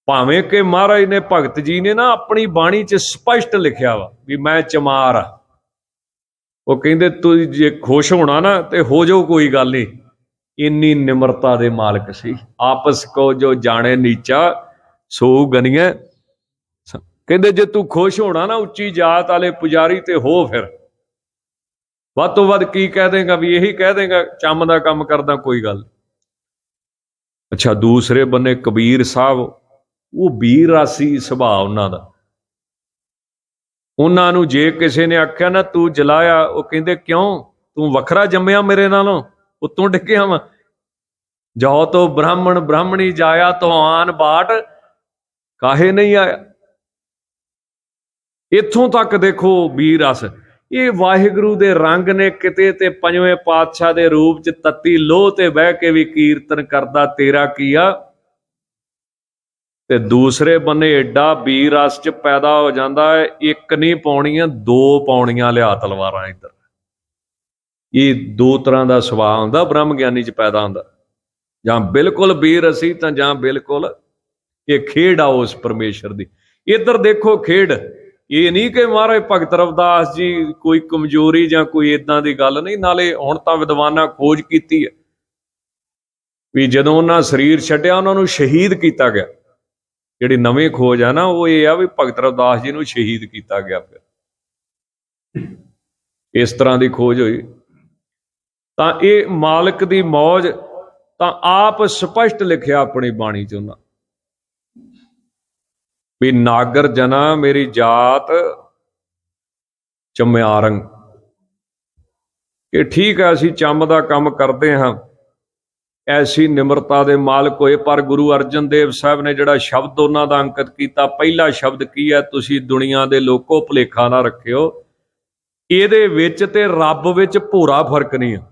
ਭਾਵੇਂ ਕਿ ਮਹਾਰਾਜ ਨੇ, ਭਗਤ ਜੀ ਨੇ ਨਾ ਆਪਣੀ ਬਾਣੀ 'ਚ ਸਪਸ਼ਟ ਲਿਖਿਆ ਵਾ ਵੀ ਮੈਂ ਚਮਾਰ ਆ। ਉਹ ਕਹਿੰਦੇ ਤੁਸੀਂ ਜੇ ਖੁਸ਼ ਹੋਣਾ ਨਾ ਤੇ ਹੋ ਜਾਓ, ਕੋਈ ਗੱਲ ਨਹੀਂ। ਇੰਨੀ ਨਿਮਰਤਾ ਦੇ ਮਾਲਕ ਸੀ। ਆਪਸ ਕੋ ਜੋ ਜਾਣੇ ਨੀਚਾ ਸੋ ਗਨੀਏ। ਕਹਿੰਦੇ ਜੇ ਤੂੰ ਖੁਸ਼ ਹੋਣਾ ਨਾ, ਉੱਚੀ ਜਾਤ ਵਾਲੇ ਪੁਜਾਰੀ ਤੇ ਹੋ, ਫਿਰ ਵੱਧ ਤੋਂ ਵੱਧ ਕੀ ਕਹਿ ਦੇਗਾ? ਵੀ ਇਹੀ ਕਹਿ ਦੇਗਾ ਚੰਮ ਦਾ ਕੰਮ ਕਰਦਾ, ਕੋਈ ਗੱਲ। ਅੱਛਾ, ਦੂਸਰੇ ਬੰਨੇ ਕਬੀਰ ਸਾਹਿਬ, ਉਹ ਵੀਰ ਰਾਸੀ ਸੁਭਾਅ ਉਹਨਾਂ ਦਾ। ਉਹਨਾਂ ਨੂੰ ਜੇ ਕਿਸੇ ਨੇ ਆਖਿਆ ਨਾ ਤੂੰ ਜਲਾਇਆ, ਉਹ ਕਹਿੰਦੇ ਕਿਉਂ? ਤੂੰ ਵੱਖਰਾ ਜੰਮਿਆ ਮੇਰੇ ਨਾਲੋਂ, ਉੱਤੋਂ ਡਿੱਗਿਆ ਵਾ। ਜੋ ਤੋ ਬ੍ਰਾਹਮਣ ਬ੍ਰਾਹਮਣੀ ਜਾਇਆ, ਤੋ ਆਨ ਬਾਟ ਕਾਹੇ ਨਹੀਂ ਆਇਆ। ਇੱਥੋਂ ਤੱਕ ਦੇਖੋ ਵੀਰ ਰਸ। ਇਹ ਵਾਹਿਗੁਰੂ ਦੇ ਰੰਗ ਨੇ ਕਿਤੇ। ਤੇ 5ਵੇਂ ਪਾਤਸ਼ਾਹ ਦੇ ਰੂਪ 'ਚ ਤੱਤੀ ਲੋਹ ਤੇ ਬਹਿ ਕੇ ਵੀ ਕੀਰਤਨ ਕਰਦਾ ਤੇਰਾ ਕੀਆ। ਤੇ ਦੂਸਰੇ ਬੰਨੇ ਏਡਾ ਵੀਰ ਰਸ 'ਚ ਪੈਦਾ ਹੋ ਜਾਂਦਾ ਹੈ, 1 ਨਹੀਂ ਪਾਉਣੀਆਂ 2 ਪਾਉਣੀਆਂ ਲਿਆ ਤਲਵਾਰਾਂ ਇੱਧਰ। ਇਹ 2 ਤਰ੍ਹਾਂ ਦਾ ਸੁਭਾਅ ਹੁੰਦਾ ਬ੍ਰਹਮ ਗਿਆਨੀ 'ਚ ਪੈਦਾ ਹੁੰਦਾ। ਜਾਂ ਬਿਲਕੁਲ ਵੀਰ ਅਸੀਂ, ਤਾਂ ਜਾਂ ਬਿਲਕੁਲ ਇਹ ਖੇਡ ਆ ਉਸ ਪਰਮੇਸ਼ਰ ਦੀ। ਇੱਧਰ ਦੇਖੋ ਖੇਡ। ਇਹ ਨਹੀਂ ਕਿ ਮਹਾਰਾਜ ਭਗਤ ਰਵਿਦਾਸ ਜੀ ਕੋਈ ਕਮਜ਼ੋਰੀ ਜਾਂ ਕੋਈ ਏਦਾਂ ਦੀ ਗੱਲ ਨਹੀਂ। ਨਾਲੇ ਹੁਣ ਤਾਂ ਵਿਦਵਾਨਾਂ ਖੋਜ ਕੀਤੀ ਹੈ ਵੀ ਜਦੋਂ ਉਹਨਾਂ ਸਰੀਰ ਛੱਡਿਆ, ਉਹਨਾਂ ਨੂੰ ਸ਼ਹੀਦ ਕੀਤਾ ਗਿਆ। ਜਿਹੜੀ ਨਵੀਂ ਖੋਜ ਆ ਨਾ, ਉਹ ਇਹ ਆ ਵੀ ਭਗਤ ਰਵਿਦਾਸ ਜੀ ਨੂੰ ਸ਼ਹੀਦ ਕੀਤਾ ਗਿਆ। ਫਿਰ ਇਸ ਤਰ੍ਹਾਂ ਦੀ ਖੋਜ ਹੋਈ। ਤਾਂ ਇਹ ਮਾਲਕ ਦੀ ਮੌਜ ਤਾਂ ਆਪ ਸਪਸ਼ਟ ਲਿਖਿਆ ਆਪਣੀ ਬਾਣੀ 'ਚ ਉਹਨਾਂ ਵੀ ਨਾਗਰ ਜਨਾ ਮੇਰੀ ਜਾਤ ਚਮਿਆਰੰਗ। ਕਿ ਠੀਕ ਹੈ, ਅਸੀਂ ਚੰਮ ਦਾ ਕੰਮ ਕਰਦੇ ਹਾਂ, ਐਸੀ ਨਿਮਰਤਾ ਦੇ ਮਾਲਕ ਹੋਏ। ਪਰ ਗੁਰੂ ਅਰਜਨ ਦੇਵ ਸਾਹਿਬ ਨੇ ਜਿਹੜਾ ਸ਼ਬਦ ਉਹਨਾਂ ਦਾ ਅੰਕਿਤ ਕੀਤਾ, ਪਹਿਲਾ ਸ਼ਬਦ ਕੀ ਹੈ? ਤੁਸੀਂ ਦੁਨੀਆ ਦੇ ਲੋਕੋ ਭੁਲੇਖਾ ਨਾ ਰੱਖਿਓ। ਇਹਦੇ ਵਿੱਚ ਤੇ ਰੱਬ ਵਿੱਚ ਭੋਰਾ ਫਰਕ ਨਹੀਂ ਆ।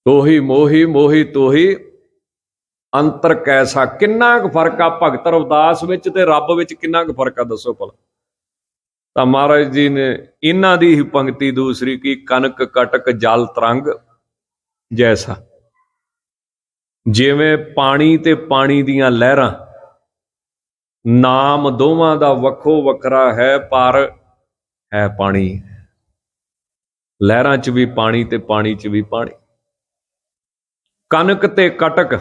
ਤੋਹੀ ਮੋਹੀ ਮੋਹੀ ਤੋਹੀ ਅੰਤਰ ਕੈਸਾ। ਕਿੰਨਾ ਕੁ ਫਰਕ ਆ ਭਗਤ ਰਵਿਦਾਸ ਵਿੱਚ ਤੇ ਰੱਬ ਵਿੱਚ? ਕਿੰਨਾ ਕੁ ਫਰਕ ਆ ਦੱਸੋ ਭਲਾ। ਤਾਂ ਮਹਾਰਾਜ ਜੀ ਨੇ ਇਹਨਾਂ ਦੀ ਹੀ ਪੰਕਤੀ ਦੂਸਰੀ ਕੀ, ਕਨਕ ਕਟਕ ਜਲ ਤਰੰਗ ਜੈਸਾ। ਜਿਵੇਂ ਪਾਣੀ ਤੇ ਪਾਣੀ ਦੀਆਂ ਲਹਿਰਾਂ, ਨਾਮ ਦੋਵਾਂ ਦਾ ਵੱਖੋ ਵੱਖਰਾ ਹੈ, ਪਰ ਹੈ ਪਾਣੀ। ਲਹਿਰਾਂ 'ਚ ਵੀ ਪਾਣੀ ਤੇ ਪਾਣੀ 'ਚ ਵੀ ਪਾਣੀ। ਕਨਕ ਤੇ ਕਟਕ,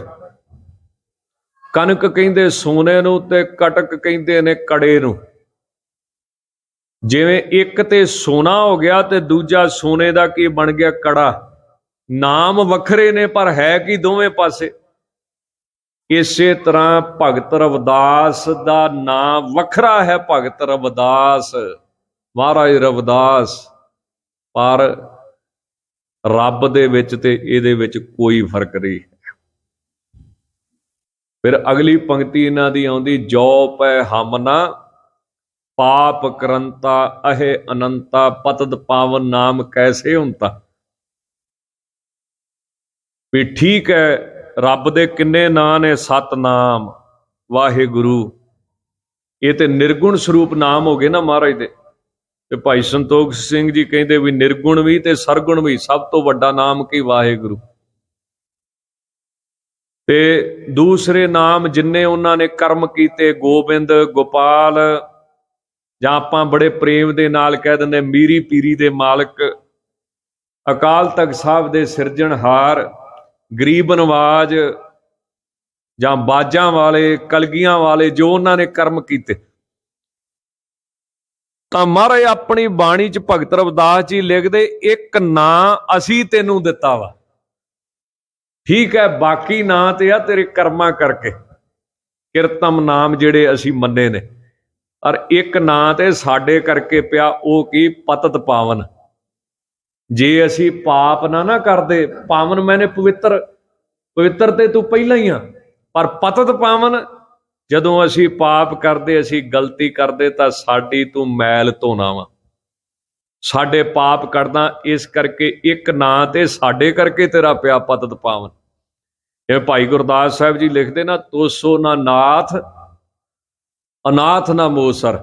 ਕਨਕ ਕਹਿੰਦੇ ਸੋਨੇ ਨੂੰ ਤੇ ਕਟਕ ਕਹਿੰਦੇ ਨੇ ਕੜੇ ਨੂੰ। ਜਿਵੇਂ ਇੱਕ ਤੇ ਸੋਨਾ ਹੋ ਗਿਆ ਤੇ ਦੂਜਾ ਸੋਨੇ ਦਾ ਕੀ ਬਣ ਗਿਆ, ਕੜਾ। ਨਾਮ ਵੱਖਰੇ ਨੇ ਪਰ ਹੈ ਕੀ ਦੋਵੇਂ ਪਾਸੇ। ਇਸੇ ਤਰ੍ਹਾਂ ਭਗਤ ਰਵਿਦਾਸ ਦਾ ਨਾਮ ਵੱਖਰਾ ਹੈ, ਭਗਤ ਰਵਿਦਾਸ, ਮਹਾਰਾਜ ਰਵਿਦਾਸ, ਪਰ ਰੱਬ ਦੇ ਵਿੱਚ ਤੇ ਇਹਦੇ ਵਿੱਚ ਕੋਈ ਫਰਕ ਨਹੀਂ। ਫਿਰ ਅਗਲੀ ਪੰਕਤੀ ਇਹਨਾਂ ਦੀ ਆਉਂਦੀ, ਜੋ ਪੈ ਹਮ ਨਾ ਪਾਪ ਕਰੰਤਾ ਅਹੇ ਅਨੰਤਾ ਪਤਦ ਪਾਵਨ ਨਾਮ ਕੈਸੇ ਹੁੰਤਾ। ਵੀ ਠੀਕ ਹੈ, ਰੱਬ ਦੇ ਕਿੰਨੇ ਨਾਂ ਨੇ, ਸਤਨਾਮ, ਵਾਹਿਗੁਰੂ, ਇਹ ਤੇ ਨਿਰਗੁਣ ਸਰੂਪ ਨਾਮ ਹੋ ਗਏ ਨਾ ਮਹਾਰਾਜ ਦੇ। ਤੇ ਭਾਈ ਸੰਤੋਖ ਸਿੰਘ ਜੀ ਕਹਿੰਦੇ ਵੀ ਨਿਰਗੁਣ ਵੀ ਤੇ ਸਰਗੁਣ ਵੀ, ਸਭ ਤੋਂ ਵੱਡਾ ਨਾਮ ਕੀ, ਵਾਹਿਗੁਰੂ। ਤੇ ਦੂਸਰੇ ਨਾਮ ਜਿੰਨੇ ਉਹਨਾਂ ਨੇ ਕਰਮ ਕੀਤੇ, ਗੋਬਿੰਦ, ਗੋਪਾਲ, ਜਾਂ ਆਪਾਂ ਬੜੇ ਪ੍ਰੇਮ ਦੇ ਨਾਲ ਕਹਿ ਦਿੰਦੇ ਮੀਰੀ ਪੀਰੀ ਦੇ ਮਾਲਕ, ਅਕਾਲ ਤਖਤ ਸਾਹਿਬ ਦੇ ਸਿਰਜਣਹਾਰ, ਗਰੀਬ ਨਵਾਜ, ਜਾਂ ਬਾਜਾਂ ਵਾਲੇ, ਕਲਗੀਆਂ ਵਾਲੇ, ਜੋ ਉਹਨਾਂ ਨੇ ਕਰਮ ਕੀਤੇ। ਤਾਂ ਮਹਾਰਾਜ ਆਪਣੀ ਬਾਣੀ 'ਚ ਭਗਤ ਰਵਿਦਾਸ ਜੀ ਲਿਖਦੇ, ਇੱਕ ਨਾਂ ਅਸੀਂ ਤੈਨੂੰ ਦਿੱਤਾ ਵਾ, ਠੀਕ ਹੈ, ਬਾਕੀ ਨਾਂ ਤੇ ਆ ਤੇਰੇ ਕਰਮਾਂ ਕਰਕੇ, ਕਿਰਤਮ ਨਾਮ ਜਿਹੜੇ ਅਸੀਂ ਮੰਨੇ ਨੇ, ਪਰ ਇੱਕ ਨਾਂ ਤੇ ਸਾਡੇ ਕਰਕੇ ਪਿਆ, ਉਹ ਕੀ, ਪਤਤ ਪਾਵਨ। ਜੇ ਅਸੀਂ ਪਾਪ ਨਾ ਕਰਦੇ, ਪਾਵਨ ਮੈਨੇ ਪਵਿੱਤਰ, ਪਵਿੱਤਰ ਤੇ ਤੂੰ ਪਹਿਲਾਂ ਹੀ ਆ, ਪਰ ਪਤਤ ਪਾਵਨ, ਜਦੋਂ ਅਸੀਂ ਪਾਪ ਕਰਦੇ, ਅਸੀਂ ਗਲਤੀ ਕਰਦੇ, ਤਾਂ ਸਾਡੀ ਤੂੰ ਮੈਲ ਧੋਣਾ ਵਾ, ਸਾਡੇ ਪਾਪ ਕਰਦਾ, ਇਸ ਕਰਕੇ ਇੱਕ ਨਾਂ ਤੇ ਸਾਡੇ ਕਰਕੇ ਤੇਰਾ ਪਿਆ ਪਤਤ ਪਾਵਨ। ਇਹ ਭਾਈ ਗੁਰਦਾਸ ਸਾਹਿਬ ਜੀ ਲਿਖਦੇ ਨਾ, ਤੋਸੋ ਨਾ ਨਾਥ ਅਨਾਥ ਨਾ ਮੋਸਰ,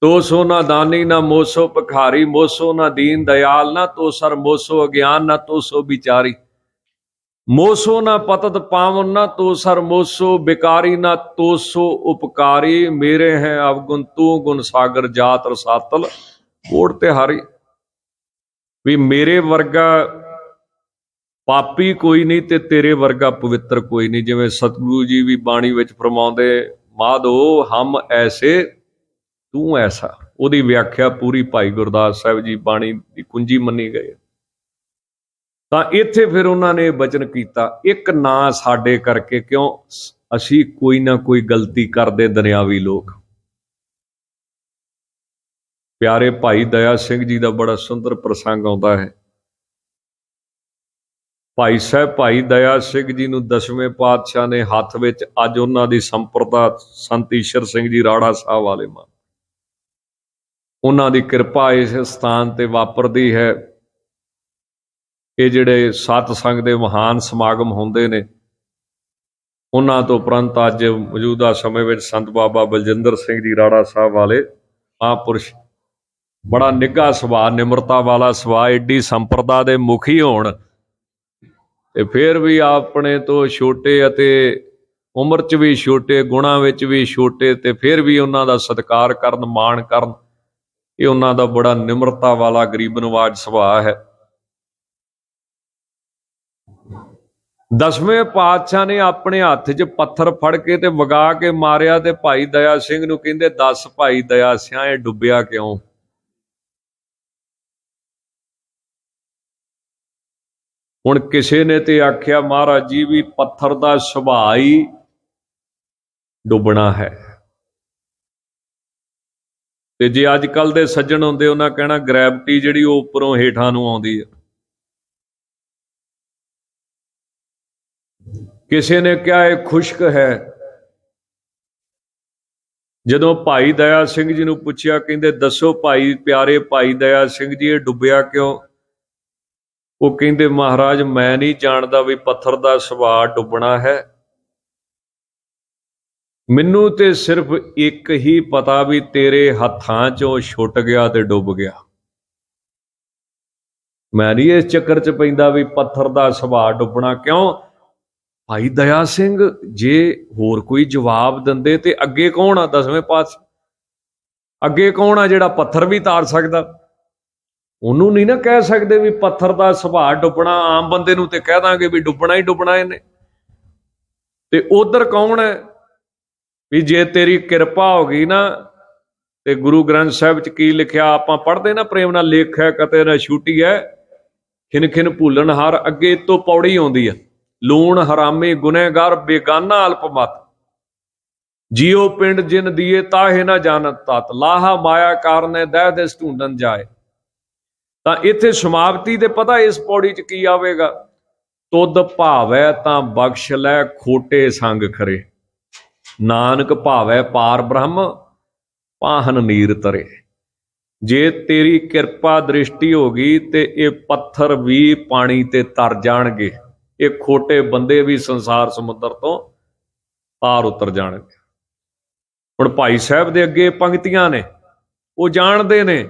ਤੋਸੋ ਨਾ ਦਾਨੀ ਨਾ ਮੋਸੋ ਭਿਖਾਰੀ, ਮੋਸੋ ਨਾ ਦੀਨ ਦਇਆਲ ਨਾ ਤੋਸਰ, ਮੋਸੋ ਅਗਿਆਨ ਨਾ ਤੋਸੋ ਵਿਚਾਰੀ, ਮੋਸੋ ਨਾ ਪਤਤ ਪਾਵਨ ਨਾ ਤੋਸਰ, ਮੋਸੋ ਬਿਕਾਰੀ ਨਾ ਤੋਸੋ ਉਪਕਾਰੀ, ਮੇਰੇ ਹੈ ਅਵਗੁਣ ਤੂੰ ਗੁਣ ਸਾਗਰ, ਜਾਤ ਰਸਾਤਲ ਓੜ ਤੇ ਹਾਰੀ। ਵੀ ਮੇਰੇ ਵਰਗਾ ਪਾਪੀ ਕੋਈ ਨਹੀਂ ਤੇ ਤੇਰੇ ਵਰਗਾ ਪਵਿੱਤਰ ਕੋਈ ਨਹੀਂ। ਜਿਵੇਂ ਸਤਿਗੁਰੂ ਜੀ ਵੀ ਬਾਣੀ ਵਿੱਚ ਫਰਮਾਉਂਦੇ, ਮਾਧੋ ਹਮ ਐਸੇ ਤੂੰ ਐਸਾ, ਉਹਦੀ ਵਿਆਖਿਆ ਪੂਰੀ ਭਾਈ ਗੁਰਦਾਸ ਸਾਹਿਬ ਜੀ ਬਾਣੀ ਦੀ ਕੁੰਜੀ ਮੰਨੀ ਗਏ। ਤਾਂ ਇੱਥੇ ਫਿਰ ਉਹਨਾਂ ਨੇ ਬਚਨ ਕੀਤਾ, ਇੱਕ ਨਾਂ ਸਾਡੇ ਕਰਕੇ, ਕਿਉਂ, ਅਸੀਂ ਕੋਈ ਨਾ ਕੋਈ ਗਲਤੀ ਕਰਦੇ ਦੁਨਿਆਵੀ ਲੋਕ। ਪਿਆਰੇ ਭਾਈ ਦਇਆ ਸਿੰਘ ਜੀ ਦਾ ਬੜਾ ਸੁੰਦਰ ਪ੍ਰਸੰਗ ਆਉਂਦਾ ਹੈ। ਭਾਈ ਸਾਹਿਬ ਭਾਈ ਦਇਆ ਸਿੰਘ ਜੀ ਨੂੰ 10ਵੇਂ ਪਾਤਸ਼ਾਹ ਨੇ ਹੱਥ ਵਿੱਚ, ਅੱਜ ਉਹਨਾਂ ਦੀ ਸੰਪਰਦਾ ਸੰਤ ਈਸ਼ਰ ਸਿੰਘ ਜੀ ਰਾੜਾ ਸਾਹਿਬ ਵਾਲੇ ਮਾਂ, ਉਹਨਾਂ ਦੀ ਕਿਰਪਾ ਇਸ ਸਥਾਨ ਤੇ ਵਾਪਰਦੀ ਹੈ। ਇਹ ਜਿਹੜੇ ਸਤਸੰਗ ਦੇ ਮਹਾਨ ਸਮਾਗਮ ਹੁੰਦੇ ਨੇ, ਉਹਨਾਂ ਤੋਂ ਉਪਰੰਤ ਅੱਜ ਮੌਜੂਦਾ ਸਮੇਂ ਵਿੱਚ ਸੰਤ ਬਾਬਾ ਬਲਜਿੰਦਰ ਸਿੰਘ ਜੀ ਰਾੜਾ ਸਾਹਿਬ ਵਾਲੇ ਮਹਾਂਪੁਰਸ਼, ਬੜਾ ਨਿੱਘਾ ਸੁਭਾਅ, ਨਿਮਰਤਾ ਵਾਲਾ ਸੁਭਾਅ, ਏਡੀ ਸੰਪਰਦਾ ਦੇ ਮੁਖੀ ਹੋਣ ਤੇ ਫਿਰ ਵੀ ਆਪਣੇ ਤੋਂ ਛੋਟੇ ਅਤੇ ਉਮਰ 'ਚ ਵੀ ਛੋਟੇ, ਗੁਣਾਂ ਵਿੱਚ ਵੀ ਛੋਟੇ, ਤੇ ਫਿਰ ਵੀ ਉਹਨਾਂ ਦਾ ਸਤਿਕਾਰ ਕਰਨ, ਮਾਣ ਕਰਨ, ਇਹ ਉਹਨਾਂ ਦਾ ਬੜਾ ਨਿਮਰਤਾ ਵਾਲਾ ਗਰੀਬ ਨਵਾਜ ਸੁਭਾਅ ਹੈ। 10ਵੇਂ ਪਾਤਸ਼ਾਹ ਨੇ ਆਪਣੇ ਹੱਥ 'ਚ ਪੱਥਰ ਫੜ ਕੇ ਤੇ ਵਗਾ ਕੇ ਮਾਰਿਆ, ਤੇ ਭਾਈ ਦਇਆ ਸਿੰਘ ਨੂੰ ਕਹਿੰਦੇ, ਦੱਸ ਭਾਈ ਦਇਆ ਸਿਆਂ, ਇਹ ਡੁੱਬਿਆ ਕਿਉਂ। ਹੁਣ ਕਿਸੇ ਨੇ ਤੇ ਆਖਿਆ, ਮਹਾਰਾਜ ਜੀ ਵੀ ਪੱਥਰ ਦਾ ਸੁਭਾਅ ਹੀ ਡੁੱਬਣਾ ਹੈ, ਤੇ ਜੇ ਅੱਜ ਕੱਲ ਦੇ ਸੱਜਣ ਹੁੰਦੇ, ਉਹਨਾਂ ਕਹਿਣਾ ਗ੍ਰੈਵਿਟੀ ਜਿਹੜੀ ਉਹ ਉੱਪਰੋਂ ਹੇਠਾਂ ਨੂੰ ਆਉਂਦੀ ਹੈ। ਕਿਸੇ ਨੇ ਕਿਹਾ ਇਹ ਖੁਸ਼ਕ ਹੈ। ਜਦੋਂ ਭਾਈ ਦਇਆ ਸਿੰਘ ਜੀ ਨੂੰ ਪੁੱਛਿਆ, ਕਹਿੰਦੇ ਦੱਸੋ ਭਾਈ, ਪਿਆਰੇ ਭਾਈ ਦਇਆ ਸਿੰਘ ਜੀ, ਇਹ ਡੁੱਬਿਆ ਕਿਉਂ। ਉਹ ਕਹਿੰਦੇ, ਮਹਾਰਾਜ ਮੈਂ ਨਹੀਂ ਜਾਣਦਾ ਵੀ ਪੱਥਰ ਦਾ ਸੁਭਾਅ ਡੁੱਬਣਾ ਹੈ, ਮੈਨੂੰ ਤੇ ਸਿਰਫ ਇੱਕ ਹੀ ਪਤਾ ਵੀ ਤੇਰੇ ਹੱਥਾਂ 'ਚੋਂ ਛੁੱਟ ਗਿਆ ਤੇ ਡੁੱਬ ਗਿਆ। ਮੈਂ ਨਹੀਂ ਇਸ ਚੱਕਰ 'ਚ ਪੈਂਦਾ ਵੀ ਪੱਥਰ ਦਾ ਸੁਭਾਅ ਡੁੱਬਣਾ ਕਿਉਂ। ਭਾਈ ਦਇਆ ਸਿੰਘ ਜੇ ਹੋਰ ਕੋਈ ਜਵਾਬ ਦਿੰਦੇ ਤੇ ਅੱਗੇ ਕੌਣ ਆ, 10ਵੇਂ ਪਾਤਸ਼ਾਹ ਅੱਗੇ ਕੌਣ ਆ ਜਿਹੜਾ ਪੱਥਰ ਵੀ ਤਾਰ ਸਕਦਾ। ਉਹਨੂੰ ਨਹੀਂ ਨਾ ਕਹਿ ਸਕਦੇ ਵੀ ਪੱਥਰ ਦਾ ਸੁਭਾਅ ਡੁੱਬਣਾ, ਆਮ ਬੰਦੇ ਨੂੰ ਤੇ ਕਹਿ ਦਾਂਗੇ ਵੀ ਡੁੱਬਣਾ ਹੀ ਡੁੱਬਣਾ ਇਹਨੇ। ਤੇ ਉਧਰ ਕੌਣ ਹੈ ਵੀ ਜੇ ਤੇਰੀ ਕਿਰਪਾ ਹੋ ਗਈ ਨਾ ਤੇ ਗੁਰੂ ਗ੍ਰੰਥ ਸਾਹਿਬ 'ਚ ਕੀ ਲਿਖਿਆ ਆਪਾਂ ਪੜ੍ਹਦੇ ਨਾ, ਪ੍ਰੇਮ ਨਾਲ ਲੇਖੈ ਕਤੇ ਨਾ ਛੂਟੀਐ, ਖਿਨ ਖਿਨ ਭੂਲਣ ਹਾਰ। ਅੱਗੇ ਤੋਂ ਪੌੜੀ ਆਉਂਦੀ ਆ, ਲੂਣ ਹਰਾਮੀ ਗੁਨਹਗਾਰ ਬੇਗਾਨਾ ਅਲਪਮਤ, ਜੀਓ ਪਿੰਡ ਜਿਨ ਦੀਏ ਤਾਹੇ ਨਾ ਜਾਣਤ ਤਤ, ਲਾਹਾ ਮਾਇਆ ਕਾਰਨੇ ਦਹਿ ਦਿਸ ਢੂੰਡਣ ਜਾਏ। ਤਾਂ ਇੱਥੇ ਸਮਾਪਤੀ ਦੇ ਪਤਾ ਇਸ ਪੌੜੀ 'ਚ ਕੀ ਆਵੇਗਾ, ਤੁਧ ਭਾਵੈ ਤਾਂ ਬਖਸ਼ ਲੈ ਖੋਟੇ ਸੰਗ ਖਰੇ, ਨਾਨਕ ਭਾਵੈ ਪਾਰ ਬ੍ਰਹਮ ਪਾਹਨ ਨੀਰ ਤਰੇ। ਜੇ ਤੇਰੀ ਕਿਰਪਾ ਦ੍ਰਿਸ਼ਟੀ ਹੋ ਗਈ ਤੇ ਇਹ ਪੱਥਰ ਵੀ ਪਾਣੀ ਤੇ ਤਰ ਜਾਣਗੇ, ਇਹ ਖੋਟੇ ਬੰਦੇ ਵੀ ਸੰਸਾਰ ਸਮੁੰਦਰ ਤੋਂ ਪਾਰ ਉਤਰ ਜਾਣਗੇ। ਹੁਣ ਭਾਈ ਸਾਹਿਬ ਦੇ ਅੱਗੇ ਪੰਕਤੀਆਂ ਨੇ, ਉਹ ਜਾਣਦੇ ਨੇ,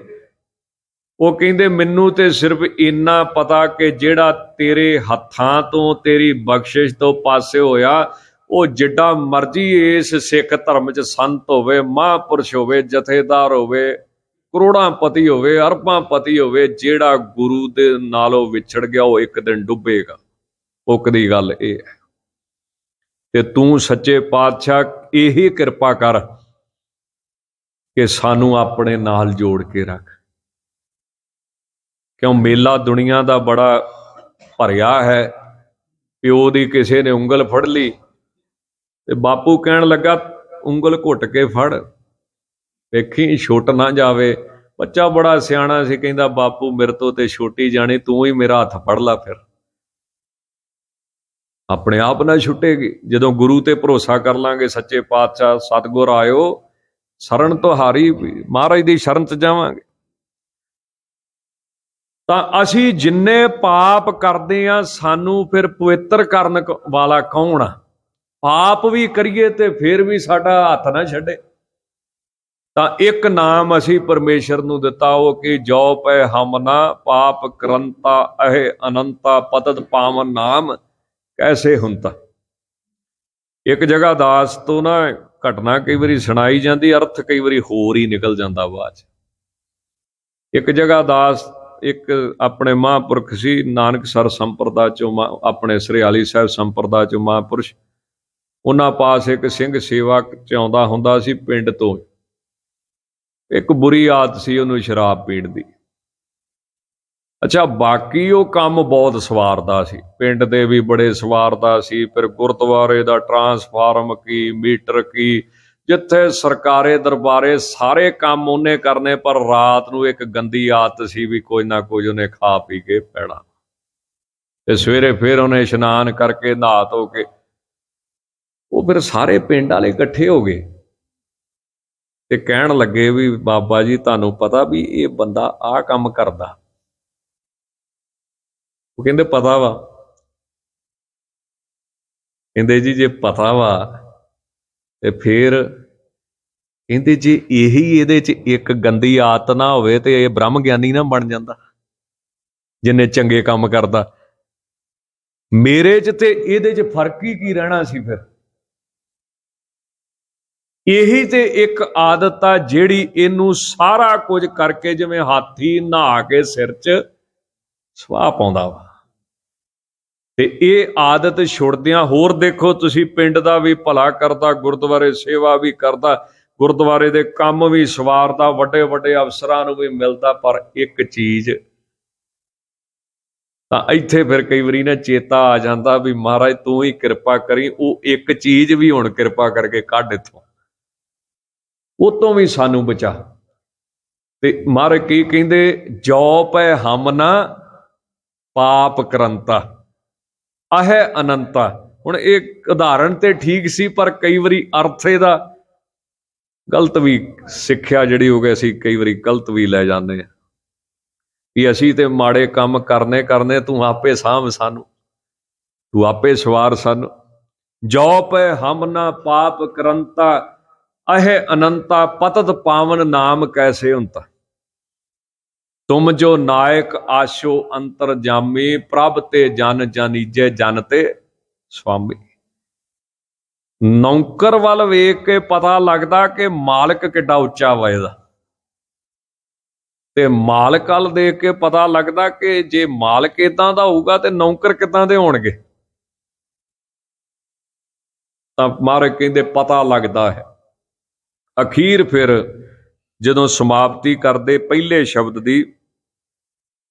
ਉਹ ਕਹਿੰਦੇ ਮੈਨੂੰ ਤੇ ਸਿਰਫ ਇੰਨਾ ਪਤਾ ਕਿ ਜਿਹੜਾ ਤੇਰੇ ਹੱਥਾਂ ਤੋਂ ਤੇਰੀ ਬਖਸ਼ਿਸ਼ ਤੋਂ ਪਾਸੇ ਹੋਇਆ, ਉਹ ਜਿੱਡਾ ਮਰਜੀ ਇਸ ਸਿੱਖ ਧਰਮ 'ਚ ਸੰਤ ਹੋਵੇ, ਮਹਾਂਪੁਰਸ਼ ਹੋਵੇ, ਜਥੇਦਾਰ ਹੋਵੇ, ਕਰੋੜਾਂ ਪਤੀ ਹੋਵੇ, ਅਰਬਾਂ ਪਤੀ ਹੋਵੇ, ਜਿਹੜਾ ਗੁਰੂ ਦੇ ਨਾਲੋਂ ਵਿਛੜ ਗਿਆ ਉਹ ਇੱਕ ਦਿਨ ਡੁੱਬੇਗਾ। ਉਕ ਦੀ ਗੱਲ ਇਹ ਹੈ। ਤੇ ਤੂੰ ਸੱਚੇ ਪਾਤਸ਼ਾਹ ਇਹੀ ਕਿਰਪਾ ਕਰ ਕਿ ਸਾਨੂੰ ਆਪਣੇ ਨਾਲ ਜੋੜ ਕੇ ਰੱਖ, ਕਿਉਂ ਮੇਲਾ ਦੁਨੀਆ ਦਾ ਬੜਾ ਭਰਿਆ ਹੈ। ਪਿਓ ਦੀ ਕਿਸੇ ਨੇ ਉਂਗਲ ਫੜ ਲਈ ਤੇ ਬਾਪੂ ਕਹਿਣ ਲੱਗਾ ਉਂਗਲ ਘੁੱਟ ਕੇ ਫੜ, ਵੇਖੀ ਛੁੱਟ ਨਾ ਜਾਵੇ। ਬੱਚਾ ਬੜਾ ਸਿਆਣਾ ਸੀ, ਕਹਿੰਦਾ ਬਾਪੂ ਮੇਰੇ ਤੋਂ ਤੇ ਛੋਟੀ ਜਾਣੀ, ਤੂੰ ਹੀ ਮੇਰਾ ਹੱਥ ਫੜ ਲਾ, ਫਿਰ ਆਪਣੇ ਆਪ ਨਾ ਛੁੱਟੇਗੀ। ਜਦੋਂ ਗੁਰੂ ਤੇ ਭਰੋਸਾ ਕਰ ਲਾਂਗੇ, ਸੱਚੇ ਪਾਤਸ਼ਾਹ ਸਤਿਗੁਰ ਆਇਓ ਸ਼ਰਨ ਤੁਹਾਰੀ, ਮਹਾਰਾਜ ਦੀ ਸ਼ਰਨ 'ਚ ਜਾਵਾਂਗੇ। ਤਾਂ ਅਸੀਂ ਜਿੰਨੇ ਪਾਪ ਕਰਦੇ ਆ, ਸਾਨੂੰ ਫਿਰ ਪਵਿੱਤਰ ਕਰਨ ਵਾਲਾ ਕੌਣ ਆ? ਪਾਪ ਵੀ ਕਰੀਏ ਤੇ ਫਿਰ ਵੀ ਸਾਡਾ ਹੱਥ ਨਾ ਛੱਡੇ। ਤਾਂ ਇੱਕ ਨਾਮ ਅਸੀਂ ਪਰਮੇਸ਼ਰ ਨੂੰ ਦਿੱਤਾ, ਉਹ ਕਿ ਜੋ ਪੈ ਹਮ ਨਾ ਪਾਪ ਕਰੰਤਾ ਅਹੇ ਅਨੰਤਾ ਪਤਤ ਪਾਵਨ ਨਾਮ ਕੈਸੇ ਹੁੰਤਾ। ਇੱਕ ਜਗ੍ਹਾ ਦਾਸ ਤੋਂ ਨਾ ਘਟਨਾ ਕਈ ਵਾਰੀ ਸੁਣਾਈ ਜਾਂਦੀ, ਅਰਥ ਕਈ ਵਾਰੀ ਹੋਰ ਹੀ ਨਿਕਲ ਜਾਂਦਾ ਬਾਅਦ 'ਚ। ਇੱਕ ਜਗ੍ਹਾ ਦਾਸ, ਇੱਕ ਆਪਣੇ ਮਹਾਂਪੁਰਖ ਸੀ, ਨਾਨਕਸਰ ਸੰਪਰਦਾ ਚੋਂ, ਆਪਣੇ ਸਰਿਆਲੀ ਸਾਹਿਬ ਸੰਪਰਦਾ ਚੋਂ ਮਹਾਂਪੁਰਸ਼, ਉਹਨਾਂ ਪਾਸ ਇੱਕ ਸਿੰਘ ਸੇਵਾ 'ਚ ਆਉਂਦਾ ਹੁੰਦਾ ਸੀ ਪਿੰਡ ਤੋਂ। ਇੱਕ ਬੁਰੀ ਆਦਤ ਸੀ ਉਹਨੂੰ ਸ਼ਰਾਬ ਪੀਣ ਦੀ। ਅੱਛਾ, ਬਾਕੀ ਉਹ ਕੰਮ ਬਹੁਤ ਸਵਾਰਦਾ ਸੀ, ਪਿੰਡ ਦੇ ਵੀ ਬੜੇ ਸਵਾਰਦਾ ਸੀ, ਫਿਰ ਗੁਰਦੁਆਰੇ ਦਾ ਟਰਾਂਸਫਾਰਮ ਕੀ, ਮੀਟਰ ਕੀ, ਜਿੱਥੇ ਸਰਕਾਰੇ ਦਰਬਾਰੇ ਸਾਰੇ ਕੰਮ ਉਹਨੇ ਕਰਨੇ। ਪਰ ਰਾਤ ਨੂੰ ਇੱਕ ਗੰਦੀ ਆਦਤ ਸੀ ਵੀ ਕੁਝ ਨਾ ਕੁਝ ਉਹਨੇ ਖਾ ਪੀ ਕੇ ਪੈਣਾ, ਤੇ ਸਵੇਰੇ ਫਿਰ ਉਹਨੇ ਇਸ਼ਨਾਨ ਕਰਕੇ ਨਹਾ ਧੋ ਕੇ, ਉਹ ਫਿਰ ਸਾਰੇ ਪਿੰਡ ਵਾਲੇ ਇਕੱਠੇ ਹੋ ਗਏ ਤੇ ਕਹਿਣ ਲੱਗੇ ਵੀ ਬਾਬਾ ਜੀ ਤੁਹਾਨੂੰ ਪਤਾ ਵੀ ਇਹ ਬੰਦਾ ਆਹ ਕੰਮ ਕਰਦਾ? ਉਹ ਕਹਿੰਦੇ ਪਤਾ ਵਾ। ਕਹਿੰਦੇ ਜੀ ਜੇ ਪਤਾ ਵਾ ਤੇ ਫਿਰ, ਕਹਿੰਦੇ ਜੇ ਇਹੀ ਇਹਦੇ 'ਚ ਇੱਕ ਗੰਦੀ ਆਦਤ ਨਾ ਹੋਵੇ ਤੇ ਇਹ ਬ੍ਰਹਮ ਗਿਆਨੀ ਨਾ ਬਣ ਜਾਂਦਾ ਜਿੰਨੇ ਚੰਗੇ ਕੰਮ ਕਰਦਾ। ਮੇਰੇ 'ਚ ਤੇ ਇਹਦੇ 'ਚ ਫਰਕ ਹੀ ਕੀ ਰਹਿਣਾ ਸੀ ਫਿਰ? ਇਹੀ ਤੇ ਇੱਕ ਆਦਤ ਆ ਜਿਹੜੀ ਇਹਨੂੰ ਸਾਰਾ ਕੁਝ ਕਰਕੇ, ਜਿਵੇਂ ਹਾਥੀ ਨਹਾ ਕੇ ਸਿਰ 'ਚ ਸਵਾਹ ਪਾਉਂਦਾ ਵਾ। ਤੇ ਇਹ ਆਦਤ ਛੁੱਟਦਿਆਂ ਹੋਰ ਦੇਖੋ ਤੁਸੀਂ, ਪਿੰਡ ਦਾ ਵੀ ਭਲਾ ਕਰਦਾ, ਗੁਰਦੁਆਰੇ ਸੇਵਾ ਵੀ ਕਰਦਾ, ਗੁਰਦੁਆਰੇ ਦੇ ਕੰਮ ਵੀ ਸਵਾਰਦਾ, ਵੱਡੇ ਵੱਡੇ ਅਫਸਰਾਂ ਨੂੰ ਵੀ ਮਿਲਦਾ। ਪਰ ਇੱਕ ਚੀਜ਼ ਤਾਂ ਇੱਥੇ ਫਿਰ ਕਈ ਵਾਰੀ ਨਾ ਚੇਤਾ ਆ ਜਾਂਦਾ ਵੀ ਮਹਾਰਾਜ ਤੂੰ ਹੀ ਕਿਰਪਾ ਕਰੀ, ਉਹ ਇੱਕ ਚੀਜ਼ ਵੀ ਹੁਣ ਕਿਰਪਾ ਕਰਕੇ ਕੱਢ ਇੱਥੋਂ, ਉਹ ਤੋਂ ਵੀ ਸਾਨੂੰ ਬਚਾ। ਤੇ ਮਹਾਰਾਜ ਕੀ ਕਹਿੰਦੇ, ਜੋ ਪੈ ਹਮ ਨਾ ਪਾਪ ਕਰੰਤਾ ਅਹੈ ਅਨੰਤਾ। ਹੁਣ ਇਹ ਉਦਾਹਰਣ ਤੇ ਠੀਕ ਸੀ, ਪਰ ਕਈ ਵਾਰੀ ਅਰਥ ਇਹਦਾ ਗਲਤ ਵੀ, ਸਿੱਖਿਆ ਜਿਹੜੀ ਹੋ ਗਈ ਅਸੀਂ ਕਈ ਵਾਰੀ ਗਲਤ ਵੀ ਲੈ ਜਾਂਦੇ ਹਾਂ ਵੀ ਅਸੀਂ ਤੇ ਮਾੜੇ ਕੰਮ ਕਰਨੇ, ਤੂੰ ਆਪੇ ਸਾਂਭ ਸਾਨੂੰ, ਤੂੰ ਆਪੇ ਸਵਾਰ ਸਾਨੂੰ। ਜੋ ਪੈ ਹਮ ਨਾ ਪਾਪ ਕਰੰਤਾ ਅਹੈ ਅਨੰਤਾ ਪਤਤ ਪਾਵਨ ਨਾਮ ਕੈਸੇ ਹੁੰਤਾ। ਤੁਮ ਜੋ ਨਾਇਕ ਆਸ਼ੋ ਅੰਤਰ ਜਾਮੀ, ਪ੍ਰਭ ਤੇ ਜਨ ਜਾਨੀਜੈ ਜਨ ਤੇ ਸੁਆਮੀ। ਨੌਕਰ ਵੱਲ ਵੇਖ ਕੇ ਪਤਾ ਲੱਗਦਾ ਕਿ ਮਾਲਕ ਕਿੱਡਾ ਉੱਚਾ ਵਾ ਇਹਦਾ, ਤੇ ਮਾਲਕ ਵੱਲ ਦੇਖ ਕੇ ਪਤਾ ਲੱਗਦਾ ਕਿ ਜੇ ਮਾਲਕ ਏਦਾਂ ਦਾ ਹੋਊਗਾ ਤੇ ਨੌਕਰ ਕਿੱਦਾਂ ਦੇ ਹੋਣਗੇ। ਤਾਂ ਮਹਾਰਾਜ ਕਹਿੰਦੇ ਪਤਾ ਲੱਗਦਾ ਹੈ। ਅਖੀਰ ਫਿਰ ਜਦੋਂ ਸਮਾਪਤੀ ਕਰਦੇ ਪਹਿਲੇ ਸ਼ਬਦ ਦੀ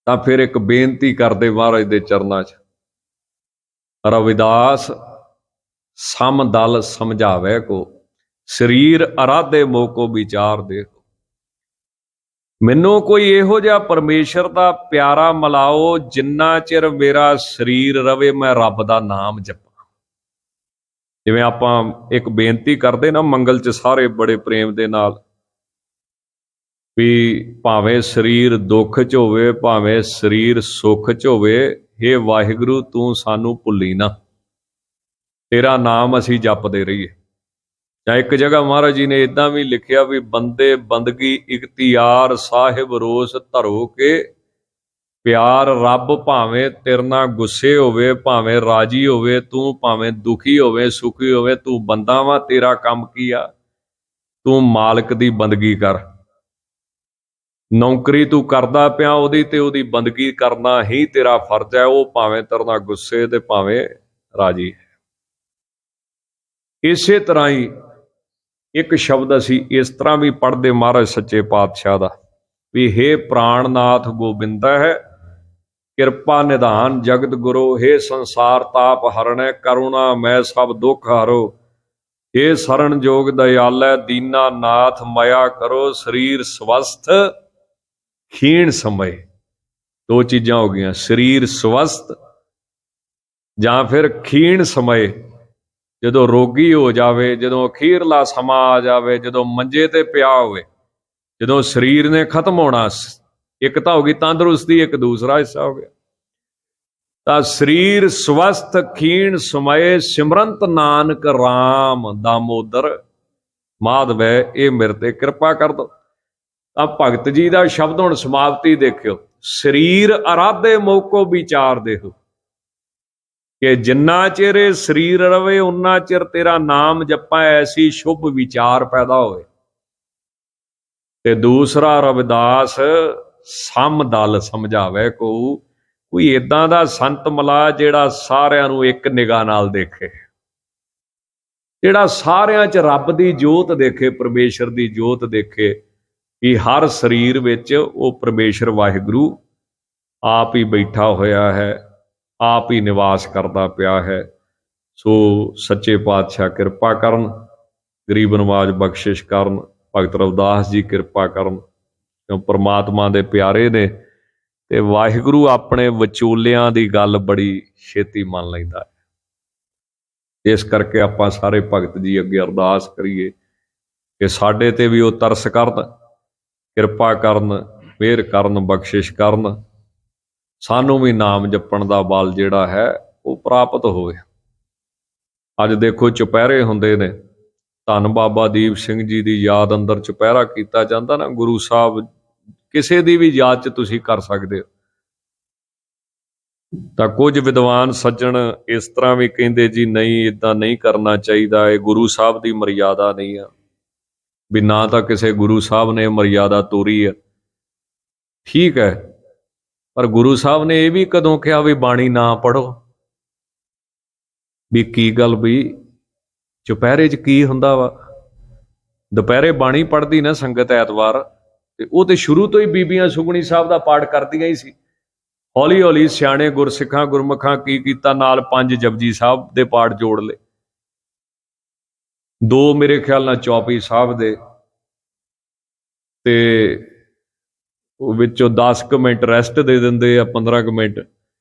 ਤਾਂ ਫਿਰ ਇੱਕ ਬੇਨਤੀ ਕਰਦੇ ਮਹਾਰਾਜ ਦੇ ਚਰਨਾਂ 'ਚ, ਰਵਿਦਾਸ ਸਮ ਦਲ ਸਮਝਾਵੇ ਕੋ, ਸਰੀਰ ਅਰਾਧੇ ਮੋਕੋ ਵਿਚਾਰ ਦੇਖੋ। ਮੈਨੂੰ ਕੋਈ ਇਹੋ ਜਿਹਾ ਪਰਮੇਸ਼ਰ ਦਾ ਪਿਆਰਾ ਮਿਲਾਓ ਜਿੰਨਾ ਚਿਰ ਮੇਰਾ ਸਰੀਰ ਰਵੇ ਮੈਂ ਰੱਬ ਦਾ ਨਾਮ ਜਪਾਂ। ਜਿਵੇਂ ਆਪਾਂ ਇੱਕ ਬੇਨਤੀ ਕਰਦੇ ਨਾ ਮੰਗਲ 'ਚ ਸਾਰੇ ਬੜੇ ਪ੍ਰੇਮ ਦੇ ਨਾਲ, ਵੀ ਭਾਵੇਂ ਸਰੀਰ ਦੁੱਖ 'ਚ ਹੋਵੇ ਭਾਵੇਂ ਸਰੀਰ ਸੁੱਖ 'ਚ ਹੋਵੇ, ਹੇ ਵਾਹਿਗੁਰੂ ਤੂੰ ਸਾਨੂੰ ਭੁੱਲੀ ਨਾ, ਤੇਰਾ ਨਾਮ ਅਸੀਂ ਜਪਦੇ ਰਹੀਏ। ਜਾਂ ਇੱਕ ਜਗ੍ਹਾ ਮਹਾਰਾਜ ਜੀ ਨੇ ਇਦਾਂ ਵੀ ਲਿਖਿਆ ਵੀ ਬੰਦੇ ਬੰਦਗੀ ਇਖਤਿਆਰ ਸਾਹਿਬ ਰੋਸ ਧਰੋ ਕੇ, ਪਿਆਰ ਰੱਬ ਭਾਵੇਂ ਤੇਰੇ ਨਾਲ ਗੁੱਸੇ ਹੋਵੇ ਭਾਵੇਂ ਰਾਜੀ ਹੋਵੇ, ਤੂੰ ਭਾਵੇਂ ਦੁਖੀ ਹੋਵੇ ਸੁਖੀ ਹੋਵੇ, ਤੂੰ ਬੰਦਾ ਵਾ, ਤੇਰਾ ਕੰਮ ਕੀ ਆ, ਤੂੰ ਮਾਲਕ ਦੀ ਬੰਦਗੀ ਕਰ। ਨੌਕਰੀ ਤੂੰ ਕਰਦਾ ਪਿਆ ਉਹਦੀ ਤੇ ਉਹਦੀ ਬੰਦਗੀ ਕਰਨਾ ਹੀ ਤੇਰਾ ਫਰਜ਼ ਹੈ, ਉਹ ਭਾਵੇਂ ਤੇਰੇ ਨਾਲ ਗੁੱਸੇ ਤੇ ਭਾਵੇਂ ਰਾਜੀ ਹੈ। ਇਸੇ ਤਰ੍ਹਾਂ ਹੀ ਇੱਕ ਸ਼ਬਦ ਅਸੀਂ ਇਸ ਤਰ੍ਹਾਂ ਵੀ ਪੜ੍ਹਦੇ ਮਹਾਰਾਜ ਸੱਚੇ ਪਾਤਸ਼ਾਹ ਦਾ, ਵੀ ਹੇ ਪ੍ਰਾਣਨਾਥ ਗੋਬਿੰਦਾ ਹੈ, ਕਿਰਪਾ ਨਿਧਾਨ ਜਗਤ ਗੁਰੂ, ਹੇ ਸੰਸਾਰ ਤਾਪ ਹਰਣੈ, ਕਰੁਣਾ ਮੈਂ ਸਭ ਦੁੱਖ ਹਾਰੋ, ਹੇ ਸਰਣ ਜੋਗ ਦਇਆਲੈ, ਦੀਨਾ ਨਾਥ ਮਇਆ ਕਰੋ, ਸਰੀਰ ਸਵਸਥ ਖੀਣ ਸਮੇਂ। ਦੋ ਚੀਜ਼ਾਂ ਹੋ ਗਈਆਂ, ਸਰੀਰ ਸਵਸਥ ਜਾਂ ਫਿਰ ਖੀਣ ਸਮੇਂ, ਜਦੋਂ ਰੋਗੀ ਹੋ ਜਾਵੇ, ਜਦੋਂ ਅਖੀਰਲਾ ਸਮਾਂ ਆ ਜਾਵੇ, ਜਦੋਂ ਮੰਜੇ ਤੇ ਪਿਆ ਹੋਵੇ, ਜਦੋਂ ਸਰੀਰ ਨੇ ਖਤਮ ਹੋਣਾ। ਇੱਕ ਤਾਂ ਹੋ ਗਈ ਤੰਦਰੁਸਤੀ, ਇੱਕ ਦੂਸਰਾ ਹਿੱਸਾ ਹੋ ਗਿਆ। ਤਾਂ ਸਰੀਰ ਸਵਸਥ ਖੀਣ ਸਮਏ, ਸਿਮਰੰਤ ਨਾਨਕ ਰਾਮ ਦਾਮੋਦਰ ਮਾਧਵੈ, ਇਹ ਮੇਰੇ ਤੇ ਕਿਰਪਾ ਕਰ ਦੋ। ਤਾਂ ਭਗਤ ਜੀ ਦਾ ਸ਼ਬਦ ਹੁਣ ਸਮਾਪਤੀ ਦੇਖਿਓ, ਸਰੀਰ ਅਰਾਧੇ ਮੋਕੋ ਵਿਚਾਰ ਦੇਖੋ, ਕਿ ਜਿੰਨਾ ਚਿਰ ਇਹ ਸਰੀਰ ਰਵੇ ਉਨਾ ਚਿਰ ਤੇਰਾ ਨਾਮ ਜਪਾਂ, ਐਸੀ ਸ਼ੁਭ ਵਿਚਾਰ ਪੈਦਾ ਹੋਵੇ। ਤੇ ਦੂਸਰਾ ਰਵਿਦਾਸ ਸਮ ਦਲ ਸਮਝਾਵੇ ਕੋ, ਕੋਈ ਏਦਾਂ ਦਾ ਸੰਤ ਮਿਲਾ ਜਿਹੜਾ ਸਾਰਿਆਂ ਨੂੰ ਇੱਕ ਨਿਗਾਹ ਨਾਲ ਦੇਖੇ, ਜਿਹੜਾ ਸਾਰਿਆਂ 'ਚ ਰੱਬ ਦੀ ਜੋਤ ਦੇਖੇ, ਪਰਮੇਸ਼ਰ ਦੀ ਜੋਤ ਦੇਖੇ, ਕਿ ਹਰ ਸਰੀਰ ਵਿੱਚ ਉਹ ਪਰਮੇਸ਼ਰ ਵਾਹਿਗੁਰੂ ਆਪ ਹੀ ਬੈਠਾ ਹੋਇਆ ਹੈ, ਆਪ ਹੀ ਨਿਵਾਸ ਕਰਦਾ ਪਿਆ ਹੈ। ਸੋ ਸੱਚੇ ਪਾਤਸ਼ਾਹ ਕਿਰਪਾ ਕਰਨ, ਗਰੀਬ ਨਵਾਜ ਬਖਸ਼ਿਸ਼ ਕਰਨ, ਭਗਤ ਰਵਿਦਾਸ ਜੀ ਕਿਰਪਾ ਕਰਨ, ਕਿਉਂ ਪਰਮਾਤਮਾ ਦੇ ਪਿਆਰੇ ਨੇ ਤੇ ਵਾਹਿਗੁਰੂ ਆਪਣੇ ਵਿਚੋਲਿਆਂ ਦੀ ਗੱਲ ਬੜੀ ਛੇਤੀ ਮੰਨ ਲੈਂਦਾ ਹੈ। ਇਸ ਕਰਕੇ ਆਪਾਂ ਸਾਰੇ ਭਗਤ ਜੀ ਅੱਗੇ ਅਰਦਾਸ ਕਰੀਏ ਕਿ ਸਾਡੇ ਤੇ ਵੀ ਉਹ ਤਰਸ ਕਰਨ, ਕਿਰਪਾ ਕਰਨ, ਮਿਹਰ ਕਰਨ, ਬਖਸ਼ਿਸ਼ ਕਰਨ, ਸਾਨੂੰ ਵੀ ਨਾਮ ਜਪਣ ਦਾ ਬਲ ਜਿਹੜਾ ਹੈ ਉਹ ਪ੍ਰਾਪਤ ਹੋਵੇ। ਅੱਜ ਦੇਖੋ ਚੁਪਹਿਰੇ ਹੁੰਦੇ ਨੇ, ਧੰਨ ਬਾਬਾ ਦੀਪ ਸਿੰਘ ਜੀ ਦੀ ਯਾਦ ਅੰਦਰ ਚੁਪਹਿਰਾ ਕੀਤਾ ਜਾਂਦਾ ਨਾ, ਗੁਰੂ ਸਾਹਿਬ ਕਿਸੇ ਦੀ ਵੀ ਯਾਦ 'ਚ ਤੁਸੀਂ ਕਰ ਸਕਦੇ ਹੋ। ਤਾਂ ਕੁਝ ਵਿਦਵਾਨ ਸੱਜਣ ਇਸ ਤਰ੍ਹਾਂ ਵੀ ਕਹਿੰਦੇ ਜੀ ਨਹੀਂ, ਇੱਦਾਂ ਨਹੀਂ ਕਰਨਾ ਚਾਹੀਦਾ, ਇਹ ਗੁਰੂ ਸਾਹਿਬ ਦੀ ਮਰਿਆਦਾ ਨਹੀਂ ਆ, ਵੀ ਨਾ ਤਾਂ ਕਿਸੇ ਗੁਰੂ ਸਾਹਿਬ ਨੇ ਮਰਿਆਦਾ ਤੋਰੀ ਹੈ। ਠੀਕ ਹੈ, ਪਰ ਗੁਰੂ ਸਾਹਿਬ ਨੇ ਇਹ ਵੀ ਕਦੋਂ ਕਿਹਾ ਵੀ ਬਾਣੀ ਨਾ ਪੜੋ? ਵੀ ਕੀ ਗੱਲ, ਵੀ ਚੁਪਹਿਰੇ 'ਚ ਕੀ ਹੁੰਦਾ ਵਾ? ਦੁਪਹਿਰੇ ਬਾਣੀ ਪੜ੍ਹਦੀ ਨਾ ਸੰਗਤ ਐਤਵਾਰ, ਤੇ ਉਹ ਤੇ ਸ਼ੁਰੂ ਤੋਂ ਹੀ ਬੀਬੀਆਂ ਸੁਖਮਨੀ ਸਾਹਿਬ ਦਾ ਪਾਠ ਕਰਦੀਆਂ ਹੀ ਸੀ। ਹੌਲੀ ਹੌਲੀ ਸਿਆਣੇ ਗੁਰਸਿੱਖਾਂ ਗੁਰਮੁਖਾਂ ਕੀ ਕੀਤਾ, ਨਾਲ 5 ਜਪਜੀ ਸਾਹਿਬ ਦੇ ਪਾਠ ਜੋੜ ਲਏ, 2 ਮੇਰੇ ਖਿਆਲ ਨਾਲ ਚੌਪਈ ਸਾਹਿਬ ਦੇ, ਤੇ ਉਹ ਵਿੱਚੋਂ 10 ਕੁ ਮਿੰਟ ਰੈਸਟ ਦੇ ਦਿੰਦੇ ਆ, 15 ਕੁ ਮਿੰਟ,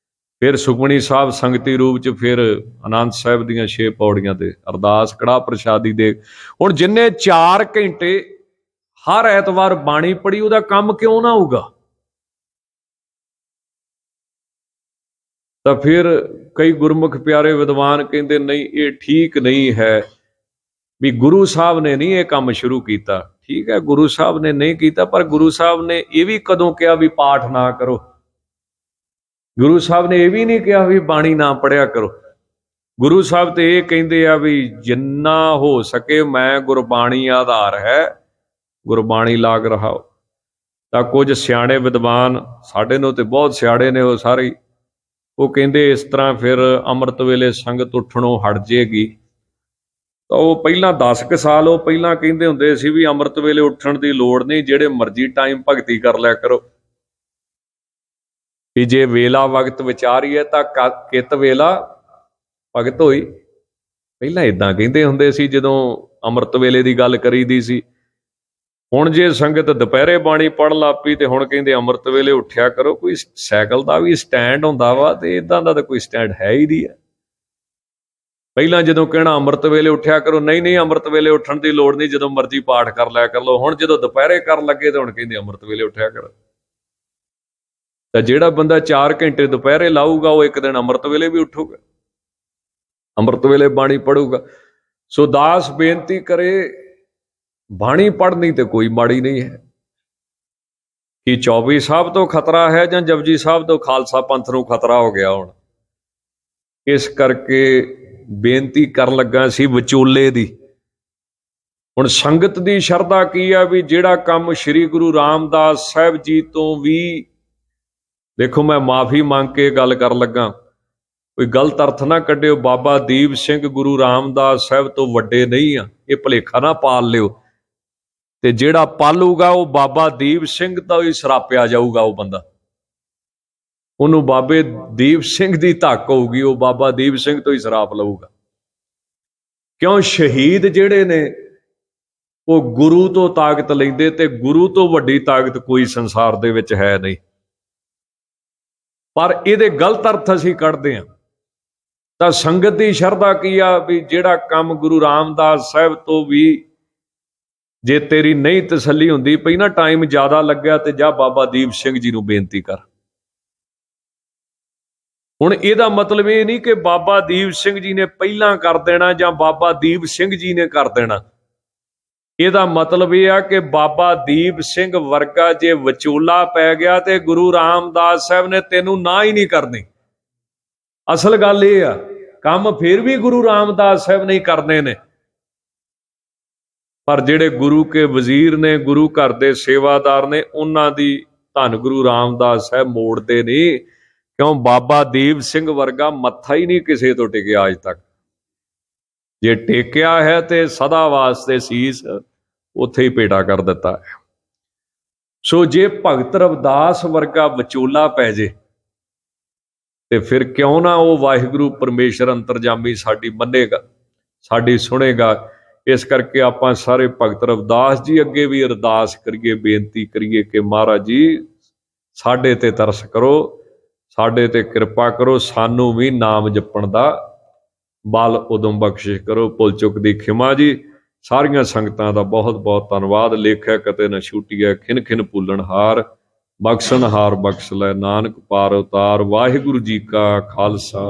ਫਿਰ ਸੁਖਮਨੀ ਸਾਹਿਬ ਸੰਗਤੀ ਰੂਪ 'ਚ, ਫਿਰ ਆਨੰਦ ਸਾਹਿਬ ਦੀਆਂ 6 ਪੌੜੀਆਂ ਤੇ ਅਰਦਾਸ, ਕੜਾਹ ਪ੍ਰਸ਼ਾਦੀ ਦੇ। ਹੁਣ ਜਿੰਨੇ 4 ਘੰਟੇ ਹਰ ਐਤਵਾਰ ਬਾਣੀ ਪੜ੍ਹੀ, ਉਹਦਾ ਕੰਮ ਕਿਉਂ ਨਾ ਹੋਊਗਾ? ਤਾਂ ਫਿਰ ਕਈ ਗੁਰਮੁਖ ਪਿਆਰੇ ਵਿਦਵਾਨ ਕਹਿੰਦੇ ਨਹੀਂ, ਇਹ ਠੀਕ ਨਹੀਂ ਹੈ, ਵੀ ਗੁਰੂ ਸਾਹਿਬ ਨੇ ਨਹੀਂ ਇਹ ਕੰਮ ਸ਼ੁਰੂ ਕੀਤਾ। ਠੀਕ ਹੈ, ਗੁਰੂ ਸਾਹਿਬ ਨੇ ਨਹੀਂ ਕੀਤਾ, ਪਰ ਗੁਰੂ ਸਾਹਿਬ ਨੇ ਇਹ ਵੀ ਕਦੋਂ ਕਿਹਾ ਵੀ ਪਾਠ ਨਾ ਕਰੋ? ਗੁਰੂ ਸਾਹਿਬ ਨੇ ਇਹ ਵੀ ਨਹੀਂ ਕਿਹਾ ਵੀ ਬਾਣੀ ਨਾ ਪੜ੍ਹਿਆ ਕਰੋ। ਗੁਰੂ ਸਾਹਿਬ ਤੇ ਇਹ ਕਹਿੰਦੇ ਆ ਵੀ ਜਿੰਨਾ ਹੋ ਸਕੇ ਮੈਂ ਗੁਰਬਾਣੀ ਆਧਾਰ ਹੈ, ਗੁਰਬਾਣੀ ਲਾਗ ਰਹਾਓ। ਤਾਂ ਕੁਝ ਸਿਆਣੇ ਵਿਦਵਾਨ, ਸਾਡੇ ਨੂੰ ਤੇ ਬਹੁਤ ਸਿਆੜੇ ਨੇ ਉਹ ਸਾਰੇ, ਉਹ ਕਹਿੰਦੇ ਇਸ ਤਰ੍ਹਾਂ ਫਿਰ ਅੰਮ੍ਰਿਤ ਵੇਲੇ ਸੰਗਤ ਉੱਠਣੋਂ ਹਟ ਜੇਗੀ, ਤਾਂ ਉਹ ਪਹਿਲਾਂ 10 ਕੁ ਸਾਲ ਉਹ ਪਹਿਲਾਂ ਕਹਿੰਦੇ ਹੁੰਦੇ ਸੀ ਵੀ ਅੰਮ੍ਰਿਤ ਵੇਲੇ ਉੱਠਣ ਦੀ ਲੋੜ ਨਹੀਂ, ਜਿਹੜੇ ਮਰਜ਼ੀ ਟਾਈਮ ਭਗਤੀ ਕਰ ਲਿਆ ਕਰੋ, ਵੀ ਜੇ ਵੇਲਾ ਵਕਤ ਵਿਚਾਰੀਏ ਤਾਂ ਕਿਤ ਵੇਲਾ ਭਗਤ ਹੋਈ। ਪਹਿਲਾਂ ਇਦਾਂ ਕਹਿੰਦੇ ਹੁੰਦੇ ਸੀ ਜਦੋਂ ਅੰਮ੍ਰਿਤ ਵੇਲੇ ਦੀ ਗੱਲ ਕਰੀਦੀ ਸੀ। ਹੁਣ ਜੇ ਸੰਗਤ ਦੁਪਹਿਰੇ ਬਾਣੀ ਪੜ੍ਹਨ ਲੱਗ ਪਈ ਤੇ ਹੁਣ ਕਹਿੰਦੇ ਅੰਮ੍ਰਿਤ ਵੇਲੇ ਉੱਠਿਆ ਕਰੋ। ਕੋਈ ਸਾਈਕਲ ਦਾ ਵੀ ਸਟੈਂਡ ਹੁੰਦਾ ਵਾ ਤੇ ਇਦਾਂ ਦਾ ਤਾਂ ਕੋਈ ਸਟੈਂਡ ਹੈ ਹੀ ਨਹੀਂ ਹੈ। ਪਹਿਲਾਂ ਜਦੋਂ ਕਹਿਣਾ ਅੰਮ੍ਰਿਤ ਵੇਲੇ ਉੱਠਿਆ ਕਰੋ, ਨਹੀਂ ਅੰਮ੍ਰਿਤ ਵੇਲੇ ਉੱਠਣ ਦੀ ਲੋੜ ਨਹੀਂ, ਜਦੋਂ ਮਰਜ਼ੀ ਪਾਠ ਕਰ ਲਿਆ ਕਰ ਲਓ। ਹੁਣ ਜਦੋਂ ਦੁਪਹਿਰੇ ਕਰਨ ਲੱਗੇ ਤਾਂ ਹੁਣ ਕਹਿੰਦੇ ਅੰਮ੍ਰਿਤ ਵੇਲੇ ਉੱਠਿਆ ਕਰੋ। ਤਾਂ ਜਿਹੜਾ ਬੰਦਾ 4 ਘੰਟੇ ਦੁਪਹਿਰੇ ਲਾਊਗਾ ਉਹ ਇੱਕ ਦਿਨ ਅੰਮ੍ਰਿਤ ਵੇਲੇ ਵੀ ਉੱਠੂਗਾ, ਅੰਮ੍ਰਿਤ ਵੇਲੇ ਬਾਣੀ ਪੜੂਗਾ। ਸੋ ਦਾਸ ਬੇਨਤੀ ਕਰੇ, ਬਾਣੀ ਪੜ੍ਹਨੀ ਤੇ ਕੋਈ ਮਾੜੀ ਨਹੀਂ ਹੈ। ਕਿ 24 ਸਾਹਿਬ ਤੋਂ ਖਤਰਾ ਹੈ ਜਾਂ ਜਪਜੀ ਸਾਹਿਬ ਤੋਂ ਖਾਲਸਾ ਪੰਥ ਨੂੰ ਖਤਰਾ ਹੋ ਗਿਆ ਹੁਣ। ਇਸ ਕਰਕੇ ਬੇਨਤੀ ਕਰਨ ਲੱਗਾ ਸੀ ਵਿਚੋਲੇ ਦੀ। ਹੁਣ ਸੰਗਤ ਦੀ ਸ਼ਰਧਾ ਕੀ ਆ ਵੀ ਜਿਹੜਾ ਕੰਮ ਸ੍ਰੀ ਗੁਰੂ ਰਾਮਦਾਸ ਸਾਹਿਬ ਜੀ ਤੋਂ ਵੀ, ਦੇਖੋ ਮੈਂ ਮਾਫੀ ਮੰਗ ਕੇ ਗੱਲ ਕਰਨ ਲੱਗਾ, ਕੋਈ ਗਲਤ ਅਰਥ ਨਾ ਕੱਢਿਓ। ਬਾਬਾ ਦੀਪ ਸਿੰਘ ਗੁਰੂ ਰਾਮਦਾਸ ਸਾਹਿਬ ਤੋਂ ਵੱਡੇ ਨਹੀਂ ਆ, ਇਹ ਭੁਲੇਖਾ ਨਾ ਪਾਲ ਲਿਓ। ਤੇ ਜਿਹੜਾ ਪਾਲੂਗਾ ਉਹ ਬਾਬਾ ਦੀਪ ਸਿੰਘ ਤੋਂ ਹੀ ਸਰਾਪਿਆ ਜਾਊਗਾ। ਉਹ ਬੰਦਾ, ਉਹਨੂੰ ਬਾਬੇ ਦੀਪ ਸਿੰਘ ਦੀ ਧੱਕ ਹੋਊਗੀ, ਉਹ ਬਾਬਾ ਦੀਪ ਸਿੰਘ ਤੋਂ ਹੀ ਸਰਾਪ ਲਊਗਾ। ਕਿਉਂ? ਸ਼ਹੀਦ ਜਿਹੜੇ ਨੇ ਉਹ ਗੁਰੂ ਤੋਂ ਤਾਕਤ ਲੈਂਦੇ, ਤੇ ਗੁਰੂ ਤੋਂ ਵੱਡੀ ਤਾਕਤ ਕੋਈ ਸੰਸਾਰ ਦੇ ਵਿੱਚ ਹੈ ਨਹੀਂ। ਪਰ ਇਹਦੇ ਗਲਤ ਅਰਥ ਅਸੀਂ ਕੱਢਦੇ ਹਾਂ। ਤਾਂ ਸੰਗਤ ਦੀ ਸ਼ਰਧਾ ਕੀ ਆ ਵੀ ਜਿਹੜਾ ਕੰਮ ਗੁਰੂ ਰਾਮਦਾਸ ਸਾਹਿਬ ਤੋਂ ਵੀ ਜੇ ਤੇਰੀ ਨਹੀਂ ਤਸੱਲੀ ਹੁੰਦੀ ਪਈ ਨਾ, ਟਾਈਮ ਜ਼ਿਆਦਾ ਲੱਗਿਆ, ਤੇ ਜਾ ਬਾਬਾ ਦੀਪ ਸਿੰਘ ਜੀ ਨੂੰ ਬੇਨਤੀ ਕਰ। ਹੁਣ ਇਹਦਾ ਮਤਲਬ ਇਹ ਨਹੀਂ ਕਿ ਬਾਬਾ ਦੀਪ ਸਿੰਘ ਜੀ ਨੇ ਪਹਿਲਾਂ ਕਰ ਦੇਣਾ ਜਾਂ ਬਾਬਾ ਦੀਪ ਸਿੰਘ ਜੀ ਨੇ ਕਰ ਦੇਣਾ। ਇਹਦਾ ਮਤਲਬ ਇਹ ਆ ਕਿ ਬਾਬਾ ਦੀਪ ਸਿੰਘ ਵਰਗਾ ਜੇ ਵਿਚੋਲਾ ਪੈ ਗਿਆ ਤੇ ਗੁਰੂ ਰਾਮਦਾਸ ਸਾਹਿਬ ਨੇ ਤੈਨੂੰ ਨਾ ਹੀ ਨਹੀਂ ਕਰਨੀ। ਅਸਲ ਗੱਲ ਇਹ ਆ, ਕੰਮ ਫਿਰ ਵੀ ਗੁਰੂ ਰਾਮਦਾਸ ਸਾਹਿਬ ਨੇ ਕਰਨੇ ਨੇ। ਪਰ ਜਿਹੜੇ ਗੁਰੂ ਕੇ ਵਜ਼ੀਰ ਨੇ, ਗੁਰੂ ਘਰ ਦੇ ਸੇਵਾਦਾਰ ਨੇ, ਉਹਨਾਂ ਦੀ ਧੰਨ ਗੁਰੂ ਰਾਮਦਾਸ ਸਾਹਿਬ ਮੋੜਦੇ ਨਹੀਂ। ਕਿਉਂ? ਬਾਬਾ ਦੀਪ ਸਿੰਘ ਵਰਗਾ ਮੱਥਾ ਹੀ ਨਹੀਂ ਕਿਸੇ ਤੋਂ ਟਿਕਿਆ ਅੱਜ ਤੱਕ। ਜੇ ਟੇਕਿਆ ਹੈ ਤੇ ਸਦਾ ਵਾਸਤੇ ਸੀਸ ਉੱਥੇ ਹੀ ਪੇਟਾ ਕਰ ਦਿੱਤਾ ਹੈ। ਸੋ ਜੇ ਭਗਤ ਰਵਿਦਾਸ ਵਰਗਾ ਵਿਚੋਲਾ ਪੈ ਜੇ ਤੇ ਫਿਰ ਕਿਉਂ ਨਾ ਉਹ ਵਾਹਿਗੁਰੂ ਪਰਮੇਸ਼ਰ ਅੰਤਰਜਾਮੀ ਸਾਡੀ ਮੰਨੇਗਾ, ਸਾਡੀ ਸੁਣੇਗਾ। ਇਸ ਕਰਕੇ ਆਪਾਂ ਸਾਰੇ ਭਗਤ ਰਵਿਦਾਸ ਜੀ ਅੱਗੇ ਵੀ ਅਰਦਾਸ ਕਰੀਏ, ਬੇਨਤੀ ਕਰੀਏ ਕਿ ਮਹਾਰਾਜ ਜੀ ਸਾਡੇ ਤੇ ਤਰਸ ਕਰੋ, ਸਾਡੇ ਤੇ ਕਿਰਪਾ ਕਰੋ, ਸਾਨੂੰ ਵੀ ਨਾਮ ਜਪਣ ਦਾ ਬਲ ਉਦਮ ਬਖਸ਼ਿਸ਼ ਕਰੋ। ਭੁੱਲ ਚੁੱਕ ਦੀ ਖਿਮਾ ਜੀ। ਸਾਰੀਆਂ ਸੰਗਤਾਂ ਦਾ ਬਹੁਤ ਬਹੁਤ ਧੰਨਵਾਦ। ਲੇਖਿਆ ਕਤੇ ਨਾ ਛੁੱਟੀਐ, ਖਿਨ ਖਿਨ ਭੁੱਲਣ ਹਾਰ, ਬਖਸ਼ਣ ਹਾਰ ਬਖਸ਼ ਲੈ ਨਾਨਕ ਪਾਰ ਉਤਾਰ। ਵਾਹਿਗੁਰੂ ਜੀ ਕਾ ਖਾਲਸਾ।